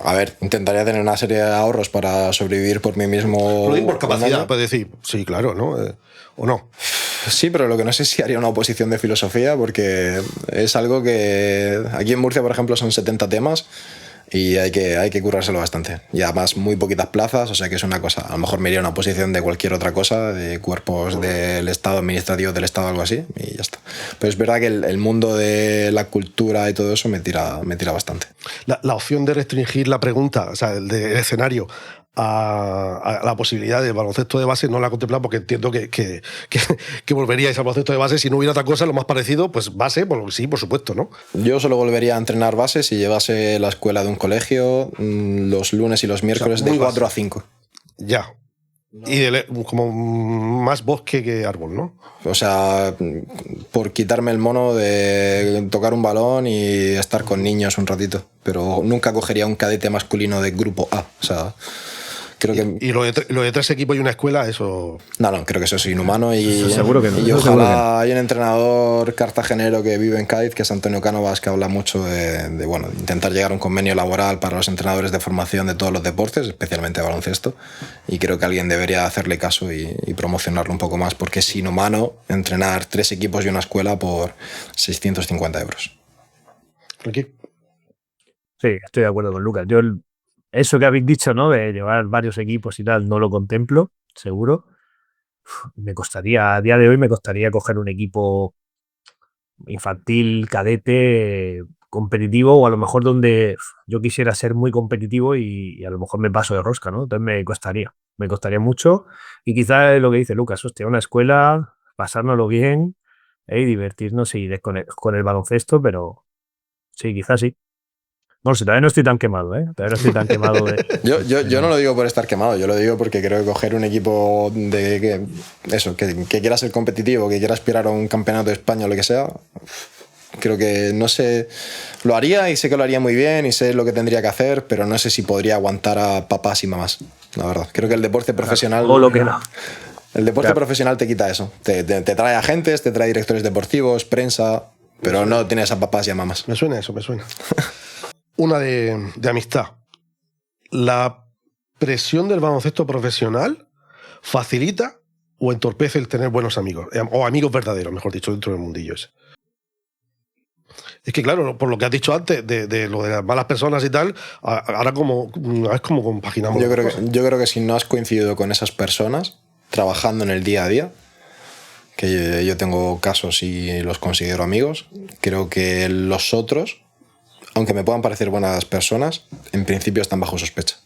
A ver, intentaría tener una serie de ahorros para sobrevivir por mí mismo. Lo digo por capacidad, puedes decir, sí, claro, ¿no? ¿O no? Sí, pero lo que no sé es si haría una oposición de filosofía, porque es algo que aquí en Murcia, por ejemplo, son 70 temas y hay que currárselo bastante. Y además muy poquitas plazas, o sea que es una cosa. A lo mejor me iría a una oposición de cualquier otra cosa, de cuerpos del Estado, administrativos del Estado, algo así, y ya está. Pero es verdad que el mundo de la cultura y todo eso me tira bastante. La opción de restringir la pregunta, o sea, el escenario, a la posibilidad de baloncesto de base no la he contemplado, porque entiendo que volveríais al baloncesto de base si no hubiera otra cosa, lo más parecido, pues base, pues sí, por supuesto, ¿no? Yo solo volvería a entrenar base si llevase la escuela de un colegio los lunes y los miércoles, o sea, de 4 a 5. Ya. Y como más bosque que árbol, ¿no? O sea, por quitarme el mono de tocar un balón y estar con niños un ratito. Pero nunca cogería un cadete masculino de grupo A. O sea, creo que... ¿Y lo de 3 equipos y una escuela, eso...? No, creo que eso es inhumano y... Eso seguro que no. Y ojalá hay un entrenador cartagenero que vive en Cádiz, que es Antonio Cánovas, que habla mucho de intentar llegar a un convenio laboral para los entrenadores de formación de todos los deportes, especialmente de baloncesto, y creo que alguien debería hacerle caso y promocionarlo un poco más, porque es inhumano entrenar 3 equipos y una escuela por 650 euros. ¿Aquí? Sí, estoy de acuerdo con Lucas. Yo eso que habéis dicho, ¿no? De llevar varios equipos y tal, no lo contemplo, seguro. A día de hoy me costaría coger un equipo infantil, cadete, competitivo, o a lo mejor donde yo quisiera ser muy competitivo y a lo mejor me paso de rosca, ¿no? Entonces me costaría mucho. Y quizás es lo que dice Lucas, hostia, una escuela, pasárnoslo bien, y divertirnos y con el baloncesto, pero sí, quizás sí. No sé, todavía no estoy tan quemado, ¿eh? Todavía no estoy tan quemado de... Yo no lo digo por estar quemado, yo lo digo porque creo que coger un equipo que quiera ser competitivo, que quiera aspirar a un campeonato de España o lo que sea, Creo que no sé, lo haría y sé que lo haría muy bien y sé lo que tendría que hacer, pero no sé si podría aguantar a papás y mamás, la verdad. Creo que el deporte profesional... O lo que no. El deporte profesional te quita eso. Te trae agentes, te trae directores deportivos, prensa, pero no tienes a papás y a mamás. Me suena eso, me suena. Una de amistad. ¿La presión del baloncesto profesional facilita o entorpece el tener buenos amigos? O amigos verdaderos, mejor dicho, dentro del mundillo ese. Es que claro, por lo que has dicho antes, de lo de las malas personas y tal, ahora es como compaginamos. Yo creo que si no has coincidido con esas personas trabajando en el día a día, que yo tengo casos y los considero amigos, creo que los otros, aunque me puedan parecer buenas personas, en principio están bajo sospecha.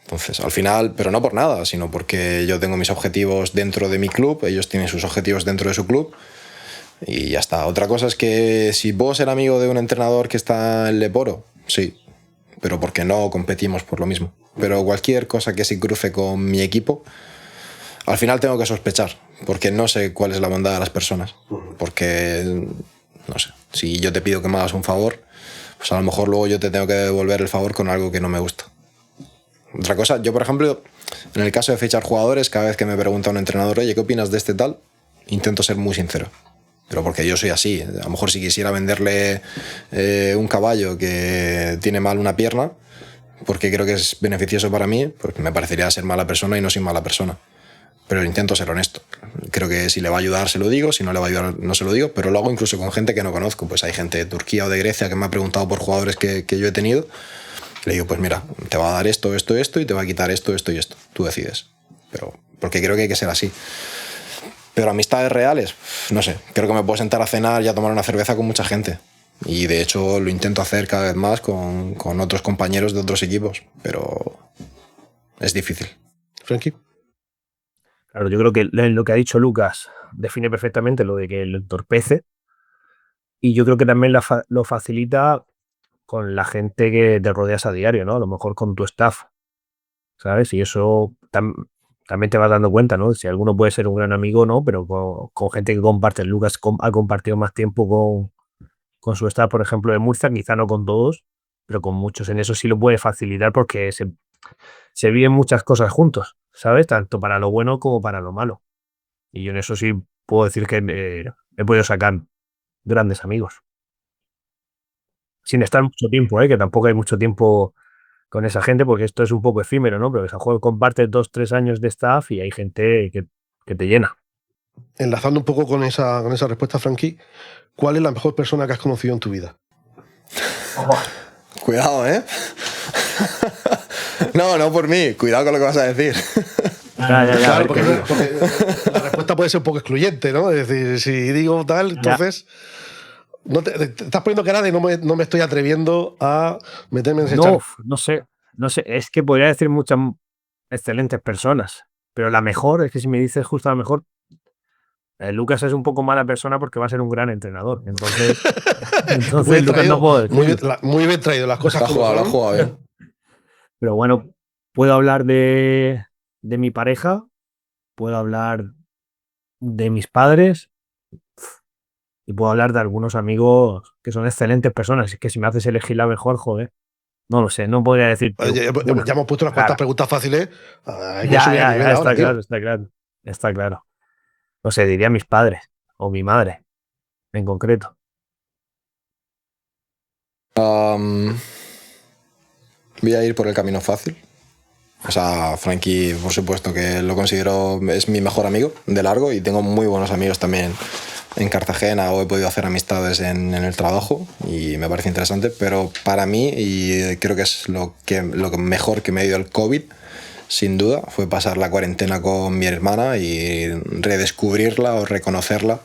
Entonces, al final, pero no por nada, sino porque yo tengo mis objetivos dentro de mi club, ellos tienen sus objetivos dentro de su club, y ya está. Otra cosa es que si puedo ser amigo de un entrenador que está en Leporo, sí, pero porque no competimos por lo mismo. Pero cualquier cosa que se cruce con mi equipo, al final tengo que sospechar, porque no sé cuál es la bondad de las personas. Porque, no sé, si yo te pido que me hagas un favor, pues a lo mejor luego yo te tengo que devolver el favor con algo que no me gusta. Otra cosa, yo por ejemplo, en el caso de fichar jugadores, cada vez que me pregunta un entrenador, oye, ¿qué opinas de este tal? Intento ser muy sincero. Pero porque yo soy así. A lo mejor si quisiera venderle un caballo que tiene mal una pierna, porque creo que es beneficioso para mí, pues me parecería ser mala persona y no soy mala persona. Pero intento ser honesto. Creo que si le va a ayudar se lo digo, si no le va a ayudar no se lo digo, pero lo hago incluso con gente que no conozco. Pues hay gente de Turquía o de Grecia que me ha preguntado por jugadores que yo he tenido. Le digo, pues mira, te va a dar esto, esto, esto y te va a quitar esto, esto y esto. Tú decides. Pero porque creo que hay que ser así. Pero amistades reales, no sé. Creo que me puedo sentar a cenar y a tomar una cerveza con mucha gente. Y de hecho lo intento hacer cada vez más con otros compañeros de otros equipos. Pero es difícil. Frankie. Claro, yo creo que lo que ha dicho Lucas define perfectamente lo de que lo entorpece. Y yo creo que también lo facilita con la gente que te rodeas a diario, ¿no? A lo mejor con tu staff, ¿sabes? Y eso también te vas dando cuenta, ¿no? Si alguno puede ser un gran amigo, ¿no? Pero con gente que comparte. Lucas ha compartido más tiempo con su staff, por ejemplo, de Murcia, quizá no con todos, pero con muchos. En eso sí lo puede facilitar porque se viven muchas cosas juntos, ¿sabes? Tanto para lo bueno como para lo malo. Y yo en eso sí puedo decir que he podido sacar grandes amigos. Sin estar mucho tiempo, que tampoco hay mucho tiempo con esa gente, porque esto es un poco efímero, ¿no? Pero que a lo mejor compartes 2-3 años de staff y hay gente que te llena. Enlazando un poco con esa respuesta, Frankie, ¿cuál es la mejor persona que has conocido en tu vida? Cuidado, ¿eh? No por mí. Cuidado con lo que vas a decir. Claro, porque la respuesta puede ser un poco excluyente, ¿no? Es decir, si digo tal, entonces... No te estás poniendo cara de no me estoy atreviendo a meterme en ese charco. No sé. Es que podría decir muchas excelentes personas, pero la mejor, es que si me dices justo la mejor, Lucas es un poco mala persona porque va a ser un gran entrenador. Entonces Lucas no puedo decir. Muy bien traído, las cosas lo has jugado bien. Pero bueno, puedo hablar de mi pareja, puedo hablar de mis padres y puedo hablar de algunos amigos que son excelentes personas. Es que si me haces elegir la mejor, joder, no lo sé, no podría decir. Ya hemos puesto unas cuantas preguntas fáciles. Ya, está claro. No sé, diría mis padres o mi madre en concreto. Voy a ir por el camino fácil. O sea, Frankie, por supuesto que lo considero, es mi mejor amigo de largo y tengo muy buenos amigos también en Cartagena o he podido hacer amistades en el trabajo y me parece interesante, pero para mí, y creo que es lo mejor que me dio el COVID, sin duda, fue pasar la cuarentena con mi hermana y redescubrirla o reconocerla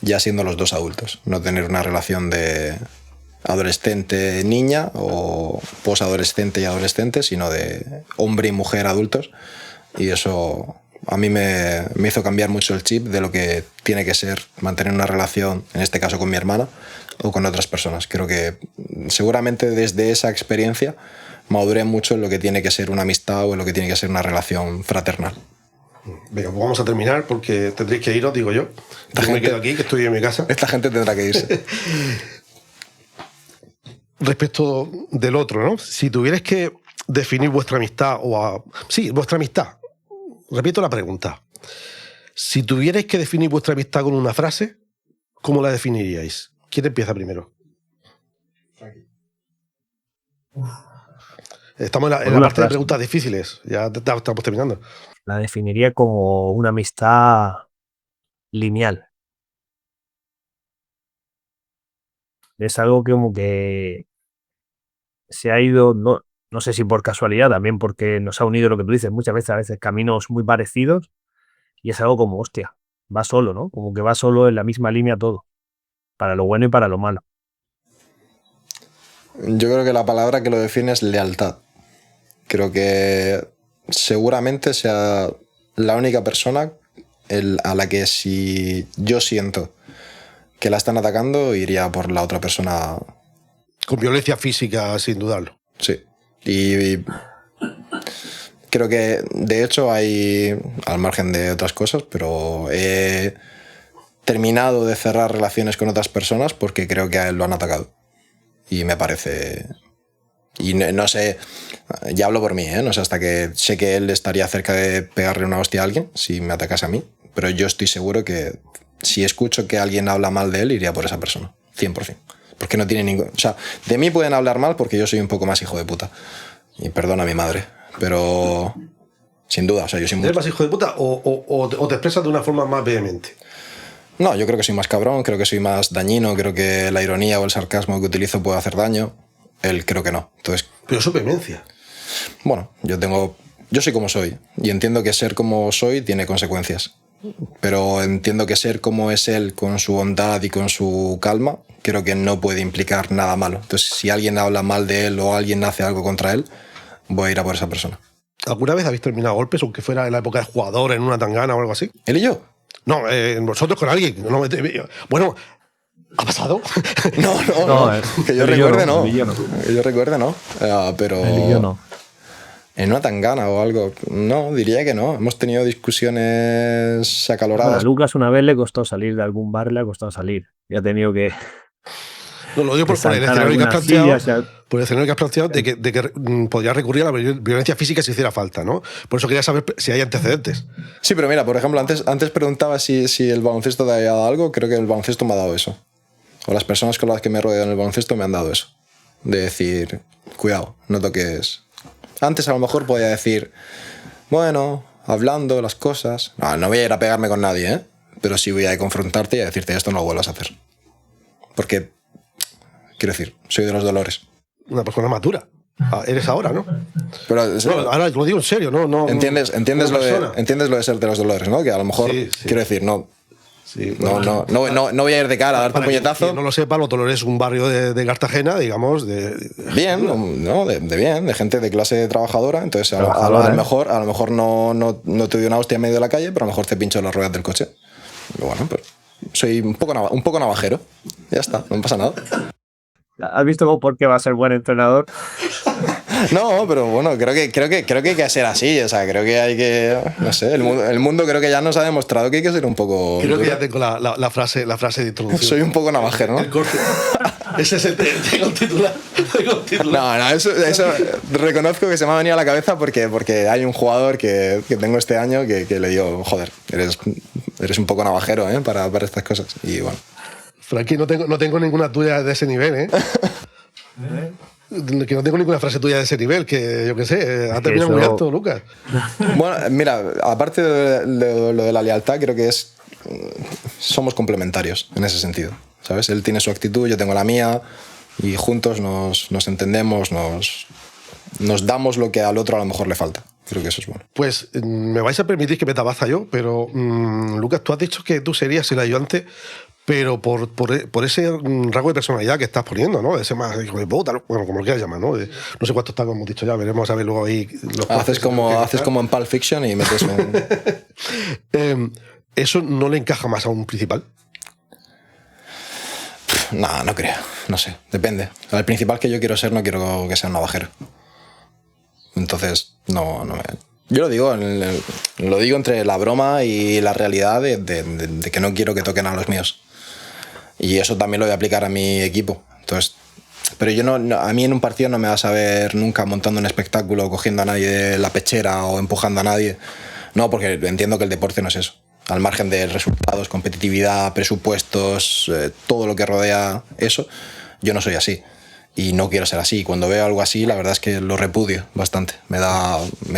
ya siendo los dos adultos, no tener una relación de adolescente-niña o posadolescente y adolescente, sino de hombre y mujer adultos, y eso a mí me hizo cambiar mucho el chip de lo que tiene que ser mantener una relación, en este caso con mi hermana o con otras personas. Creo que seguramente desde esa experiencia maduré mucho en lo que tiene que ser una amistad o en lo que tiene que ser una relación fraternal. Venga, pues vamos a terminar porque tendréis que iros, digo yo. Yo me quedo aquí, que estoy en mi casa. Esta gente tendrá que irse. Respecto del otro, ¿no? Si tuvierais que definir vuestra amistad Sí, vuestra amistad. Repito la pregunta. Si tuvierais que definir vuestra amistad con una frase, ¿cómo la definiríais? ¿Quién empieza primero? Estamos en la parte de preguntas difíciles. Ya estamos terminando. La definiría como una amistad lineal. Es algo que como que se ha ido, no sé si por casualidad, también porque nos ha unido lo que tú dices, muchas veces, a veces caminos muy parecidos, y es algo como, hostia, va solo, ¿no? Como que va solo en la misma línea todo, para lo bueno y para lo malo. Yo creo que la palabra que lo define es lealtad. Creo que seguramente sea la única persona a la que si yo siento que la están atacando, iría por la otra persona. Con violencia física, sin dudarlo. Sí. Y creo que, de hecho, hay, al margen de otras cosas, pero he terminado de cerrar relaciones con otras personas porque creo que a él lo han atacado. Y me parece... Y no sé, ya hablo por mí, ¿eh? No sé, hasta que sé que él estaría cerca de pegarle una hostia a alguien si me atacase a mí, pero yo estoy seguro que si escucho que alguien habla mal de él, iría por esa persona, 100%. Porque no tiene ningún... O sea, de mí pueden hablar mal porque yo soy un poco más hijo de puta. Y perdona a mi madre, pero... Sin duda, o sea, yo soy muy... ¿Eres más hijo de puta o te expresas de una forma más vehemente? No, yo creo que soy más cabrón, creo que soy más dañino, creo que la ironía o el sarcasmo que utilizo puede hacer daño. Él creo que no. Entonces, pero eso es vehemencia. Bueno, yo soy como soy y entiendo que ser como soy tiene consecuencias. Pero entiendo que ser como es él, con su bondad y con su calma, creo que no puede implicar nada malo. Entonces, si alguien habla mal de él o alguien hace algo contra él, voy a ir a por esa persona. ¿Alguna vez habéis terminado golpes, aunque fuera en la época de jugador, en una tangana o algo así? ¿Él y yo? No, vosotros con alguien. Bueno, ¿ha pasado? No. Que yo recuerde, no. Que yo recuerde, no. Pero... El yo no. En una tangana o algo. No, diría que no. Hemos tenido discusiones acaloradas. Bueno, a Lucas una vez le costó salir de algún bar, le ha costado salir. Y ha tenido que... No, lo digo por el escenario que has planteado, por el escenario que has planteado de que podría recurrir a la violencia física si hiciera falta, ¿no? Por eso quería saber si hay antecedentes. Sí, pero mira, por ejemplo, antes preguntaba si el baloncesto te había dado algo. Creo que el baloncesto me ha dado eso. O las personas con las que me he rodeado en el baloncesto me han dado eso. De decir, cuidado, no toques... Antes a lo mejor podía decir, bueno, hablando las cosas... No voy a ir a pegarme con nadie, ¿eh? Pero sí voy a confrontarte y a decirte esto no lo vuelvas a hacer. Porque, quiero decir, soy de los dolores. Una persona madura. Eres ahora, ¿no? Pero, ahora lo digo en serio, ¿no? ¿Entiendes lo de ser de los dolores, ¿no? Que a lo mejor, sí. Quiero decir, no... Sí, no voy a ir de cara a darte un puñetazo. Quien no lo sepa, Los Dolores es un barrio de Cartagena, digamos. Bien, ¿no? De gente de clase trabajadora. Entonces, a lo mejor no te doy una hostia en medio de la calle, pero a lo mejor te pincho las ruedas del coche. Y bueno, pues soy un poco navajero. Ya está, no pasa nada. ¿Has visto por qué va a ser buen entrenador? No, pero bueno, creo que hay que ser así. O sea, creo que hay que... No sé, el mundo creo que ya nos ha demostrado que hay que ser un poco... Creo que ya tengo la frase de introducción. Soy un poco navajero, ¿no? El corte. Ese es tengo el titular. No, eso reconozco que se me ha venido a la cabeza porque hay un jugador que tengo este año que le digo, joder, eres un poco navajero, ¿eh? Para estas cosas. Y bueno. Frankie, no tengo ninguna tuya de ese nivel, ¿eh? Que no tengo ninguna frase tuya de ese nivel, que yo qué sé, ha terminado muy alto, Lucas. Bueno, mira, aparte de lo de la lealtad, creo que somos complementarios en ese sentido, ¿sabes? Él tiene su actitud, yo tengo la mía, y juntos nos entendemos, nos damos lo que al otro a lo mejor le falta. Creo que eso es bueno. Pues me vais a permitir que me tabaza yo, pero Lucas, tú has dicho que tú serías el ayudante, pero por ese rasgo de personalidad que estás poniendo, ¿no? Ese más hijo de puta, bueno, como lo quieras llamar, ¿no? No sé cuántos tacos hemos dicho ya, veremos a ver luego ahí... Haces como en Pulp Fiction y metes un... ¿Eso no le encaja más a un principal? No creo, no sé, depende. El principal que yo quiero ser no quiero que sea un navajero. Entonces, no me... Yo lo digo entre la broma y la realidad de que no quiero que toquen a los míos. Y eso también lo voy a aplicar a mi equipo. Entonces, pero a mí en un partido no me vas a ver nunca montando un espectáculo, cogiendo a nadie de la pechera o empujando a nadie. No, porque entiendo que el deporte no es eso. Al margen de resultados, competitividad, presupuestos, todo lo que rodea eso, yo no soy así. Y no quiero ser así. Cuando veo algo así, la verdad es que lo repudio bastante. Me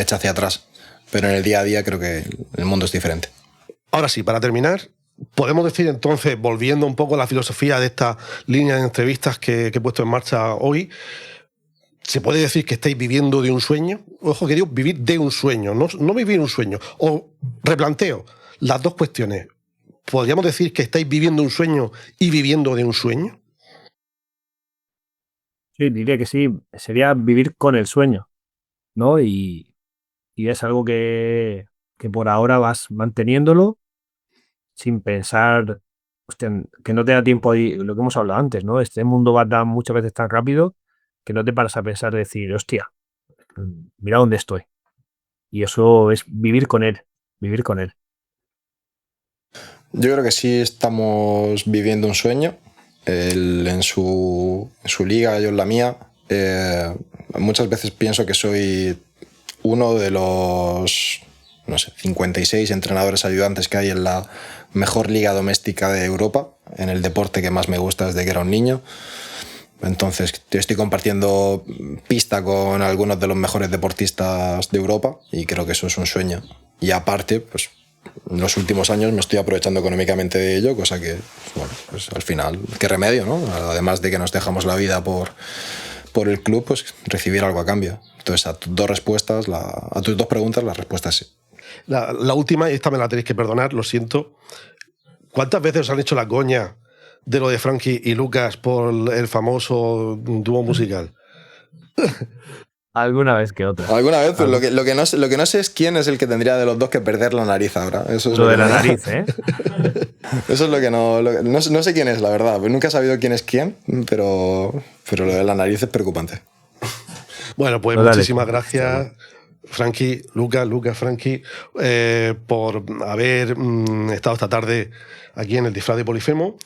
echa hacia atrás. Pero en el día a día creo que el mundo es diferente. Ahora sí, para terminar, podemos decir entonces, volviendo un poco a la filosofía de esta línea de entrevistas que he puesto en marcha hoy, ¿se puede decir que estáis viviendo de un sueño? Ojo que digo, vivir de un sueño, no vivir un sueño. O replanteo las dos cuestiones. ¿Podríamos decir que estáis viviendo un sueño y viviendo de un sueño? Sí, diría que sí. Sería vivir con el sueño, ¿no? Y es algo que por ahora vas manteniéndolo sin pensar, hostia, que no te da tiempo ahí, lo que hemos hablado antes, ¿no? Este mundo va muchas veces tan rápido que no te paras a pensar, decir, hostia, mira dónde estoy. Y eso es vivir con él. Yo creo que sí estamos viviendo un sueño. Él en su liga, yo en la mía. Muchas veces pienso que soy uno de los 56 entrenadores ayudantes que hay en la mejor liga doméstica de Europa, en el deporte que más me gusta desde que era un niño. Entonces estoy compartiendo pista con algunos de los mejores deportistas de Europa y creo que eso es un sueño. Y aparte, pues en los últimos años me estoy aprovechando económicamente de ello, cosa que, bueno, pues al final, qué remedio, ¿no? Además de que nos dejamos la vida por el club, pues recibir algo a cambio. Entonces, a tus dos preguntas, la respuesta es sí. La última, y esta me la tenéis que perdonar, lo siento. ¿Cuántas veces os han hecho la coña de lo de Frankie y Lucas por el famoso dúo musical? Alguna vez que otra. Alguna vez, pues lo que no sé es quién es el que tendría de los dos que perder la nariz ahora. Eso es lo de la nariz, ¿eh? Eso es lo que no sé quién es, la verdad. Nunca he sabido quién es quién, pero lo de la nariz es preocupante. Bueno, pues muchísimas gracias, Frankie, Lucas, Frankie, por haber estado esta tarde aquí en el Disfraz de Polifemo.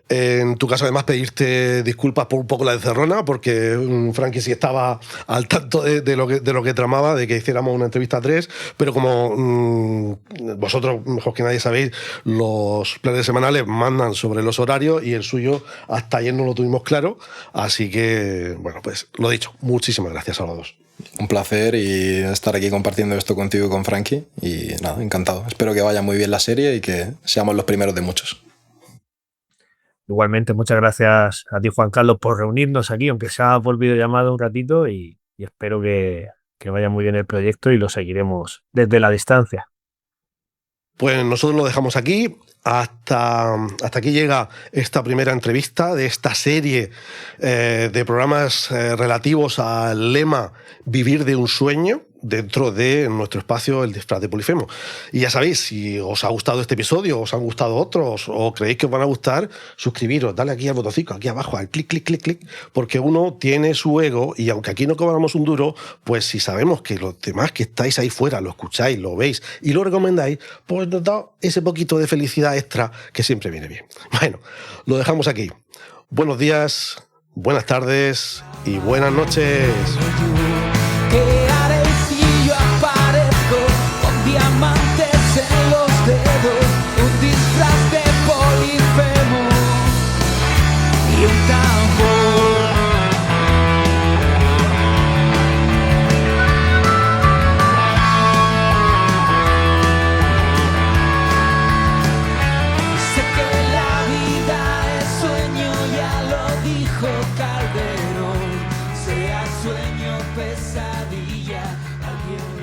En tu caso, además, pedirte disculpas por un poco la encerrona, porque Frankie sí estaba al tanto de lo que tramaba, de que hiciéramos una entrevista a tres, pero como vosotros, mejor que nadie sabéis, los planes semanales mandan sobre los horarios y el suyo hasta ayer no lo tuvimos claro, así que, bueno, pues lo dicho, muchísimas gracias a los dos. Un placer y estar aquí compartiendo esto contigo y con Frankie y nada, encantado. Espero que vaya muy bien la serie y que seamos los primeros de muchos. Igualmente, muchas gracias a ti, Juan Carlos, por reunirnos aquí, aunque sea por videollamada un ratito, y espero que vaya muy bien el proyecto y lo seguiremos desde la distancia. Pues nosotros lo dejamos aquí. Hasta aquí llega esta primera entrevista de esta serie de programas relativos al lema Vivir de un sueño, dentro de nuestro espacio El Disfraz de Polifemo. Y ya sabéis, si os ha gustado este episodio, os han gustado otros, o creéis que os van a gustar, suscribiros, dale aquí al botoncito, aquí abajo, al clic, clic, clic, clic, porque uno tiene su ego y aunque aquí no cobramos un duro, pues si sabemos que los demás que estáis ahí fuera lo escucháis, lo veis y lo recomendáis, pues nos da ese poquito de felicidad extra que siempre viene bien. Bueno, lo dejamos aquí. Buenos días, buenas tardes y buenas noches. ¿Qué haré si yo aparezco con diamantes en los dedos? Un disfraz de Polifemo y un tambor. Sé que la vida es sueño, ya lo dijo Calderón. Sea sueño, pesadilla, alguien